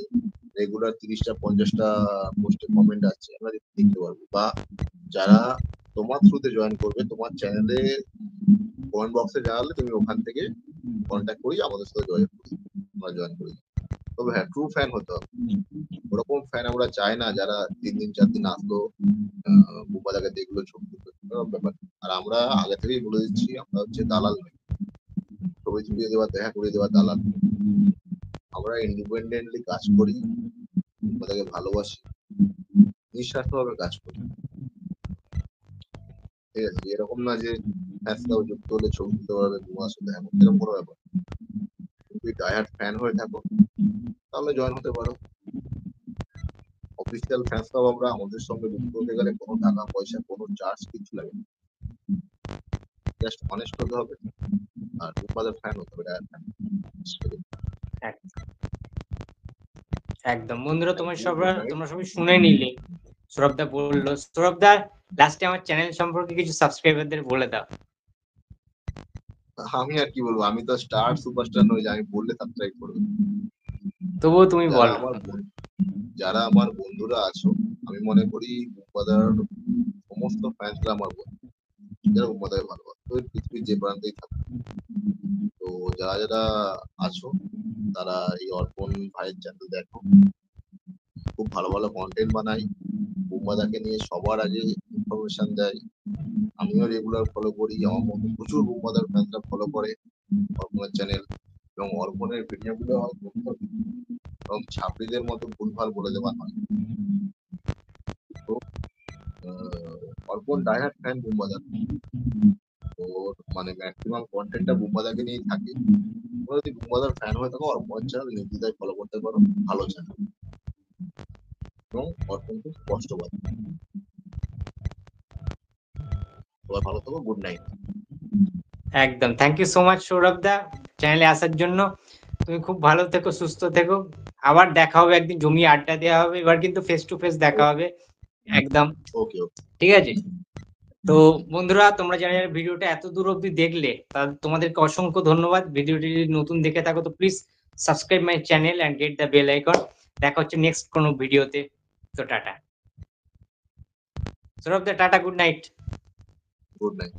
রেগুলার 30টা 50টা পোস্টে কমেন্ট আছে, আমরা দেখতে পারবো। বা যারা তোমার থ্রুতে জয়েন করবে, তোমার চ্যানেলে কমেন্ট বক্সে জানালে তুমি ওখান থেকে কন্ট্যাক্ট করি আমাদের সাথে জয়েন করি, আমরা জয়েন করি। তবে হ্যাঁ, ট্রু ফ্যান হতে হবে। ওরকম ফ্যান আমরা চাই না যারা 3 দিন 4 দিন আসলো, বুম্বাদাকে দেখলো, ছবি তুললো, এরকম ব্যাপার। আর আমরা আগে থেকেই বলে দিচ্ছি, আমরা হচ্ছে দালাল নই, ছবি তুলিয়ে দেওয়া, দেখা করে দেওয়া দালাল। আমরা ইন্ডিপেন্ডেন্টলি কাজ করি, বুম্বাদাকে ভালোবাসি, নিঃস্বার্থভাবে কাজ করি। ঠিক আছে, এরকম না যে ফ্যান্স ক্লাব যুক্ত হলে ছবি তুলতে পারবে, বুম্বাদার সাথে দেখা করতে, এরকম কোনো ব্যাপার না। যদি ডায়াহার্ড ফ্যান হয়ে থাকো তাহলে জয়েন হতে পারো। অফিসিয়াল ফ্যান্স ক্লাব আমরা, আমাদের সঙ্গে যুক্ত হতে গেলে কোনো টাকা পয়সা, কোনো চার্জ কিছু লাগে না। জাস্ট অনেস্ট হতে হবে, আর বুম্বাদার ফ্যান হতে হবে, ডায়াহার্ড ফ্যান। এক- একদম বন্ধুরা, থ্যাংক ইউ, গুড নাইট। তোমরা সবাই শুনে নিলে, সৌরভদা বললো। সৌরভদা, লাস্টে আমার চ্যানেল সম্পর্কে কিছু সাবস্ক্রাইবারদের বলে দাও। আমি আর কি বলবো, আমি তো স্টার সুপারস্টার নই যে আমি বললে সাবস্ক্রাইব করবে। তবুও তুমি যারা বলো। আমার যারা আমার বন্ধুরা আছো, আমি মনে করি বুম্বাদার সমস্ত ফ্যান্সরা আমার বন্ধু, যারা বুম্বাদাকে ভালোবাসে, তো পৃথিবীর যে প্রান্তেই থাকো। তো যারা যারা আছো, তারা এই অর্পণ ভাইয়ের চ্যানেল দেখো, খুব ভালো ভালো কন্টেন্ট বানাই, বুম্বাদাকে নিয়ে সবার আগে ইনফরমেশন দেয়। আমিও রেগুলার ফলো করি, আমার মতো প্রচুর বুম্বাদার ফ্যান্সরা ফলো করে অর্পণের চ্যানেল। এবং অর্পণের ভিডিওগুলো হয় অত্যন্ত এবং ছাত্রীদের মতো ভুলভাল বলে দেওয়া হয়। তো অর্পণ ডাইহার্ড ফ্যান বুমবাদার। ওর মানে ম্যাক্সিমাম কন্টেন্টটা বুমবাদাকে নিয়েই থাকে। তোমরা যদি বুমবাদার ফ্যান হয়ে থাকো অর্পণের চ্যানেল নির্দ্বিধায় ফলো করতে পারো, ভালো চ্যানেল এবং অর্পণ খুব স্পষ্টবাদী। সবাই ভালো থাকো, গুড নাইট। একদম, thank you so much Sourav da চ্যানেলে আসার জন্য। তুমি খুব ভালো থেকো, সুস্থ থেকো। আবার দেখা হবে একদিন, জমিয়ে আড্ডা দেওয়া হবে। এবার কিন্তু ফেস টু ফেস দেখা হবে একদম, ওকে ওকে। ঠিক আছে? তো বন্ধুরা, তোমরা যারা যারা ভিডিওটা এত দূর অব্দি দেখলে তোমাদেরকে অসংখ্য ধন্যবাদ। ভিডিওটি যদি নতুন দেখে থাকো তো please subscribe my channel and get the bell icon. দেখা হচ্ছে নেক্সট কোনো ভিডিওতে। তো tata Sourav da, tata, good night. Good night.